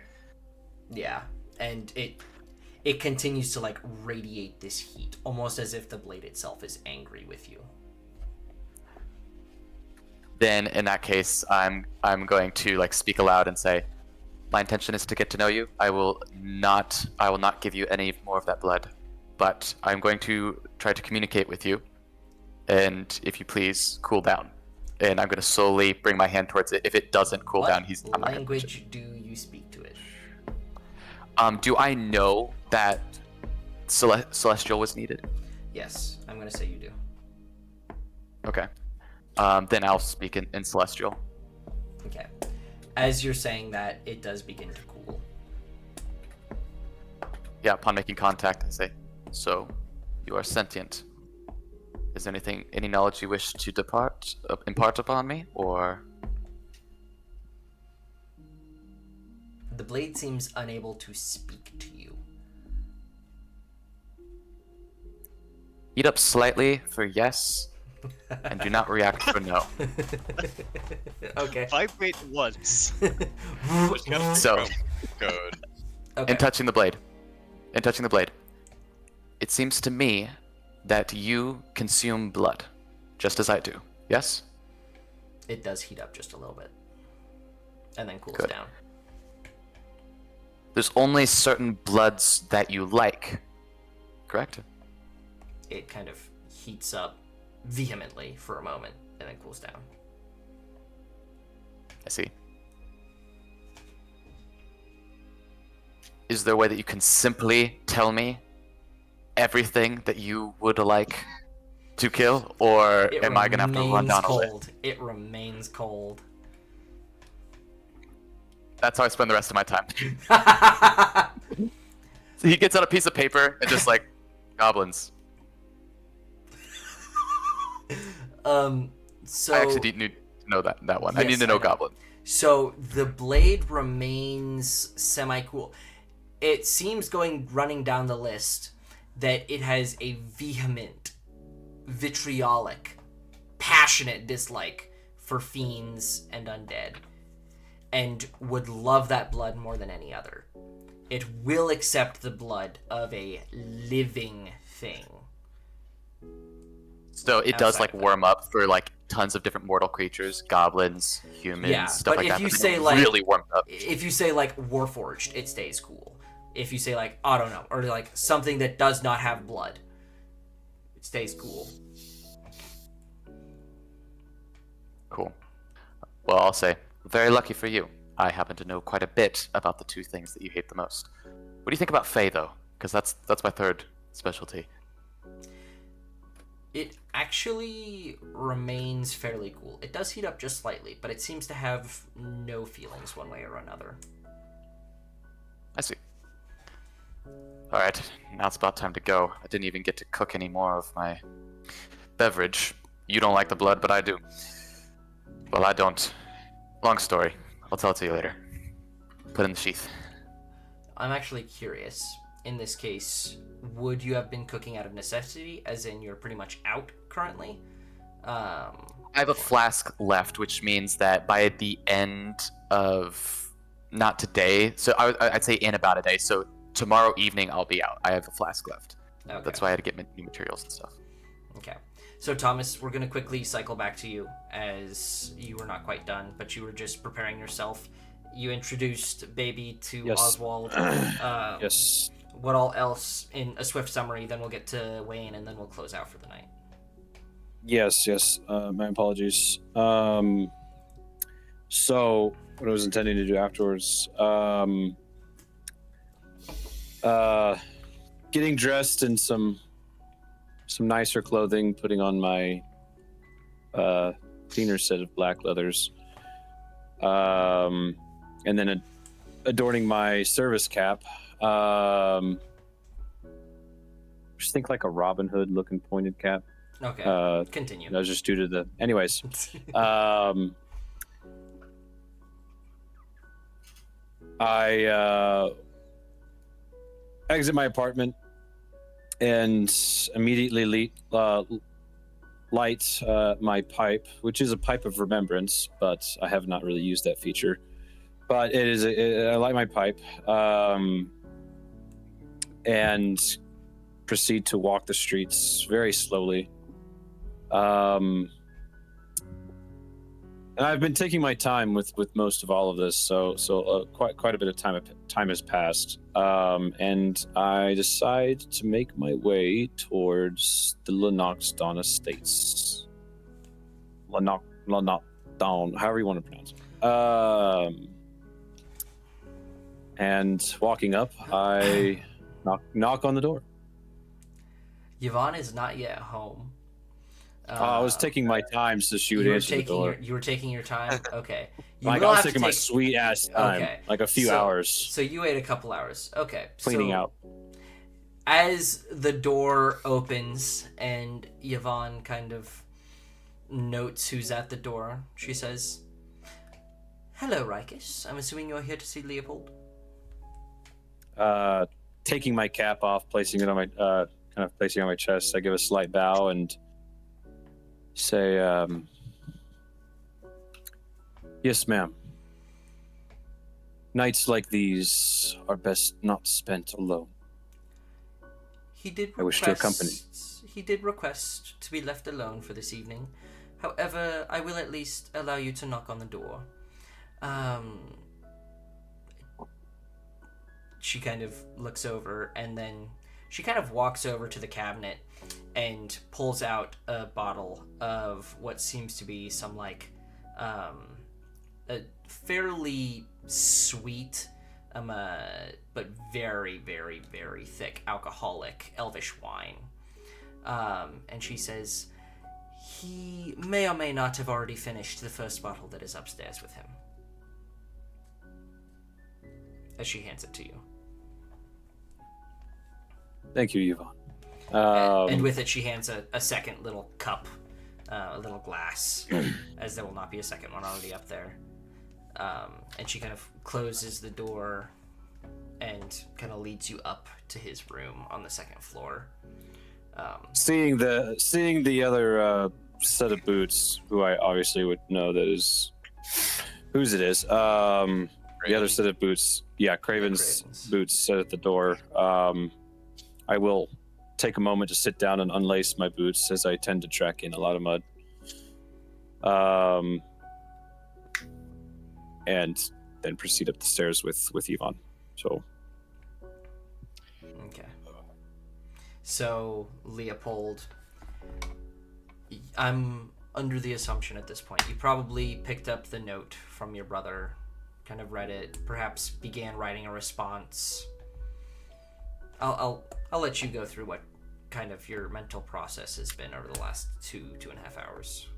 Yeah, and it continues to, like, radiate this heat, almost as if the blade itself is angry with you. Then, in that case, I'm going to, like, speak aloud and say, my intention is to get to know you. I will not give you any more of that blood, but I'm going to try to communicate with you. And if you please, cool down. And I'm going to slowly bring my hand towards it. If it doesn't cool down, I'm not gonna touch it. Language do you speak to it? Do I know that Celestial was needed? Yes, I'm going to say you do. Okay. Then I'll speak in Celestial. Okay. As you're saying that, it does begin to cool. Yeah, upon making contact, I say, so, you are sentient. Is there any knowledge you wish to impart upon me, or? The blade seems unable to speak to you. Heat up slightly for yes, and do not react for no. Okay. Vibrate once. So, Code. Okay. in touching the blade, it seems to me that you consume blood, just as I do. Yes? It does heat up just a little bit, and then cools Good. down. There's only certain bloods that you like, correct? It kind of heats up vehemently for a moment, and then cools down. I see. Is there a way that you can simply tell me everything that you would like to kill, or am I gonna have to run down a list? It remains cold. That's how I spend the rest of my time. So he gets out a piece of paper and just like, goblins. So I actually didn't need to know that one. I Yes, need to know I know. goblin. So the blade remains semi-cool. It seems running down the list that it has a vehement, vitriolic, passionate dislike for fiends and undead, and would love that blood more than any other. It will accept the blood of a living thing. So it does Outside like of warm up for like tons of different mortal creatures, goblins, humans, Yeah, stuff but like if that. you but say, it like- really warmed up. If you say like Warforged, it stays cool. If you say like, I don't know, or like something that does not have blood, it stays cool. Cool. Well, I'll say, very lucky for you. I happen to know quite a bit about the two things that you hate the most. What do you think about Fae, though? Because that's my third specialty. It actually remains fairly cool. It does heat up just slightly, but it seems to have no feelings one way or another. I see. Alright, now it's about time to go. I didn't even get to cook any more of my beverage. You don't like the blood, but I do. Well, I don't. Long story. I'll tell it to you later. Put in the sheath. I'm actually curious. In this case, would you have been cooking out of necessity, as in you're pretty much out currently? I have a flask left, which means that by the end of... Not today, so I'd say in about a day, so tomorrow evening I'll be out. I have a flask left. Okay. That's why I had to get new materials and stuff. Okay. So, Thomas, we're going to quickly cycle back to you, as you were not quite done, but you were just preparing yourself. You introduced Baby to Yes. Oswald. Yes. What all else in a swift summary, then we'll get to Wayne, and then we'll close out for the night. Yes. My apologies. So, what I was intending to do afterwards, getting dressed in some nicer clothing, putting on my cleaner set of black leathers, and then adorning my service cap. Just think like a Robin Hood looking pointed cap. Okay, continue. That was just due to the. Anyways, I exit my apartment and immediately light my pipe, which is a pipe of remembrance, but I have not really used that feature. But I light my pipe and proceed to walk the streets very slowly. And I've been taking my time with most of all of this, so quite a bit of time has passed, and I decide to make my way towards the Lennoxdown Estates. Lennoxdown, however you want to pronounce it. And walking up, I knock on the door. Yvonne is not yet home. I was taking my time so she would answer the door. You were taking your time? Okay. You Like will I was have to taking my sweet ass time, Okay. like a few hours So you wait a couple hours. Okay. cleaning so out. As the door opens and Yvonne kind of notes who's at the door, she says, "Hello, Rikus. I'm assuming you're here to see Leopold." Taking my cap off, placing it on my placing it on my chest, I give a slight bow and say, "Yes, ma'am. Nights like these are best not spent alone." I wish to accompany. He did request to be left alone for this evening. However, I will at least allow you to knock on the door. She kind of looks over, and then she kind of walks over to the cabinet and pulls out a bottle of what seems to be some a fairly sweet but very, very, very thick alcoholic elvish wine. And she says, he may or may not have already finished the first bottle that is upstairs with him. as she hands it to you. Thank you, Yvonne. And with it, she hands a second little cup, a little glass, as there will not be a second one already up there. And she kind of closes the door and kind of leads you up to his room on the second floor. Seeing the other set of boots, who I obviously would know that is whose it is. The other set of boots, Craven's boots set at the door. I will take a moment to sit down and unlace my boots, as I tend to track in a lot of mud. And then proceed up the stairs with Yvonne. So. Okay. So, Leopold, I'm under the assumption at this point you probably picked up the note from your brother, kind of read it, perhaps began writing a response. I'll let you go through what kind of your mental process has been over the last 2.5 hours.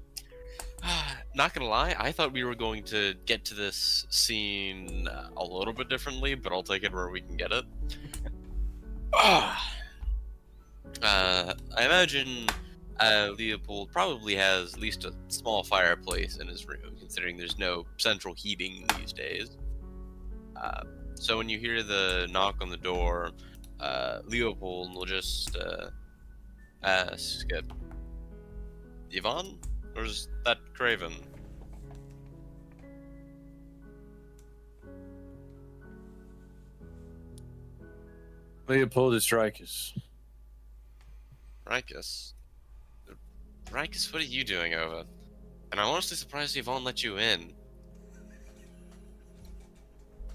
Not gonna lie, I thought we were going to get to this scene a little bit differently, but I'll take it where we can get it. I imagine Leopold probably has at least a small fireplace in his room, considering there's no central heating these days. So when you hear the knock on the door, Leopold will just ask, Yvonne? Or is that Craven? Leopold is Rikus. Rikus? Rikus, what are you doing over? And I'm honestly surprised Yvonne let you in.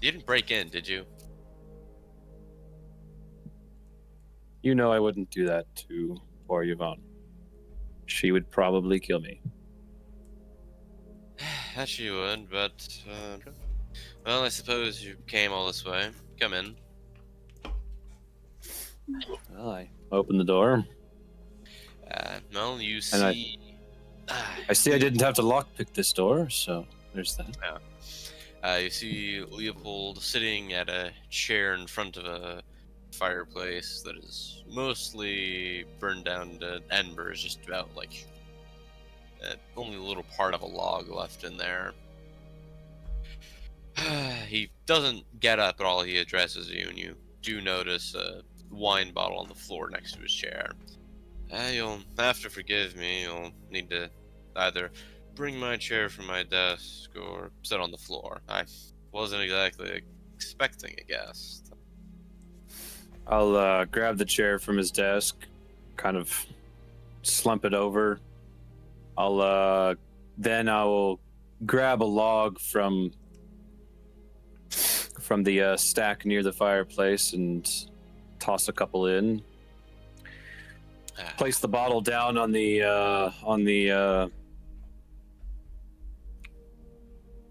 You didn't break in, did you? You know I wouldn't do that to poor Yvonne. She would probably kill me. That she would, but, well, I suppose you came all this way. Come in. Well, I opened the door. Well, you see... I see I didn't have to lockpick this door, so there's that. Yeah. You see Leopold sitting at a chair in front of a fireplace that is mostly burned down to embers, just about like only a little part of a log left in there. He doesn't get up at all. He addresses you, and you do notice a wine bottle on the floor next to his chair. You'll have to forgive me. You'll need to either bring my chair from my desk or sit on the floor. I wasn't exactly expecting a guest. I'll grab the chair from his desk, kind of slump it over. Then I will grab a log from the stack near the fireplace and toss a couple in. Place the bottle down on the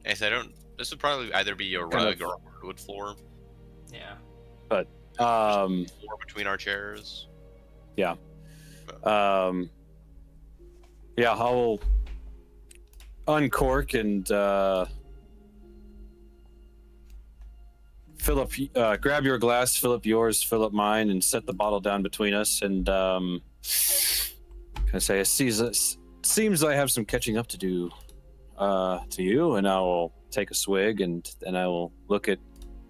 Yes, I don't. This would probably either be a rug or a hardwood floor. Yeah. But floor between our chairs. Yeah. Yeah, I'll uncork and fill up. Grab your glass, fill up yours, fill up mine, and set the bottle down between us. And can I say, it seems I have some catching up to do to you. And I will take a swig, and then I will look at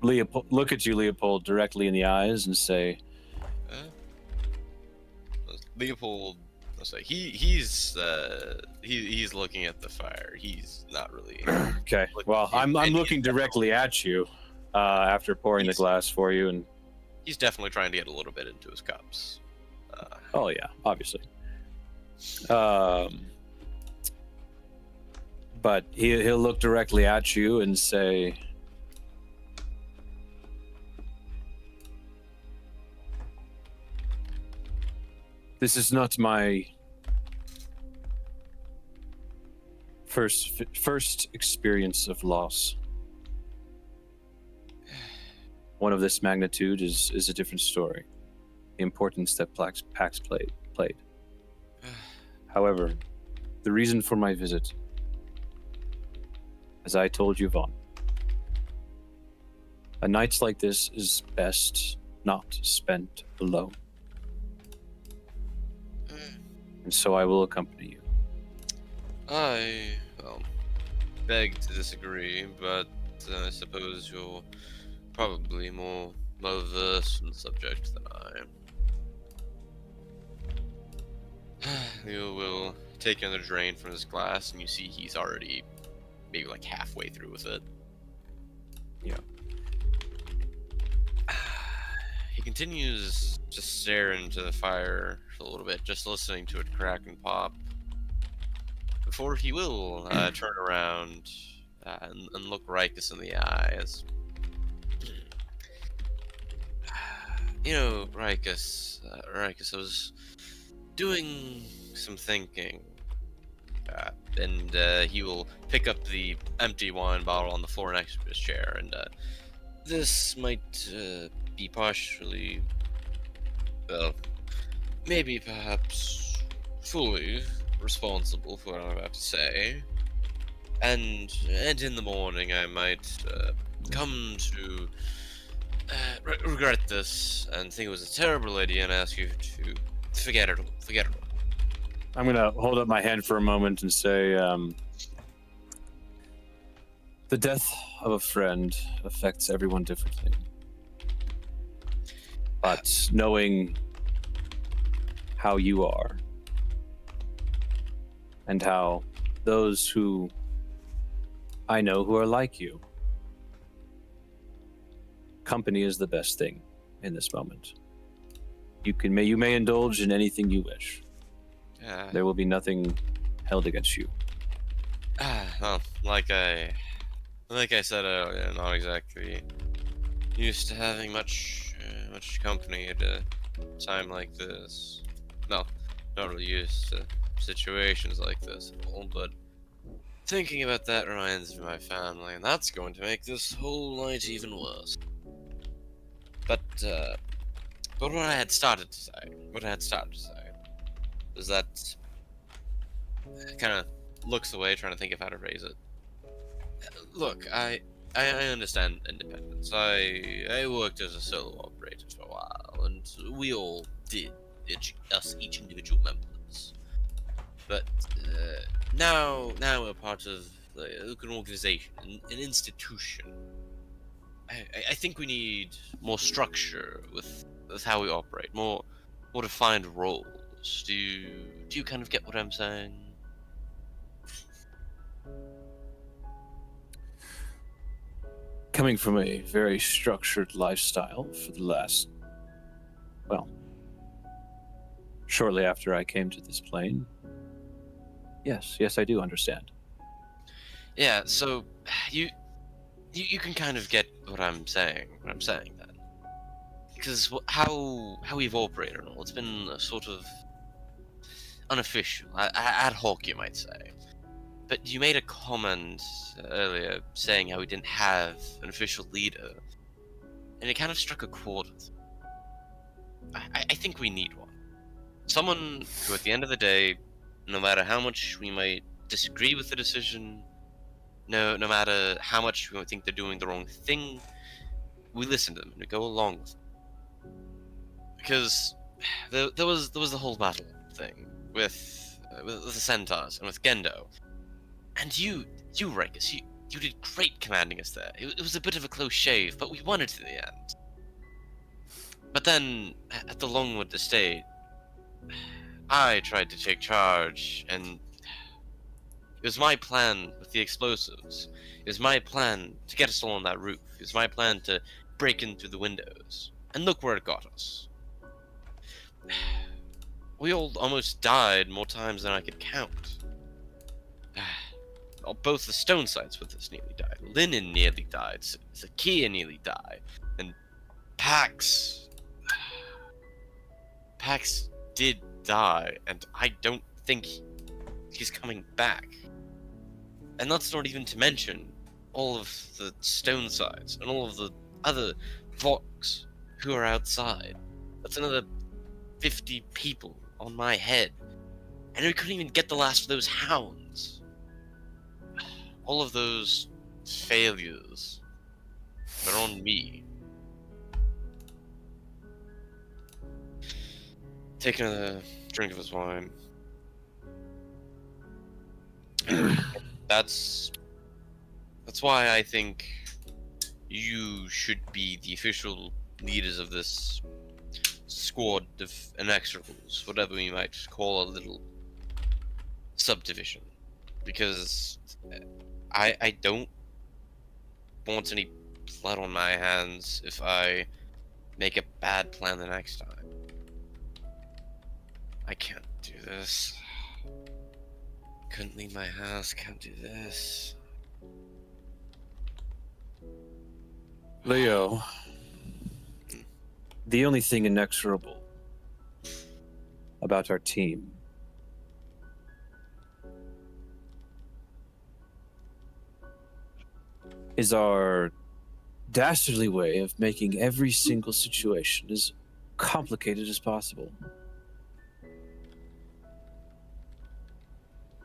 you, Leopold, directly in the eyes, and say, Leopold. He's looking at the fire. He's not really. Okay. Well, I'm looking directly at you after pouring the glass for you, and he's definitely trying to get a little bit into his cups. Oh yeah, obviously. But he'll look directly at you and say, "This is not my first experience of loss. One of this magnitude is a different story. The importance that Pax played. However, the reason for my visit, as I told Yvonne, A night like this is best not spent alone. And so I will accompany you. Well, beg to disagree, but I suppose you're probably more well-versed in the subject than I am. You will take another drain from his glass, and you see he's already maybe like halfway through with it. Yeah. He continues to stare into the fire for a little bit, just listening to it crack and pop. Before he will turn around and look Rikus in the eyes. You know, Rikus, I was doing some thinking, and he will pick up the empty wine bottle on the floor next to his chair, and this might be partially, well, maybe perhaps fully responsible for what I'm about to say, and in the morning I might come to regret this and think it was a terrible idea and ask you to forget it all. I'm gonna hold up my hand for a moment and say, the death of a friend affects everyone differently. But knowing how you are, and how those who I know who are like you, company is the best thing in this moment. You may indulge in anything you wish. There will be nothing held against you. Well, like I said earlier, not exactly used to having much company at a time like this. No, not really used to situations like this at all, but thinking about that reminds me of my family, and that's going to make this whole night even worse. But what I had started to say, is that kind of looks away, trying to think of how to raise it. Look, I understand independence. I worked as a solo operator for a while, and we all did, each individual members. But now we're part of an organization, an institution. I think we need more structure with how we operate, more defined roles. Do you kind of get what I'm saying? Coming from a very structured lifestyle for the last, well, shortly after I came to this plane, yes, I do understand. Yeah, so you can kind of get what I'm saying then. Because how we've operated and all, it's been a sort of unofficial, ad hoc, you might say. But you made a comment earlier saying how we didn't have an official leader, and it kind of struck a chord with me. I think we need one. Someone who, at the end of the day, no matter how much we might disagree with the decision, no matter how much we might think they're doing the wrong thing, we listen to them and we go along with them. Because there was the whole battle thing with the Centaurs and with Gendo. And you, Rikus, you did great commanding us there. It was a bit of a close shave, but we won it in the end. But then, at the Longwood Estate, I tried to take charge, and it was my plan with the explosives. It was my plan to get us all on that roof. It was my plan to break in through the windows. And look where it got us. We all almost died more times than I could count. Both the stone sites with us nearly died. Linen nearly died. Zakia nearly died. And Pax did die, and I don't think he's coming back. And that's not even to mention all of the stone sides and all of the other Vox who are outside. That's another 50 people on my head. And we couldn't even get the last of those hounds. All of those failures. They're on me. Taking a drink of his wine. That's why I think you should be the official leaders of this squad of Inexorables, whatever we might call a little subdivision. Because I don't want any blood on my hands if I make a bad plan the next time. I can't do this. Couldn't leave my house, can't do this. Leo, the only thing inexorable about our team is our dastardly way of making every single situation as complicated as possible.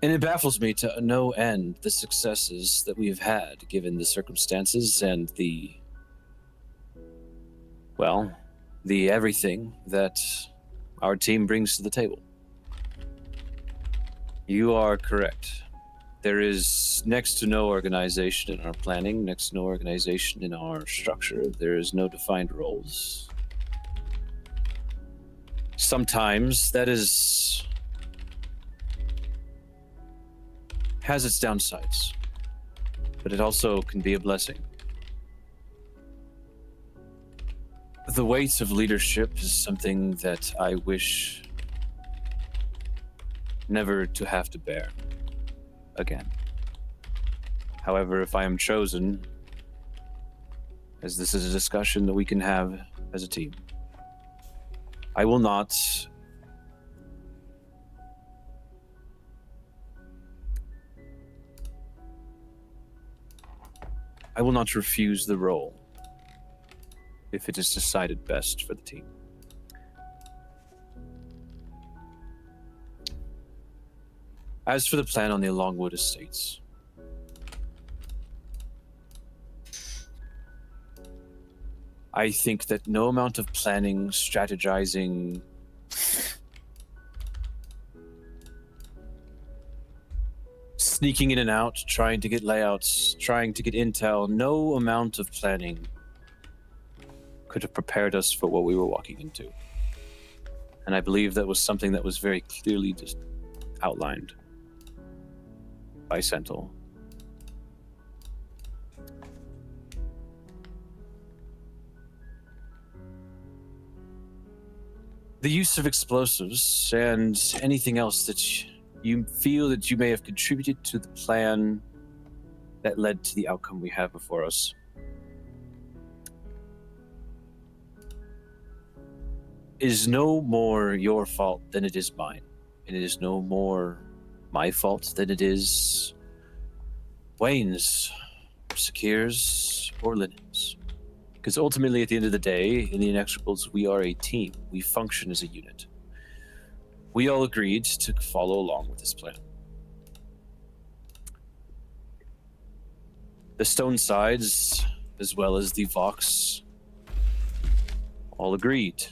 And it baffles me to no end the successes that we've had given the circumstances and the everything that our team brings to the table. You are correct. There is next to no organization in our planning, next to no organization in our structure. There is no defined roles. Sometimes that has its downsides, but it also can be a blessing. The weight of leadership is something that I wish never to have to bear again. However, if I am chosen, as this is a discussion that we can have as a team, I will not refuse the role if it is decided best for the team. As for the plan on the Longwood Estates, I think that no amount of planning, strategizing, sneaking in and out, trying to get layouts, trying to get intel, no amount of planning could have prepared us for what we were walking into. And I believe that was something that was very clearly just outlined by Sentinel. The use of explosives and anything else that you feel that you may have contributed to the plan that led to the outcome we have before us is no more your fault than it is mine. And it is no more my fault than it is Wayne's, Sakir's, or Linen's. Because ultimately, at the end of the day, in the Inexorables, we are a team. We function as a unit. We all agreed to follow along with this plan. The Stone Sides, as well as the Vox, all agreed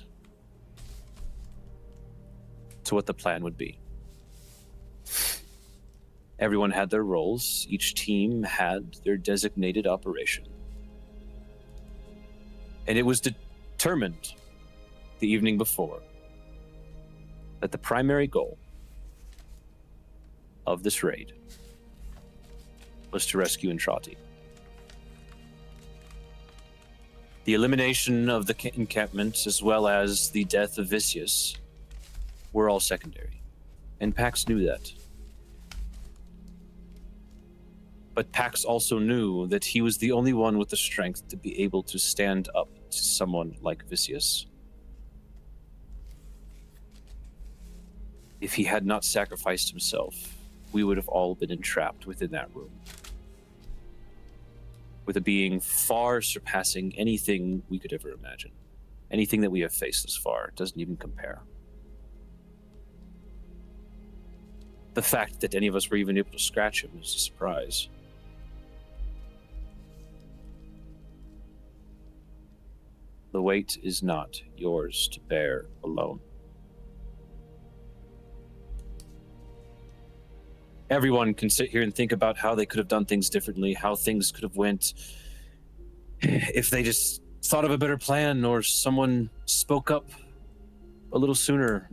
to what the plan would be. Everyone had their roles. Each team had their designated operation. And it was determined the evening before that the primary goal of this raid was to rescue Entrati. The elimination of the encampment, as well as the death of Vicious, were all secondary. And Pax knew that. But Pax also knew that he was the only one with the strength to be able to stand up to someone like Vicious. If he had not sacrificed himself, we would have all been entrapped within that room, with a being far surpassing anything we could ever imagine. Anything that we have faced thus far doesn't even compare. The fact that any of us were even able to scratch him is a surprise. The weight is not yours to bear alone. Everyone can sit here and think about how they could have done things differently, how things could have went if they just thought of a better plan, or someone spoke up a little sooner,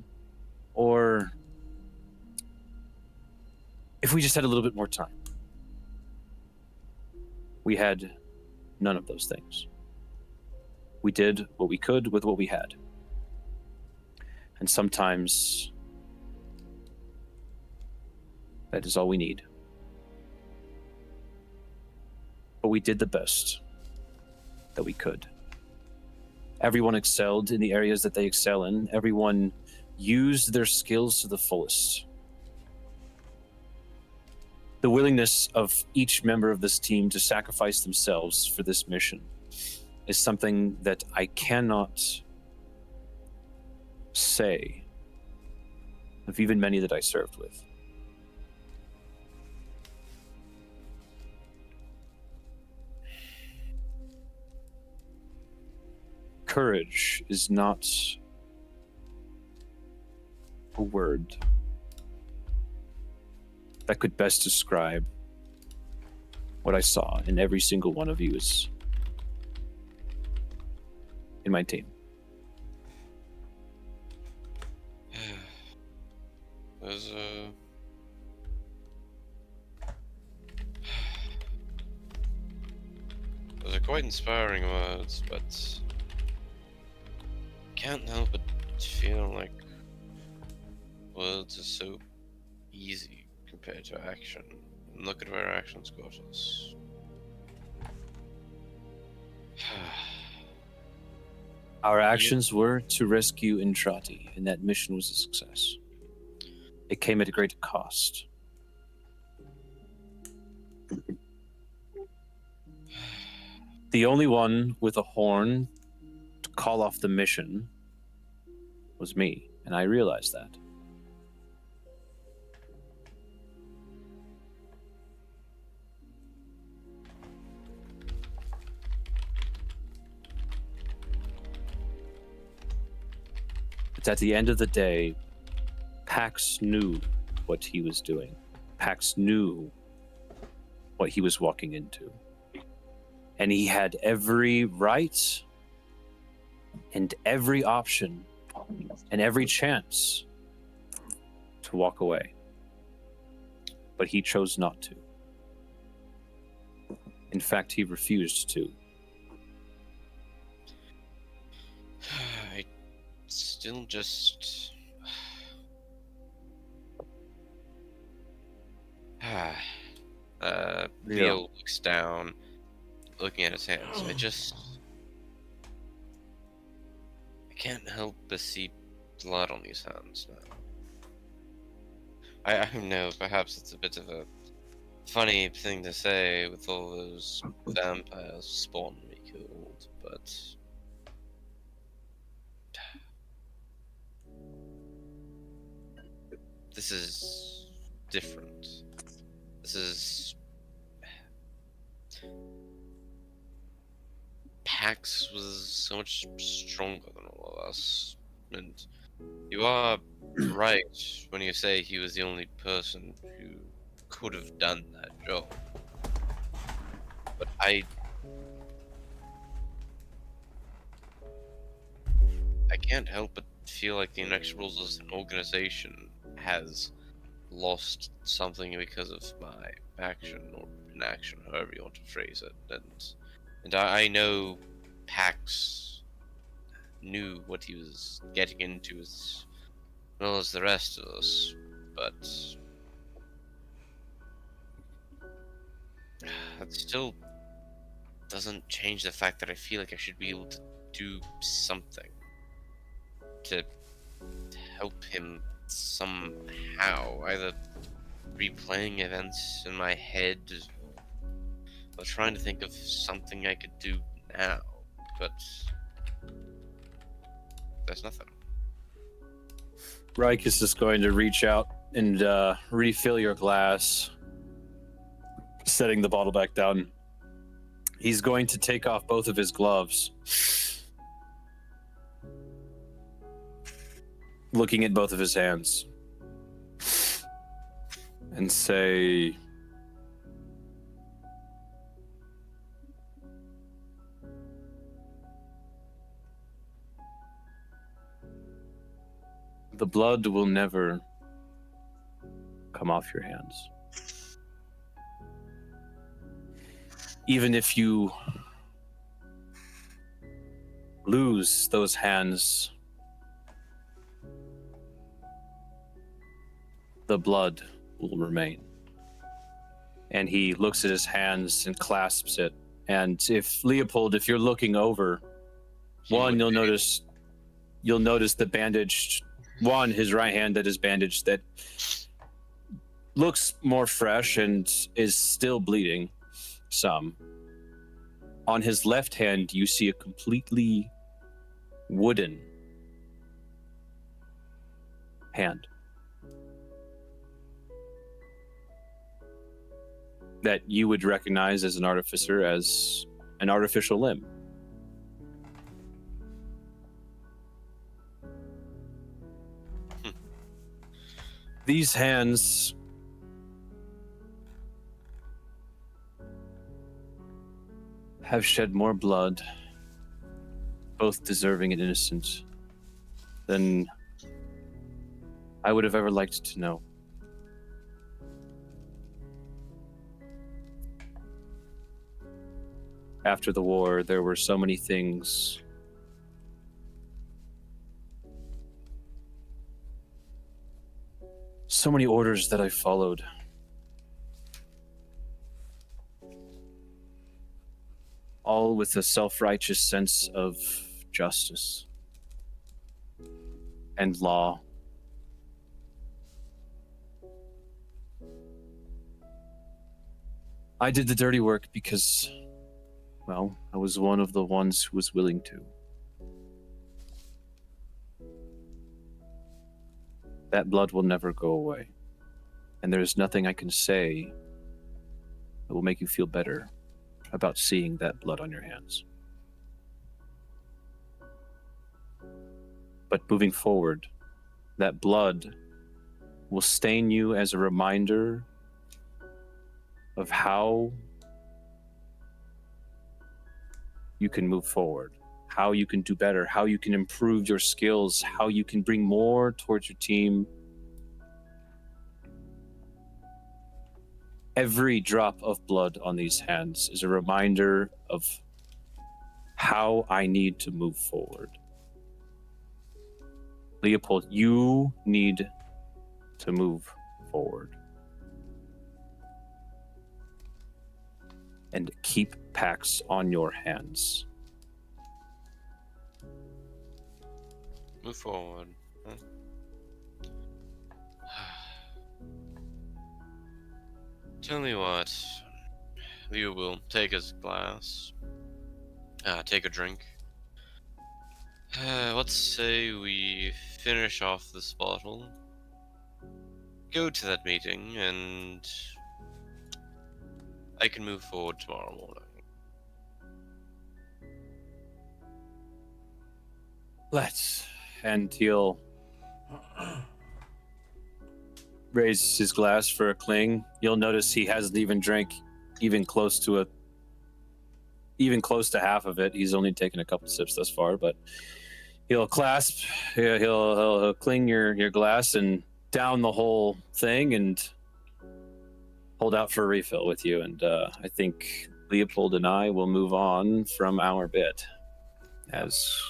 or if we just had a little bit more time. We had none of those things. We did what we could with what we had. And sometimes that is all we need. But we did the best that we could. Everyone excelled in the areas that they excel in. Everyone used their skills to the fullest. The willingness of each member of this team to sacrifice themselves for this mission is something that I cannot say of even many that I served with. Courage is not a word that could best describe what I saw in every single one of you is in my team. Those are quite inspiring words, but can't help but feel like words are so easy compared to action. And look at where actions got us. Our actions were to rescue Intrati, and that mission was a success. It came at a great cost. The only one with a horn to call off the mission was me, and I realized that. But at the end of the day, Pax knew what he was doing. Pax knew what he was walking into. And he had every right and every option and every chance to walk away. But he chose not to. In fact, he refused to. I still just... Leo looks down, looking at his hands. I can't help but see blood on these hands now. I know perhaps it's a bit of a funny thing to say with all those vampires spawn we killed, but this is different. This is... Pax was so much stronger than all of us, and you are right when you say he was the only person who could have done that job. But I can't help but feel like the Inexorables as an organization has lost something because of my action or inaction, however you want to phrase it. And I know Pax knew what he was getting into as well as the rest of us, but that still doesn't change the fact that I feel like I should be able to do something to help him somehow, either replaying events in my head or trying to think of something I could do now, but there's nothing. Reich is just going to reach out and refill your glass, setting the bottle back down. He's going to take off both of his gloves looking at both of his hands, and say, the blood will never come off your hands. Even if you lose those hands, the blood will remain. And he looks at his hands and clasps it. And if Leopold, if you're looking over, one, you'll notice the bandaged one, his right hand that is bandaged, that looks more fresh and is still bleeding some. On his left hand, you see a completely wooden hand that you would recognize as an artificer as an artificial limb. These hands have shed more blood, both deserving and innocent, than I would have ever liked to know. After the war, there were so many things so many orders that I followed. All with a self-righteous sense of justice and law. I did the dirty work because, well, I was one of the ones who was willing to. That blood will never go away. And there's nothing I can say that will make you feel better about seeing that blood on your hands. But moving forward, that blood will stain you as a reminder of how you can move forward, how you can do better, how you can improve your skills, how you can bring more towards your team. Every drop of blood on these hands is a reminder of how I need to move forward. Leopold, you need to move forward. And keep packs on your hands. Move forward. Huh? Tell me what. Leo will take his glass. Take a drink. Let's say we finish off this bottle. Go to that meeting, and I can move forward tomorrow morning. Let's. And he'll raise his glass for a cling. You'll notice he hasn't even drank even close to half of it. He's only taken a couple sips thus far, but he'll clasp, he'll cling your glass and down the whole thing and hold out for a refill with you. And I think Leopold and I will move on from our bit as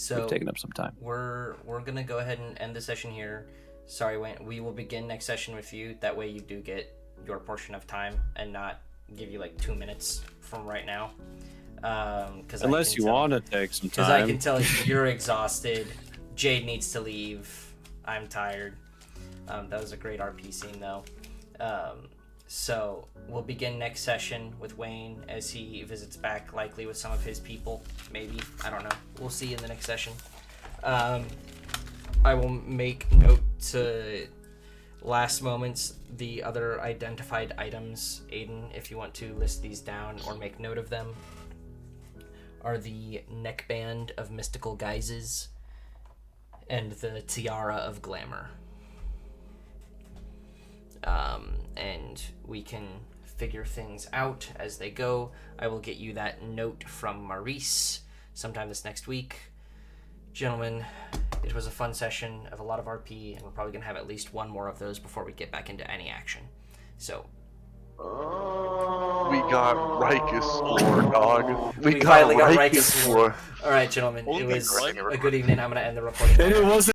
we've taken up some time. We're gonna go ahead and end the session here. Sorry, Wayne. We will begin next session with you. That way you do get your portion of time and not give you like 2 minutes from right now. Unless you want to take some time. Because I can tell you're exhausted. Jade needs to leave. I'm tired. That was a great RP scene though. So we'll begin next session with Wayne as he visits back, likely with some of his people. Maybe. I don't know. We'll see in the next session. I will make note to last moments the other identified items. Aiden, if you want to list these down or make note of them, are the neckband of mystical guises, and the Tiara of Glamour. And we can figure things out as they go. I will get you that note from Maurice sometime this next week. Gentlemen, it was a fun session of a lot of RP, and we're probably going to have at least one more of those before we get back into any action. So... We got Rikus Lore, dog. We finally got Rikus Lore. All right, gentlemen. It Holy was crap. a good evening. I'm going to end the recording. And it wasn't